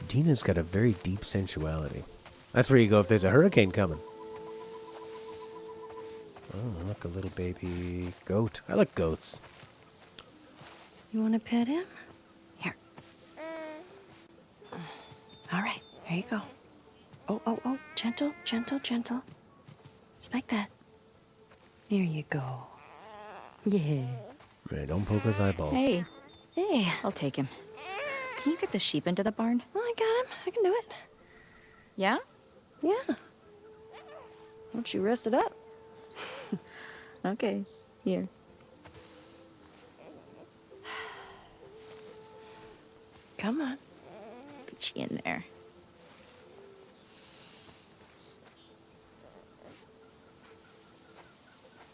Dina's got a very deep sensuality. That's where you go if there's a hurricane coming. Oh, look, a little baby goat. I like goats. You want to pet him? Here. All right, here you go. Oh, oh, oh, gentle, gentle, gentle. Just like that. There you go. Yeah. Right, don't poke his eyeballs. Hey, Hey, I'll take him. Can you get the sheep into the barn? oh, I got him. I can do it. Yeah? Yeah. Won't you rest it up? Okay, here. Come on. Gucci in there.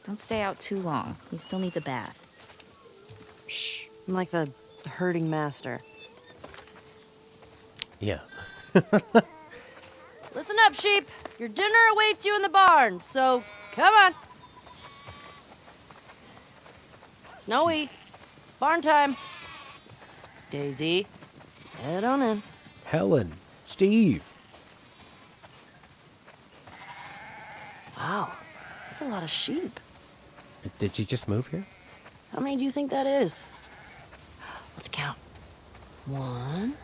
Don't stay out too long. He still needs a bath. Shh. I'm like the herding master. Yeah. Listen up, sheep. Your dinner awaits you in the barn, so come on. Snowy, barn time. Daisy, head on in. Helen, Steve. Wow, that's a lot of sheep. Did she just move here? How many do you think that is? Let's count. 1,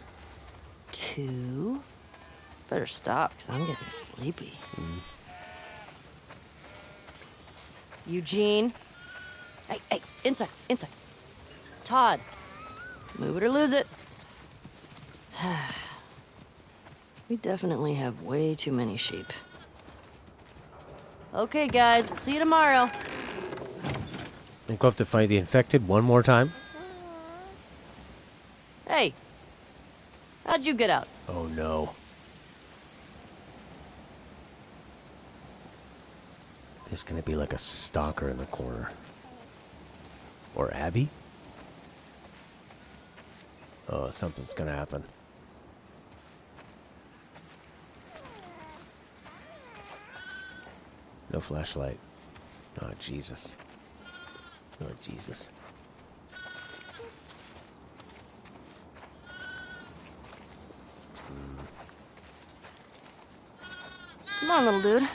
2. Better stop, because I'm getting sleepy. Eugene. Hey, hey, inside, inside. Todd. Move it or lose it. We definitely have way too many sheep. Okay, guys, we'll see you tomorrow. I think we'll have to fight the infected one more time. Hey, how'd you get out? Oh no. There's gonna be like a stalker in the corner. Or Abby? Oh, something's gonna happen. No flashlight. Oh, Jesus. Oh, Jesus. Come on, little dude.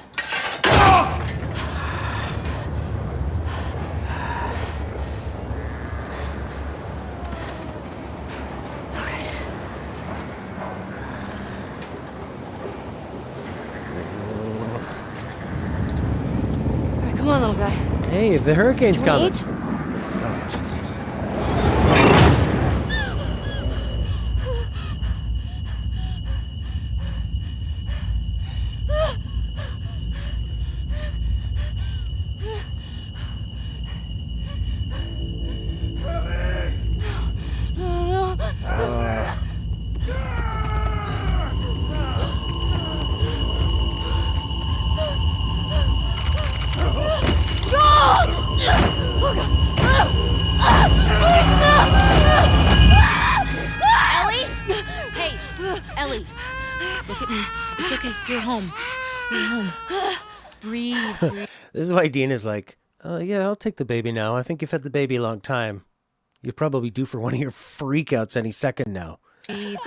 All right, come on, little guy. Hey, the hurricane's coming. Wait. Oh, Jesus. Ellie? Hey, Ellie. Look at me. It's okay. You're home. You're home. Breathe. This is why Dina's like, yeah, I'll take the baby now. I think you've had the baby a long time. You're probably due for one of your freakouts any second now. Breathe.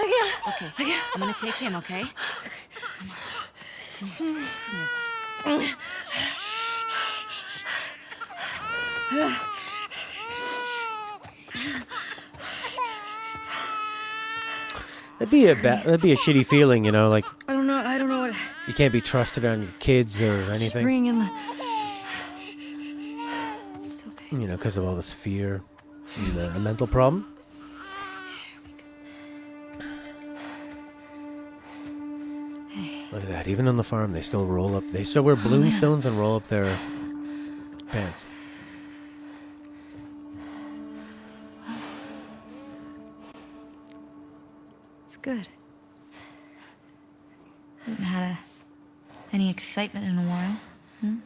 Okay, I'm gonna take him, okay? Come on. Come here, come here. That'd be a shitty feeling, you know, like I don't know what. you can't be trusted on your kids or anything. Spring in the. It's okay. You know, because of all this fear and a mental problem. Look at that. Even on the farm, they still roll up. They still wear balloon stones and roll up their pants. It's good. Haven't had any excitement in a while. Hmm?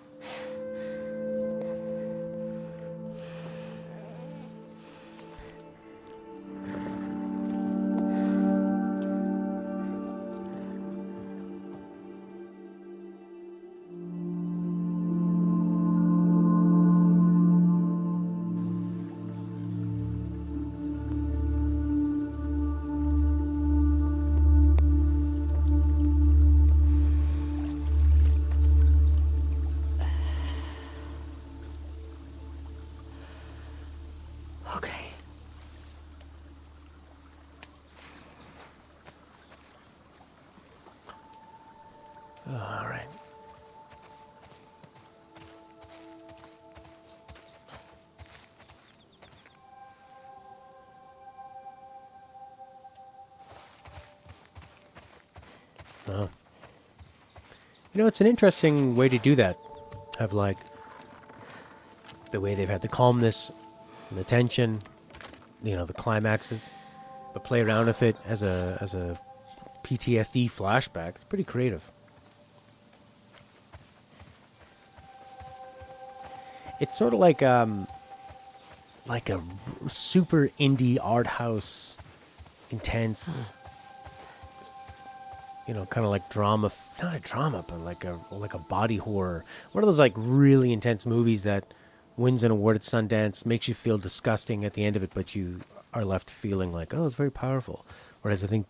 Okay. All right. You know, it's an interesting way to do that. Have like the way they've had the calmness and the tension, you know, the climaxes, but play around with it as a PTSD flashback. It's pretty creative. It's sort of like a super indie art house, intense, you know, kind of like drama, not a drama, but like a body horror. One of those like really intense movies that wins an award at Sundance, makes you feel disgusting at the end of it, but you are left feeling like, oh, it's very powerful. Whereas I think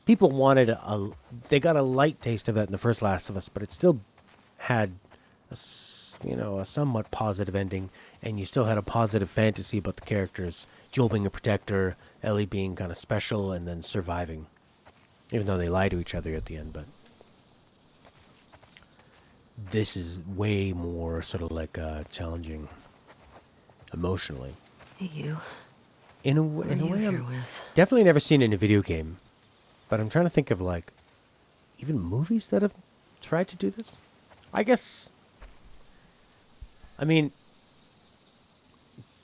people wanted they got a light taste of that in the first Last of Us, but it still had a somewhat positive ending, and you still had a positive fantasy about the characters. Joel being a protector, Ellie being kind of special, and then surviving. Even though they lie to each other at the end, but this is way more sort of like challenging emotionally. Hey, you. In a What are you way, here I'm with? definitely never seen it in a video game, but I'm trying to think of like even movies that have tried to do this. I guess. I mean,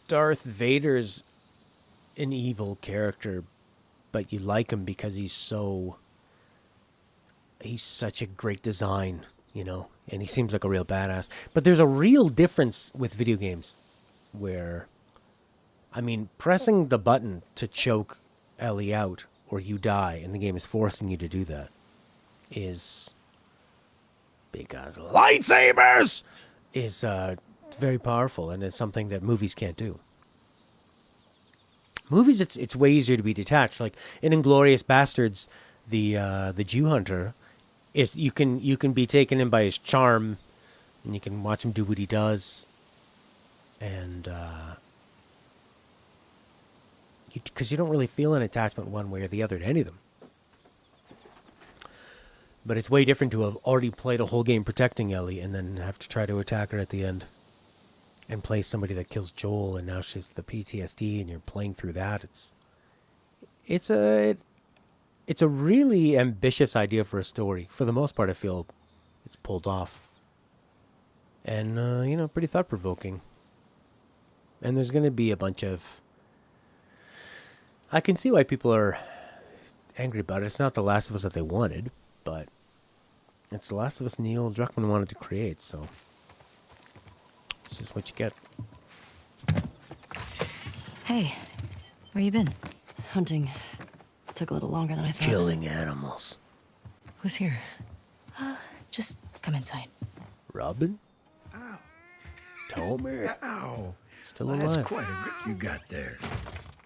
Darth Vader's an evil character, but you like him because he's such a great design, you know, and he seems like a real badass. But there's a real difference with video games where, I mean, pressing the button to choke Ellie out or you die and the game is forcing you to do that is because lightsabers is very powerful, and it's something that movies can't do. Movies, it's way easier to be detached. Like in Inglourious Bastards, the Jew hunter is you can be taken in by his charm, and you can watch him do what he does, and because you don't really feel an attachment one way or the other to any of them. But it's way different to have already played a whole game protecting Ellie and then have to try to attack her at the end. And play somebody that kills Joel, and now she's the PTSD, and you're playing through that. It's a really ambitious idea for a story. For the most part, I feel it's pulled off, and pretty thought provoking. And there's going to be a bunch of. I can see why people are angry about it. It's not The Last of Us that they wanted, but it's The Last of Us Neil Druckmann wanted to create, so. This is what you get. Hey, where you been? Hunting. Took a little longer than I thought. Killing animals. Who's here? Just come inside. Robin? Ow. Tommy? Ow. Still Well, alive. that's quite a grip you got there.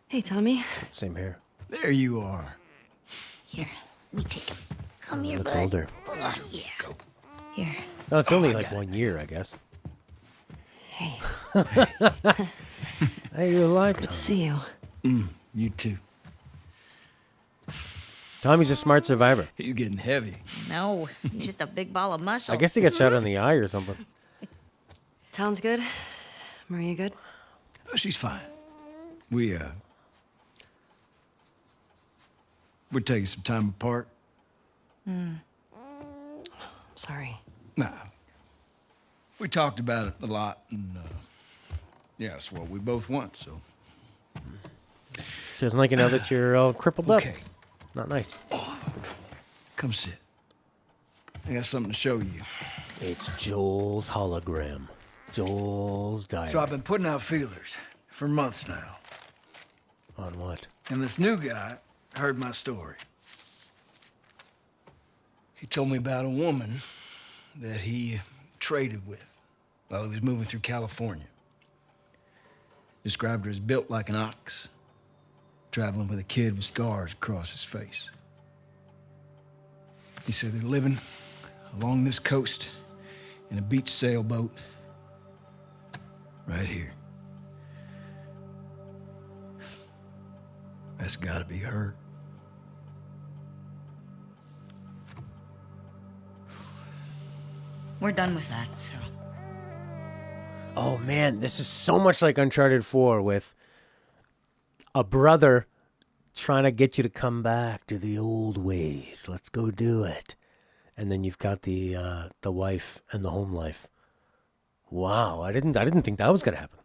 Hey, Tommy. Same here. There you are. Here, let me take him. Come here, Looks bud. older. Oh, yeah. Here. No, it's only like 1 year, I guess. Hey. Hey, you're alive, Good to Tommy. see you. You too. Tommy's a smart survivor. He's getting heavy. No, he's just a big ball of muscle. I guess he got shot in the eye or something. Town's good? Maria good? Oh, she's fine. We're taking some time apart. Sorry. Nah. We talked about it a lot, and yeah, it's what we both want, so. She doesn't like it now that you're all crippled Okay. Not nice. Come sit. I got something to show you. It's Joel's hologram. Joel's diary. So I've been putting out feelers for months now. On what? And this new guy heard my story. He told me about a woman that he traded with while he was moving through California. Described her as built like an ox, traveling with a kid with scars across his face. He said they're living along this coast in a beach sailboat right here. That's gotta be her. We're done with that, Sarah. Oh man, this is so much like Uncharted 4 with a brother trying to get you to come back to the old ways. Let's go do it. And then you've got the wife and the home life. Wow, I didn't think that was gonna happen.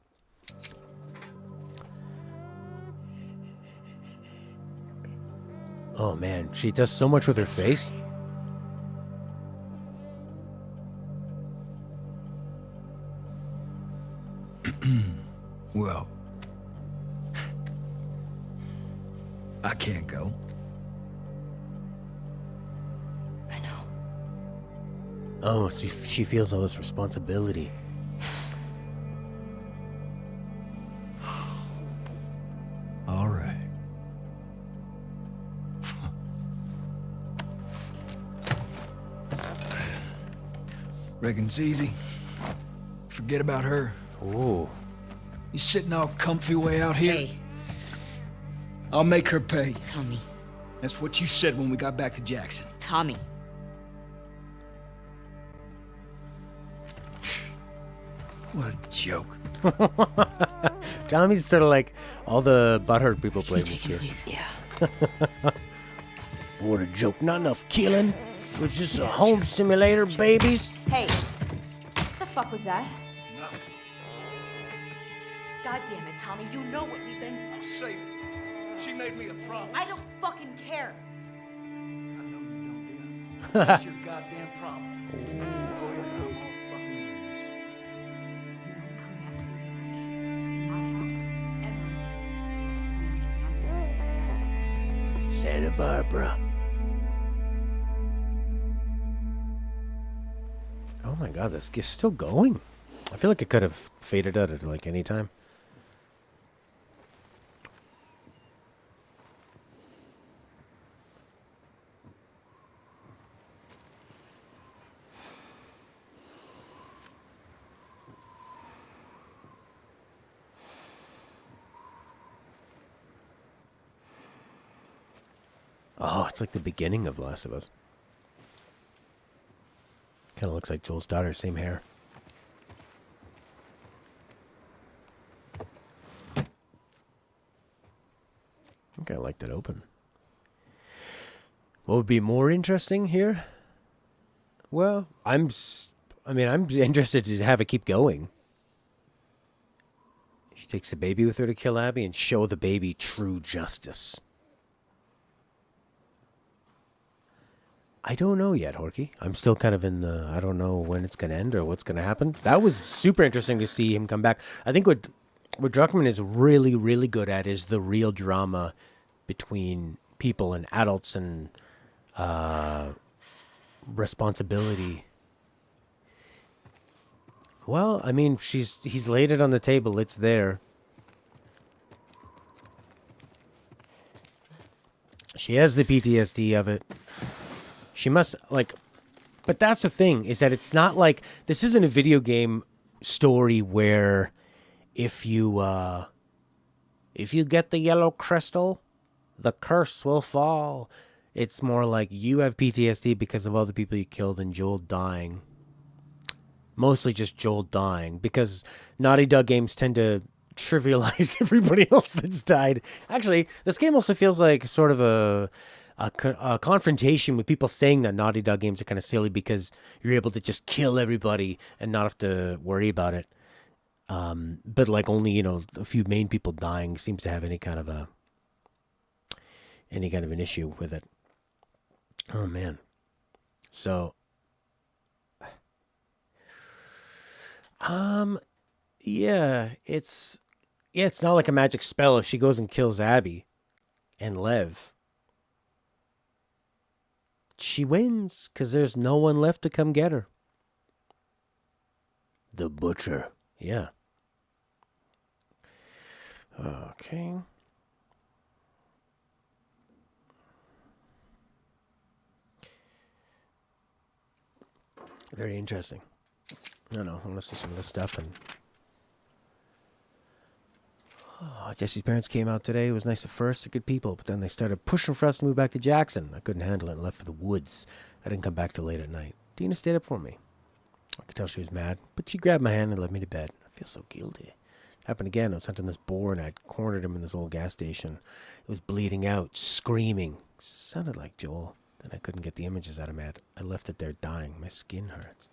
Oh man, she does so much with her face. Well, I can't go. I know. Oh, so she feels all this responsibility. All right. Reckon it's easy. Forget about her. Ooh. You sitting all comfy way out here? Hey, I'll make her pay. Tommy. That's what you said when we got back to Jackson. Tommy. What a joke. Tommy's sort of like all the butthurt people play Can you these take him, games. please? Yeah. What a joke. Not enough killing. It was just a home simulator, babies. Hey, what the fuck was that? Nothing. God damn it, Tommy, you know what we've been... I'll save it. She made me a promise. I don't fucking care. I know you don't, Dina. That's your goddamn problem. Oh, yeah, I'm all fucking ears. You don't come after me, ever. Santa Barbara. Oh my god, this is still going. I feel like it could have faded out at like any time. Oh, it's like the beginning of Last of Us. Kind of looks like Joel's daughter, same hair. I think I liked it open. What would be more interesting here? Well, I'm interested to have it keep going. She takes the baby with her to kill Abby and show the baby true justice. I don't know yet, Horky. I'm still kind of in the, I don't know when it's going to end or what's going to happen. That was super interesting to see him come back. I think what Druckmann is really, really good at is the real drama between people and adults and responsibility. Well, I mean, he's laid it on the table. It's there. She has the PTSD of it. She must, like, but that's the thing, is that it's not like, this isn't a video game story where if you get the yellow crystal, the curse will fall. It's more like you have PTSD because of all the people you killed and Joel dying. Mostly just Joel dying, because Naughty Dog games tend to trivialize everybody else that's died. Actually, this game also feels like sort of a confrontation with people saying that Naughty Dog games are kind of silly because you're able to just kill everybody and not have to worry about it. But like only, a few main people dying seems to have any kind of any kind of an issue with it. Oh man. So yeah, it's not like a magic spell if she goes and kills Abby and Lev. She wins because there's no one left to come get her. The Butcher. Yeah. Okay. Very interesting. I don't know. I'm listening to some of this stuff and Jesse's parents came out today. It was nice at first. They're good people, but then they started pushing for us to move back to Jackson. I couldn't handle it and left for the woods. I didn't come back till late at night. Dina stayed up for me. I could tell she was mad, but she grabbed my hand and led me to bed. I feel so guilty. It happened again. I was hunting this boar and I'd cornered him in this old gas station. It was bleeding out, screaming. Sounded like Joel. Then I couldn't get the images out of my head. I left it there dying. My skin hurts.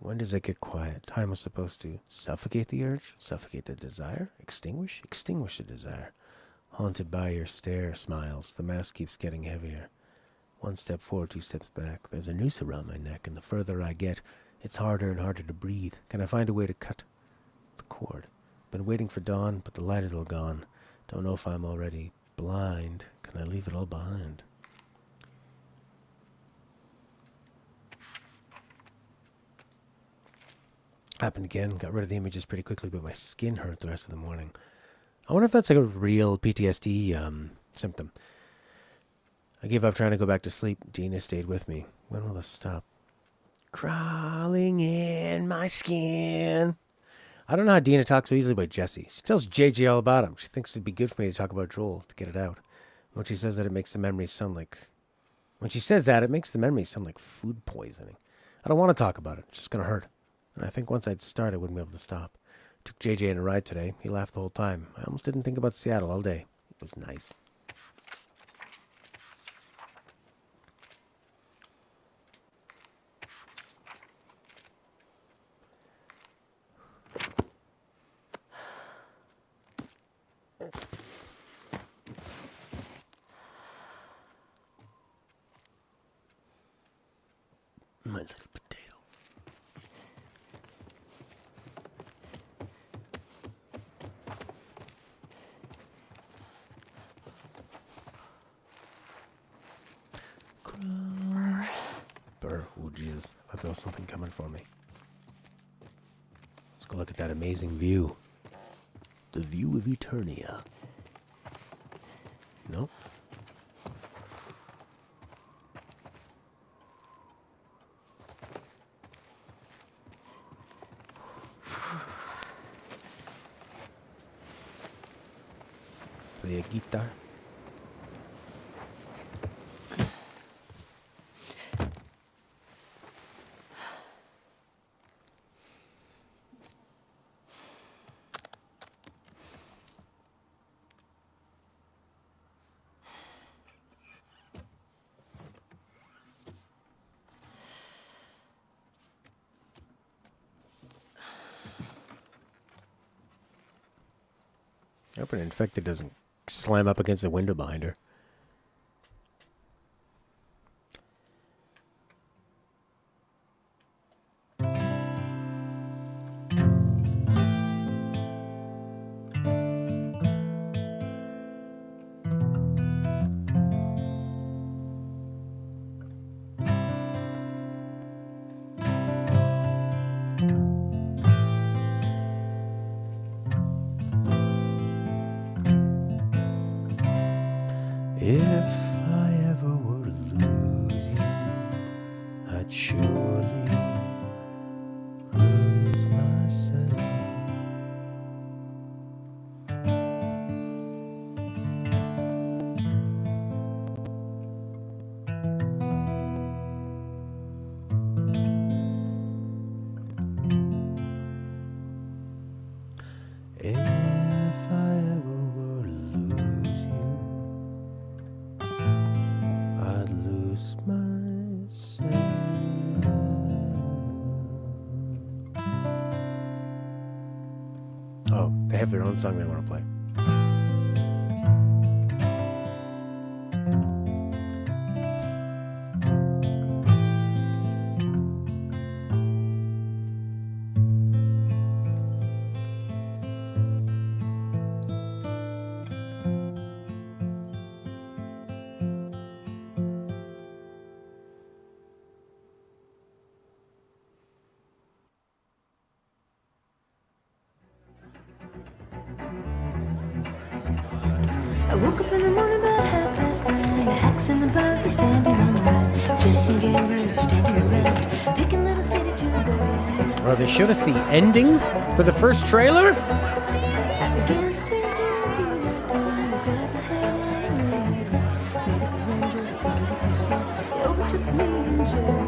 When does it get quiet? Time was supposed to suffocate the urge, suffocate the desire, extinguish the desire. Haunted by your stare, smiles. The mask keeps getting heavier. 1 step forward, 2 steps back. There's a noose around my neck, and the further I get, it's harder and harder to breathe. Can I find a way to cut the cord? Been waiting for dawn, but the light is all gone. Don't know if I'm already blind. Can I leave it all behind? Happened again. Got rid of the images pretty quickly, but my skin hurt the rest of the morning. I wonder if that's like a real PTSD symptom. I gave up trying to go back to sleep. Dina stayed with me. When will this stop? Crawling in my skin. I don't know how Dina talks so easily about Jesse. She tells JJ all about him. She thinks it'd be good for me to talk about Joel, to get it out. When she says that, it makes the memories sound like... it makes the memories sound like food poisoning. I don't want to talk about it. It's just going to hurt. And I think once I'd start, I wouldn't be able to stop. Took JJ on a ride today. He laughed the whole time. I almost didn't think about Seattle all day. It was nice. My little potato. Burr. Oh, jeez. I thought there was something coming for me. Let's go look at that amazing view. The view of Eternia. No? Play a guitar. I hope an infected doesn't slam up against the window behind her. If I ever were to lose you, I'd surely lose myself. If I ever were to lose you, I'd lose myself. Oh, they have their own song they want to play. woke up in the morning about 9:30. The axe and the bug is standing on the right. Jensen Gabriel standing around, picking little city to bury. Oh, they showed us the ending for the first trailer? I began to think I'd do my time. I grabbed my head and I made it. Made it run just a little too slow. It overtook me in Jericho.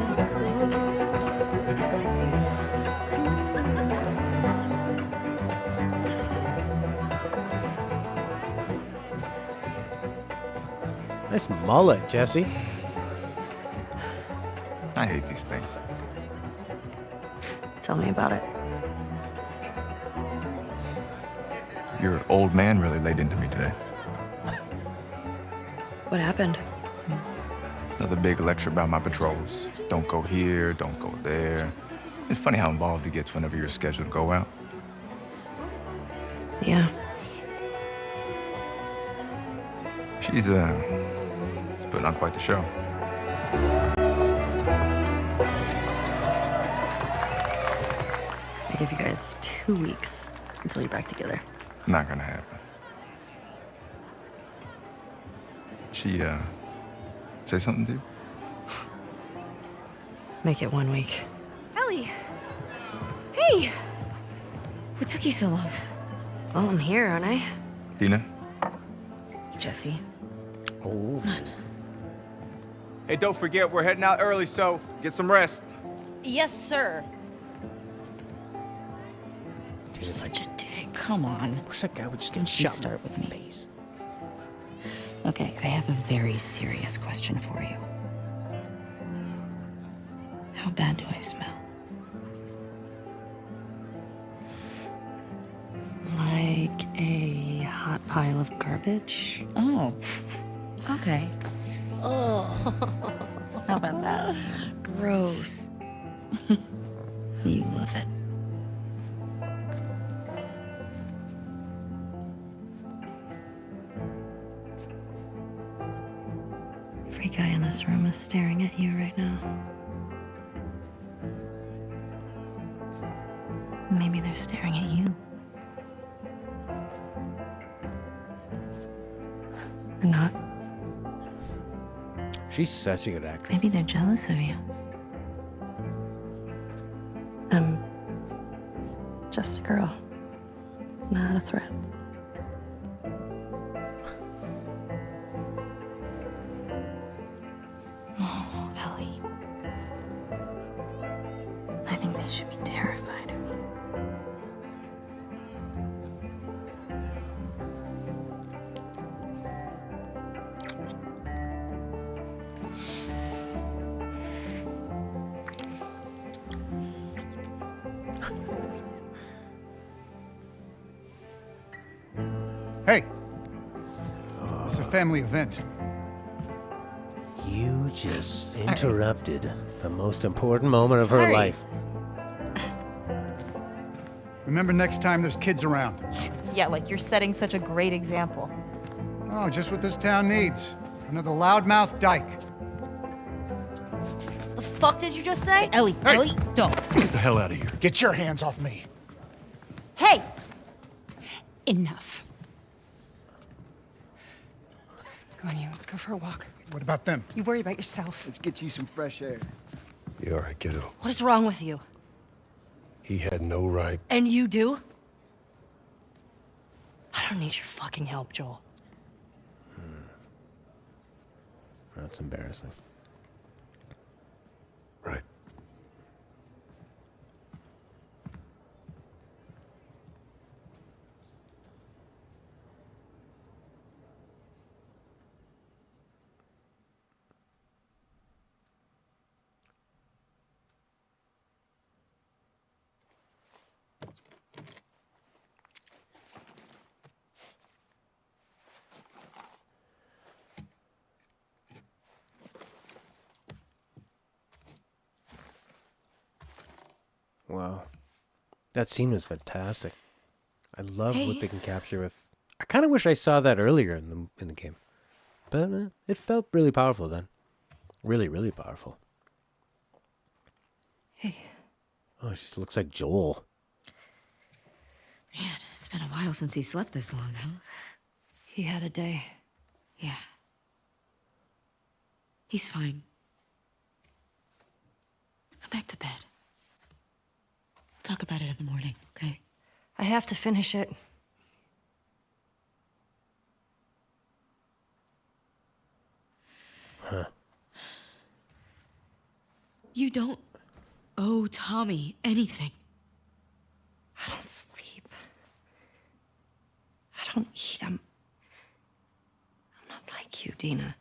Nice mullet, Jesse. I hate these things. Tell me about it. Your old man really laid into me today. What happened? Another big lecture about my patrols. Don't go here, don't go there. It's funny how involved he gets whenever you're scheduled to go out. Yeah. She's putting on quite the show. I give you guys 2 weeks until you're back together. Not gonna happen. She, say something to you? Make it 1 week. Ellie! Hey! What took you so long? Well, I'm here, aren't I? Dina? Jesse. Oh. Hey, don't forget, we're heading out early, so get some rest. Yes, sir. You're such a dick. Come on. Wish that guy would just get Don't you shot in start the with me. face. Okay, I have a very serious question for you. How bad do I smell? Like a hot pile of garbage? Oh, okay. Oh. How about that? Gross. You love it. Every guy in this room is staring at you right now. Maybe they're staring at you. Or not. She's such a good actress. Maybe they're jealous of you. I'm just a girl, not a threat. Oh, Ellie. I think they should be terrified of you. Hey! It's a family event. You just interrupted the most important moment of her life. Remember next time there's kids around. Yeah, like you're setting such a great example. Oh, just what this town needs. Another loudmouth dyke. The fuck did you just say? Ellie, Ellie, don't. Get the hell out of here. Get your hands off me. Hey! Enough. Come on, you. Let's go for a walk. What about them? You worry about yourself. Let's get you some fresh air. You all right, kiddo? What is wrong with you? He had no right. And you do? I don't need your fucking help, Joel. That's embarrassing. Right. Wow. That scene was fantastic. I love what they can capture with. I kind of wish I saw that earlier in the game. But it felt really powerful then. Really, really powerful. Hey. Oh, she just looks like Joel. Man, it's been a while since he slept this long, huh? He had a day. Yeah. He's fine. Come back to bed. We'll talk about it in the morning, okay? I have to finish it. Huh. You don't owe Tommy anything. I don't sleep. I don't eat. I'm not like you, Dina.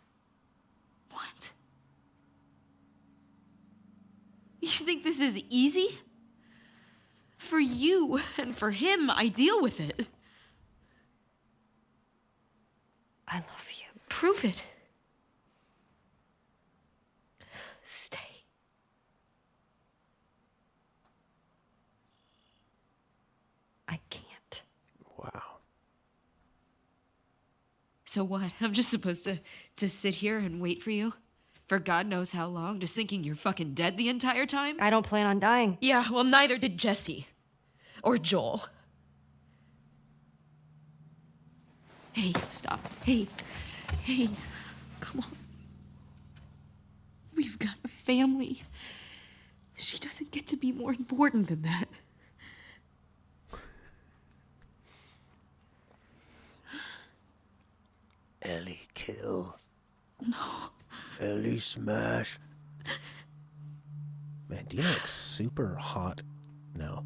What? You think this is easy? For you and for him, I deal with it. I love you. Prove it. Stay. I can't. Wow. So what? I'm just supposed to sit here and wait for you? For God knows how long? Just thinking you're fucking dead the entire time? I don't plan on dying. Yeah, well, neither did Jesse. Or Joel. Hey, stop. Hey, come on. We've got a family. She doesn't get to be more important than that. Ellie kill. No. Ellie smash. Man, Dina looks super hot now.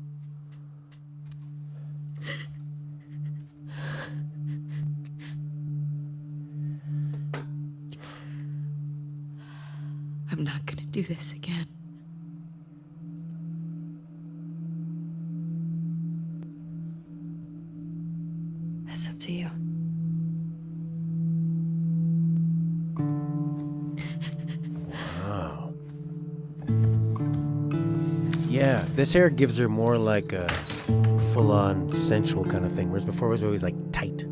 I'm not gonna do this again. That's up to you. Wow. Yeah, this hair gives her more like a full-on sensual kind of thing, whereas before it was always like tight.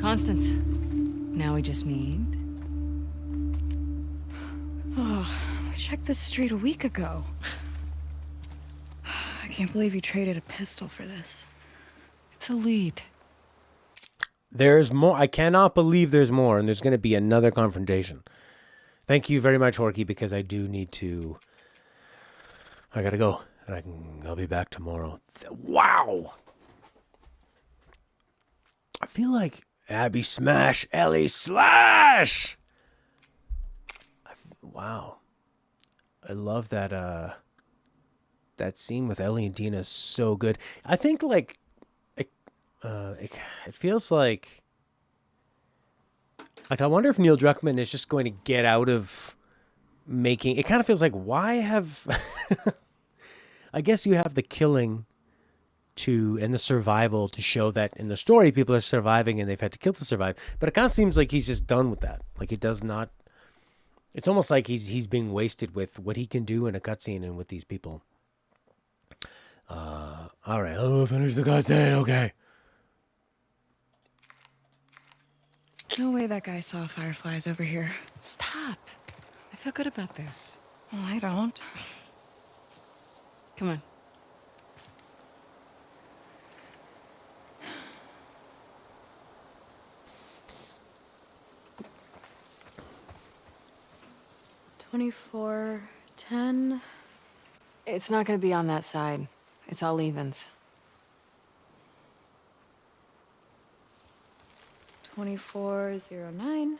Constance. Now we just need... Oh, we checked this street a week ago. I can't believe you traded a pistol for this. It's a lead. There's more. I cannot believe there's more, and there's going to be another confrontation. Thank you very much, Horky, because I do need to... I gotta go, and I'll be back tomorrow. Wow! I feel like Abby smash, Ellie slash! Wow. I love that, that scene with Ellie and Dina is so good. I think, like, it feels like I wonder if Neil Druckmann is just going to get out of making... It kind of feels like, why have... I guess you have the killing and the survival to show that in the story people are surviving and they've had to kill to survive. But it kind of seems like he's just done with that. Like he does not... It's almost like he's being wasted with what he can do in a cutscene and with these people. All right, I'll finish the cutscene, okay. No way that guy saw fireflies over here. Stop. I feel good about this. Well, I don't. Come on. $24.10. It's not going to be on that side. It's all evens. 24.09.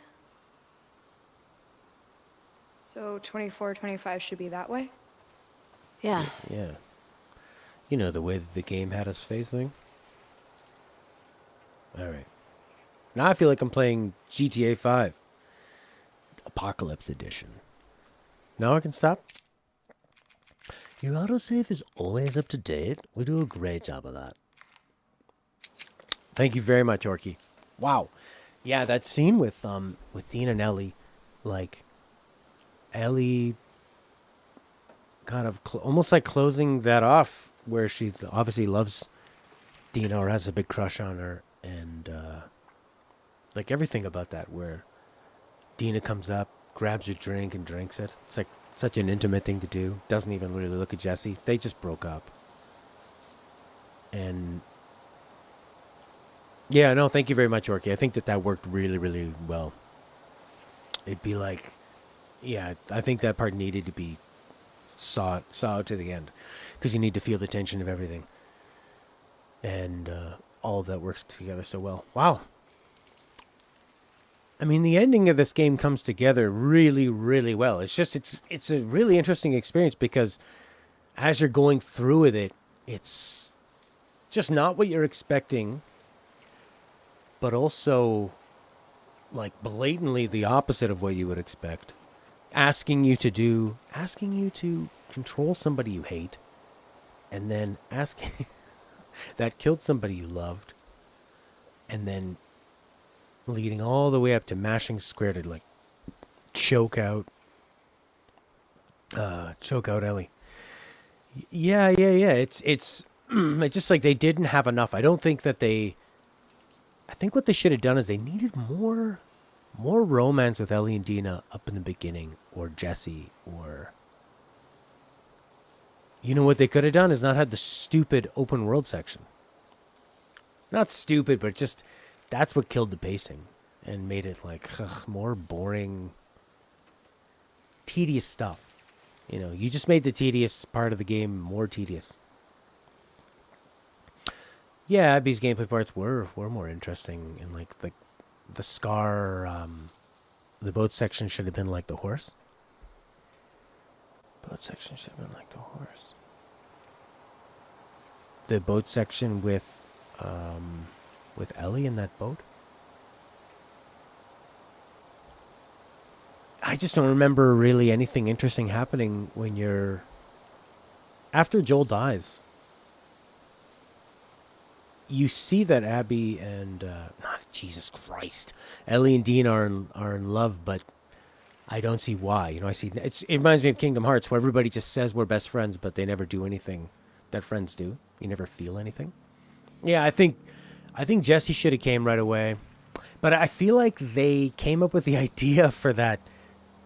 So 24.25 should be that way? Yeah. Yeah. You know, the way that the game had us facing. All right. Now I feel like I'm playing GTA 5. Apocalypse Edition. Now I can stop. Your autosave is always up to date. We do a great job of that. Thank you very much, Orky. Wow. Yeah, that scene with Dean and Ellie, like Ellie kind of almost like closing that off, where she obviously loves Dina or has a big crush on her, and like everything about that, where Dina comes up, grabs her drink and drinks it. It's like such an intimate thing to do. Doesn't even really look at Jesse. They just broke up. And yeah, no, thank you very much, Orky. I think that worked really, really well. It'd be like, yeah, I think that part needed to be saw out to the end, because you need to feel the tension of everything. And all of that works together so well. Wow. I mean, the ending of this game comes together really, really well. It's just, it's a really interesting experience, because as you're going through with it, it's just not what you're expecting, but also like blatantly the opposite of what you would expect. Asking you to control somebody you hate, and then asking that killed somebody you loved, and then leading all the way up to mashing square to like choke out Ellie. Yeah. It's it's just like they didn't have enough. I think what they should have done is they needed more romance with Ellie and Dina up in the beginning, or Jesse, or you know what they could have done is not had the stupid open world section. Not stupid, but just that's what killed the pacing and made it like more boring, tedious stuff. You know, you just made the tedious part of the game more tedious. Yeah, Abby's gameplay parts were more interesting, and like the Scar, the boat section should have been like the horse. Boat section should have been like the horse. The boat section with Ellie in that boat. I just don't remember really anything interesting happening when you're after Joel dies. You see that Abby and Jesus Christ, Ellie and Dean are in love, but I don't see why. You know, it reminds me of Kingdom Hearts, where everybody just says we're best friends, but they never do anything that friends do. You never feel anything. Yeah, I think Jesse should have came right away, but I feel like they came up with the idea for that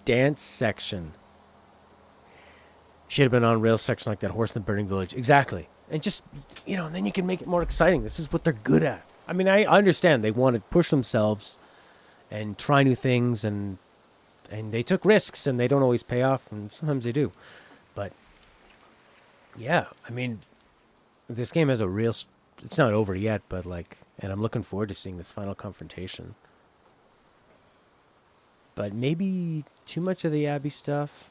dance section. Should have been on rail section like that horse in the burning village. Exactly. And just, you know, and then you can make it more exciting. This is what they're good at. I mean, I understand they want to push themselves and try new things, and they took risks, and they don't always pay off, and sometimes they do. But yeah, I mean, this game has a real, it's not over yet, but like, and I'm looking forward to seeing this final confrontation. But maybe too much of the Abby stuff.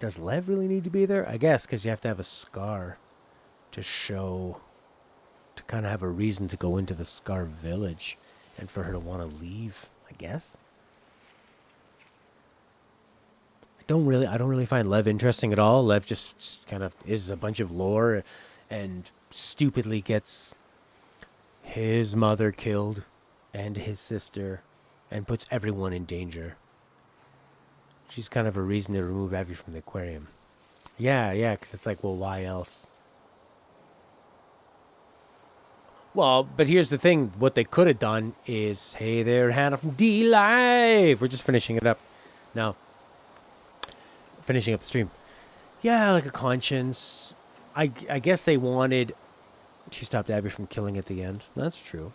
Does Lev really need to be there? I guess, because you have to have a Scar to show, to kind of have a reason to go into the Scar village, and for her to want to leave, I guess. I don't really find Lev interesting at all. Lev just kind of is a bunch of lore, and stupidly gets his mother killed and his sister, and puts everyone in danger. She's kind of a reason to remove Abby from the aquarium. Yeah, because it's like, well, why else? Well, but here's the thing. What they could have done is, hey there, Hannah from D-Live. We're just finishing it up now. Finishing up the stream. Yeah, like a conscience. I guess they wanted... She stopped Abby from killing at the end. That's true.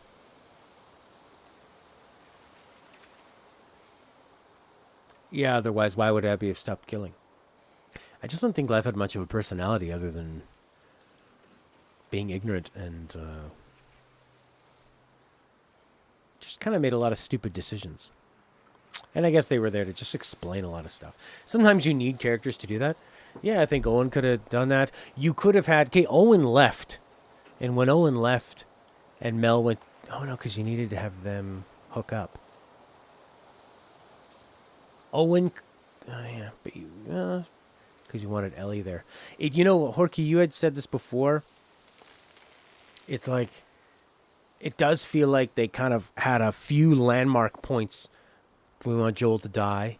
Yeah, otherwise, why would Abby have stopped killing? I just don't think Lev had much of a personality other than being ignorant and just kind of made a lot of stupid decisions. And I guess they were there to just explain a lot of stuff. Sometimes you need characters to do that. Yeah, I think Owen could have done that. You could have had... Okay, Owen left. And when Owen left and Mel went... Oh, no, because you needed to have them hook up. Owen... Oh, yeah, but you... because you wanted Ellie there. You know, Horky, you had said this before. It's like... it does feel like they kind of had a few landmark points. We want Joel to die.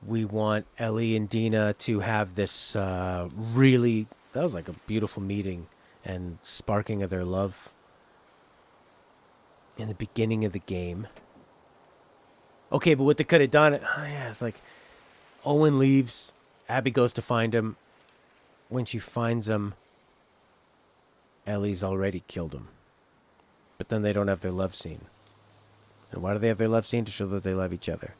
We want Ellie and Dina to have this really... That was like a beautiful meeting and sparking of their love in the beginning of the game. Okay, but what they could have done... it's like Owen leaves. Abby goes to find him. When she finds him, Ellie's already killed him. But then they don't have their love scene. And why do they have their love scene? To show that they love each other.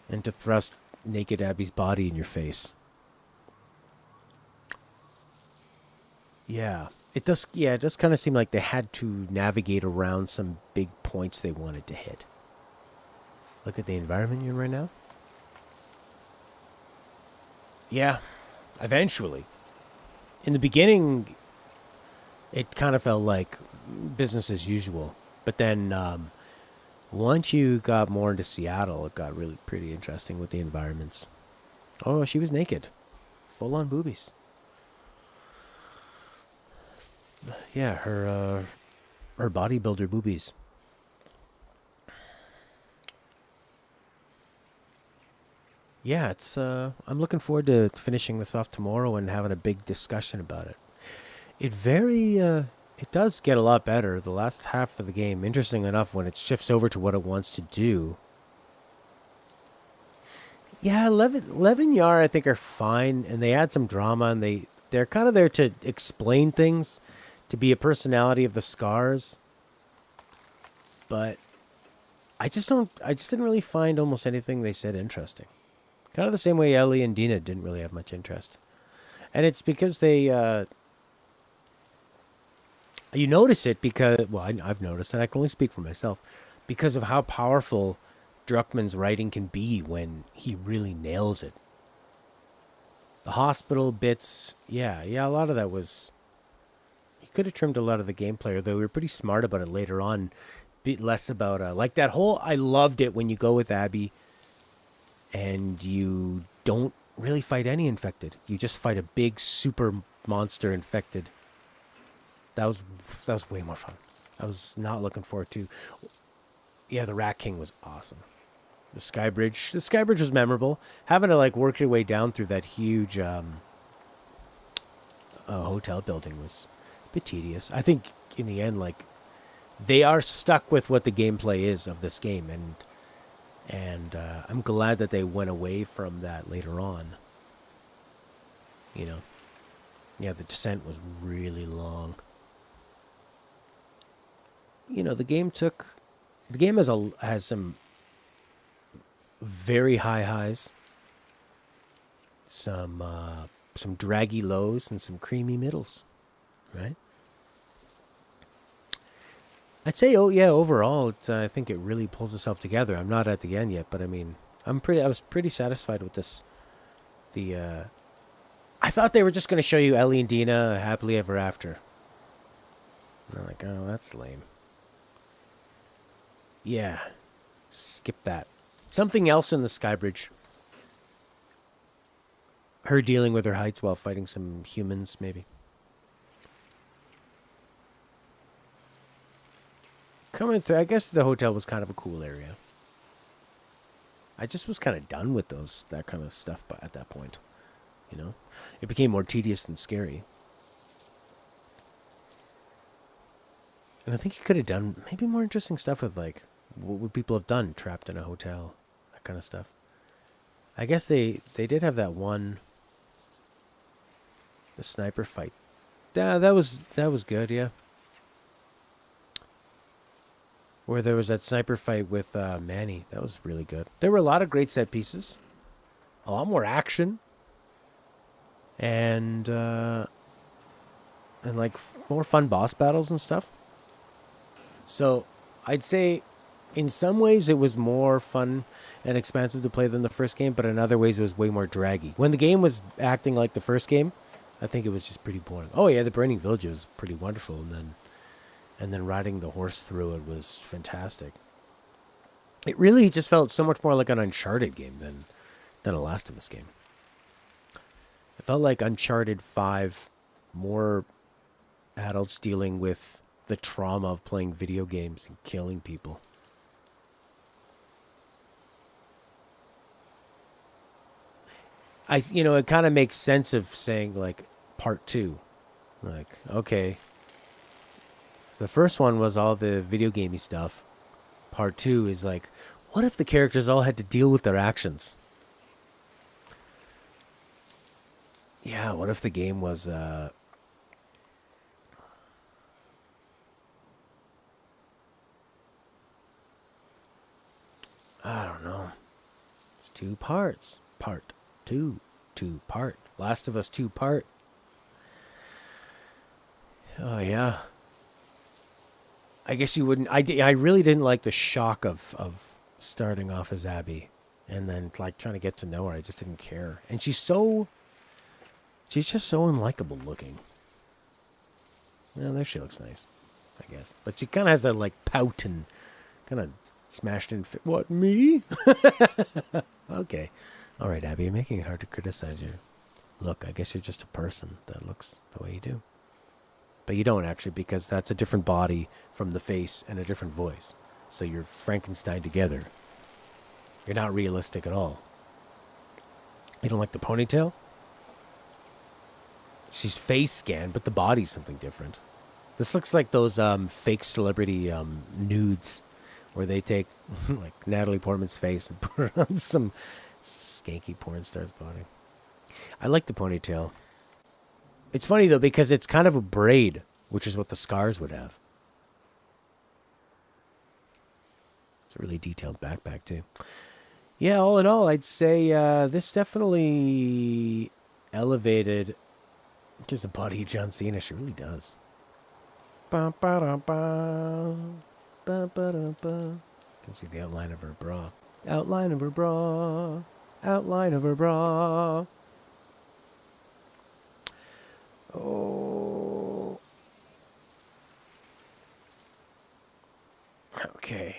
And to thrust naked Abby's body in your face. Yeah. It does kind of seem like they had to navigate around some big points they wanted to hit. Look at the environment you're in right now. Yeah. Eventually. In the beginning, it kind of felt like business as usual. But then once you got more into Seattle, it got really pretty interesting with the environments. Oh, she was naked. Full on boobies. Yeah, her bodybuilder boobies. Yeah, it's I'm looking forward to finishing this off tomorrow and having a big discussion about it. It does get a lot better the last half of the game. Interesting enough, when it shifts over to what it wants to do. Yeah, Levin Yar I think are fine, and they add some drama, and they're kind of there to explain things, to be a personality of the scars. But I just didn't really find almost anything they said interesting. Kind of the same way Ellie and Dina didn't really have much interest. And it's because they, you notice it because, well, I've noticed, and I can only speak for myself, because of how powerful Druckmann's writing can be when he really nails it. The hospital bits, yeah, a lot of that was, he could have trimmed a lot of the gameplay, though we were pretty smart about it later on. Bit less about, like that whole, I loved it when you go with Abby and you don't really fight any infected. You just fight a big super monster infected. That was way more fun. I was not looking forward to. Yeah, the Rat King was awesome. The Sky Bridge was memorable. Having to like work your way down through that huge hotel building was a bit tedious. I think in the end, like, they are stuck with what the gameplay is of this game, and I'm glad that they went away from that later on. You know, yeah, the descent was really long. You know, the game has some very high highs, some draggy lows, and some creamy middles, right? I'd say, overall, I think it really pulls itself together. I'm not at the end yet, but I mean, I was pretty satisfied with this. I thought they were just going to show you Ellie and Dina happily ever after. And I'm like, oh, that's lame. Yeah, skip that. Something else in the Skybridge. Her dealing with her heights while fighting some humans, maybe. Coming through, I guess the hotel was kind of a cool area. I just was kind of done with that kind of stuff at that point. You know? It became more tedious than scary. And I think you could have done maybe more interesting stuff with, like, what would people have done trapped in a hotel? That kind of stuff. I guess they did have that one, the sniper fight. Yeah, that was good, yeah. Where there was that sniper fight with Manny. That was really good. There were a lot of great set pieces. A lot more action. And like more fun boss battles and stuff. So I'd say in some ways it was more fun and expansive to play than the first game, but in other ways it was way more draggy. When the game was acting like the first game, I think it was just pretty boring. Oh yeah, the Burning Village was pretty wonderful, and then riding the horse through it was fantastic. It really just felt so much more like an Uncharted game than a Last of Us game. It felt like Uncharted 5, more adults dealing with the trauma of playing video games and killing people. It kind of makes sense of saying, like, part 2. Like, okay, the first one was all the video gamey stuff. Part 2 is like, what if the characters all had to deal with their actions? Yeah, what if the game was, I don't know. It's 2 parts. Part 2. 2-part. Last of Us 2-part. Oh, yeah. I guess you wouldn't... I really didn't like the shock of starting off as Abby. And then, like, trying to get to know her. I just didn't care. And she's just so unlikable looking. Well, there she looks nice, I guess. But she kind of has that, like, pout and kind of smashed in... What, me? Okay. All right, Abby, you're making it hard to criticize you. Look, I guess you're just a person that looks the way you do. But you don't, actually, because that's a different body from the face and a different voice. So you're Frankenstein together. You're not realistic at all. You don't like the ponytail? She's face scanned, but the body's something different. This looks like those fake celebrity nudes where they take like Natalie Portman's face and put it on some skanky porn star's body. I like the ponytail. It's funny, though, because it's kind of a braid, which is what the scars would have. It's a really detailed backpack, too. Yeah, all in all, I'd say this definitely elevated... Gives the body of John Cena. She really does. Ba ba da ba. Ba ba da ba. You can see the outline of her bra. Outline of her bra. Outline of her bra. Oh. Okay.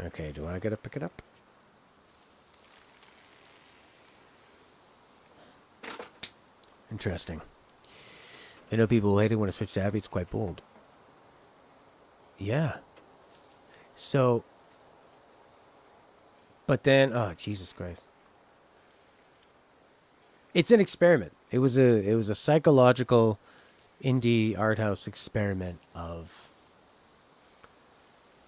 Okay, do I gotta pick it up? Interesting. I know people hate it when I switch to Abby. It's quite bold. Yeah. So, but then, oh, Jesus Christ. It's an experiment. It was a psychological indie art house experiment of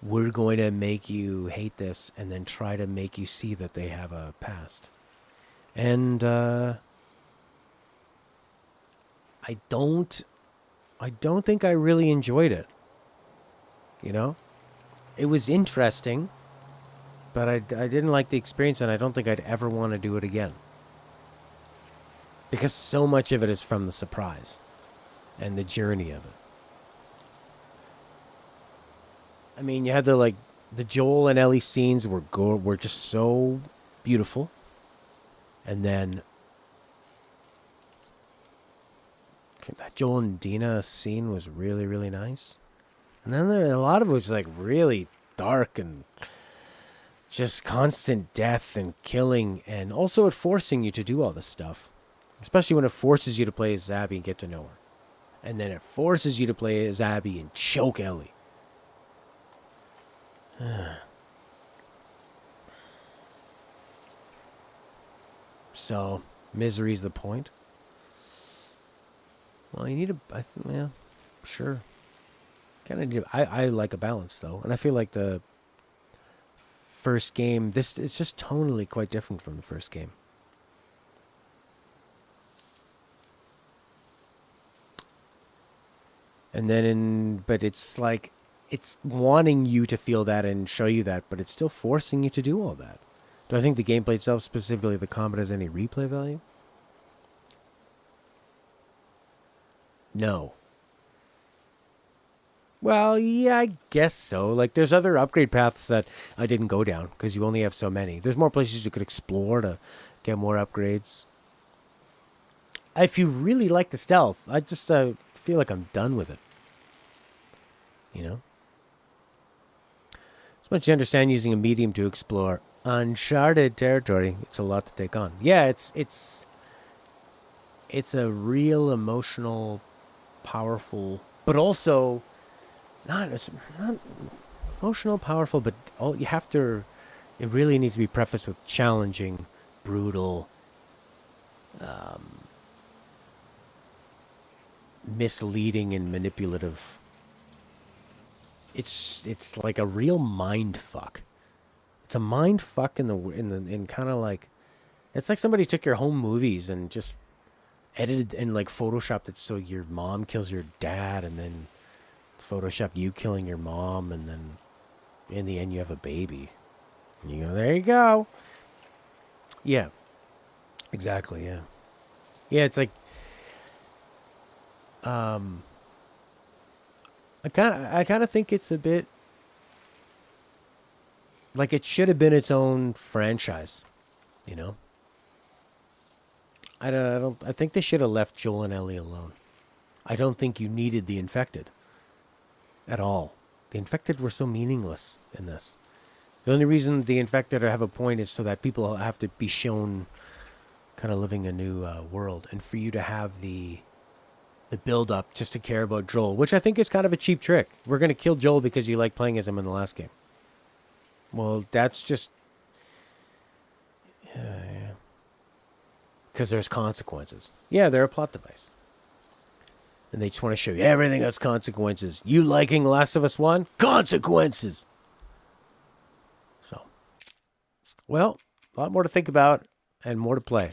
we're going to make you hate this and then try to make you see that they have a past. And I don't think I really enjoyed it. You know? It was interesting, but I didn't like the experience, and I don't think I'd ever want to do it again. Because so much of it is from the surprise and the journey of it. I mean, you had the Joel and Ellie scenes were just so beautiful. And then that Joel and Dina scene was really, really nice. And then a lot of it was like really dark and just constant death and killing, and also it forcing you to do all this stuff. Especially when it forces you to play as Abby and get to know her. And then it forces you to play as Abby and choke Ellie. So, misery's the point. Well, you need yeah, sure. Kind of need. I like a balance though, and I feel like the first game, it's just tonally quite different from the first game. And then but it's like it's wanting you to feel that and show you that, but it's still forcing you to do all that. Do I think the gameplay itself, specifically the combat, has any replay value? No. Well, yeah, I guess so. Like, there's other upgrade paths that I didn't go down because you only have so many. There's more places you could explore to get more upgrades. If you really like the stealth, I just feel like I'm done with it. You know? As much as you understand using a medium to explore uncharted territory, it's a lot to take on. Yeah, it's it's a real emotional, powerful, but also it's not emotional, powerful, but you have to, it really needs to be prefaced with challenging, brutal, misleading and manipulative. It's like a real mind fuck. It's a mind fuck in kind of like, it's like somebody took your home movies and just edited and like photoshopped it so your mom kills your dad, and then Photoshop you killing your mom, and then in the end you have a baby. And you go, there you go. Yeah. Exactly, yeah. Yeah, it's like I kind of think it's a bit like it should have been its own franchise, you know? I think they should have left Joel and Ellie alone. I don't think you needed the infected at all. The infected were so meaningless in this. The only reason the infected have a point is so that people have to be shown kind of living a new world, and for you to have the build up just to care about Joel, which I think is kind of a cheap trick. We're going to kill Joel because you like playing as him in the last game. Well, that's just because there's consequences. Yeah, they're a plot device. And they just want to show you everything has consequences. You liking Last of Us 1? Consequences! So, well, a lot more to think about and more to play.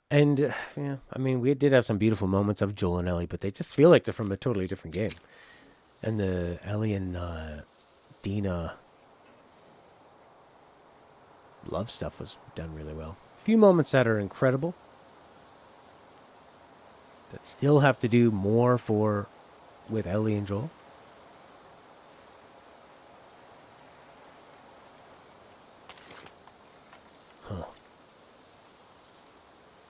And, yeah, I mean, we did have some beautiful moments of Joel and Ellie, but they just feel like they're from a totally different game. And the Ellie and Dina love stuff was done really well. A few moments that are incredible that still have to do more with Ellie and Joel. Huh.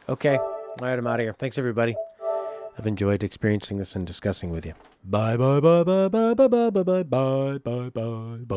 Okay. All right, I'm out of here. Thanks, everybody. I've enjoyed experiencing this and discussing with you. Bye, bye, bye, bye, bye, bye, bye, bye, bye, bye, bye, bye.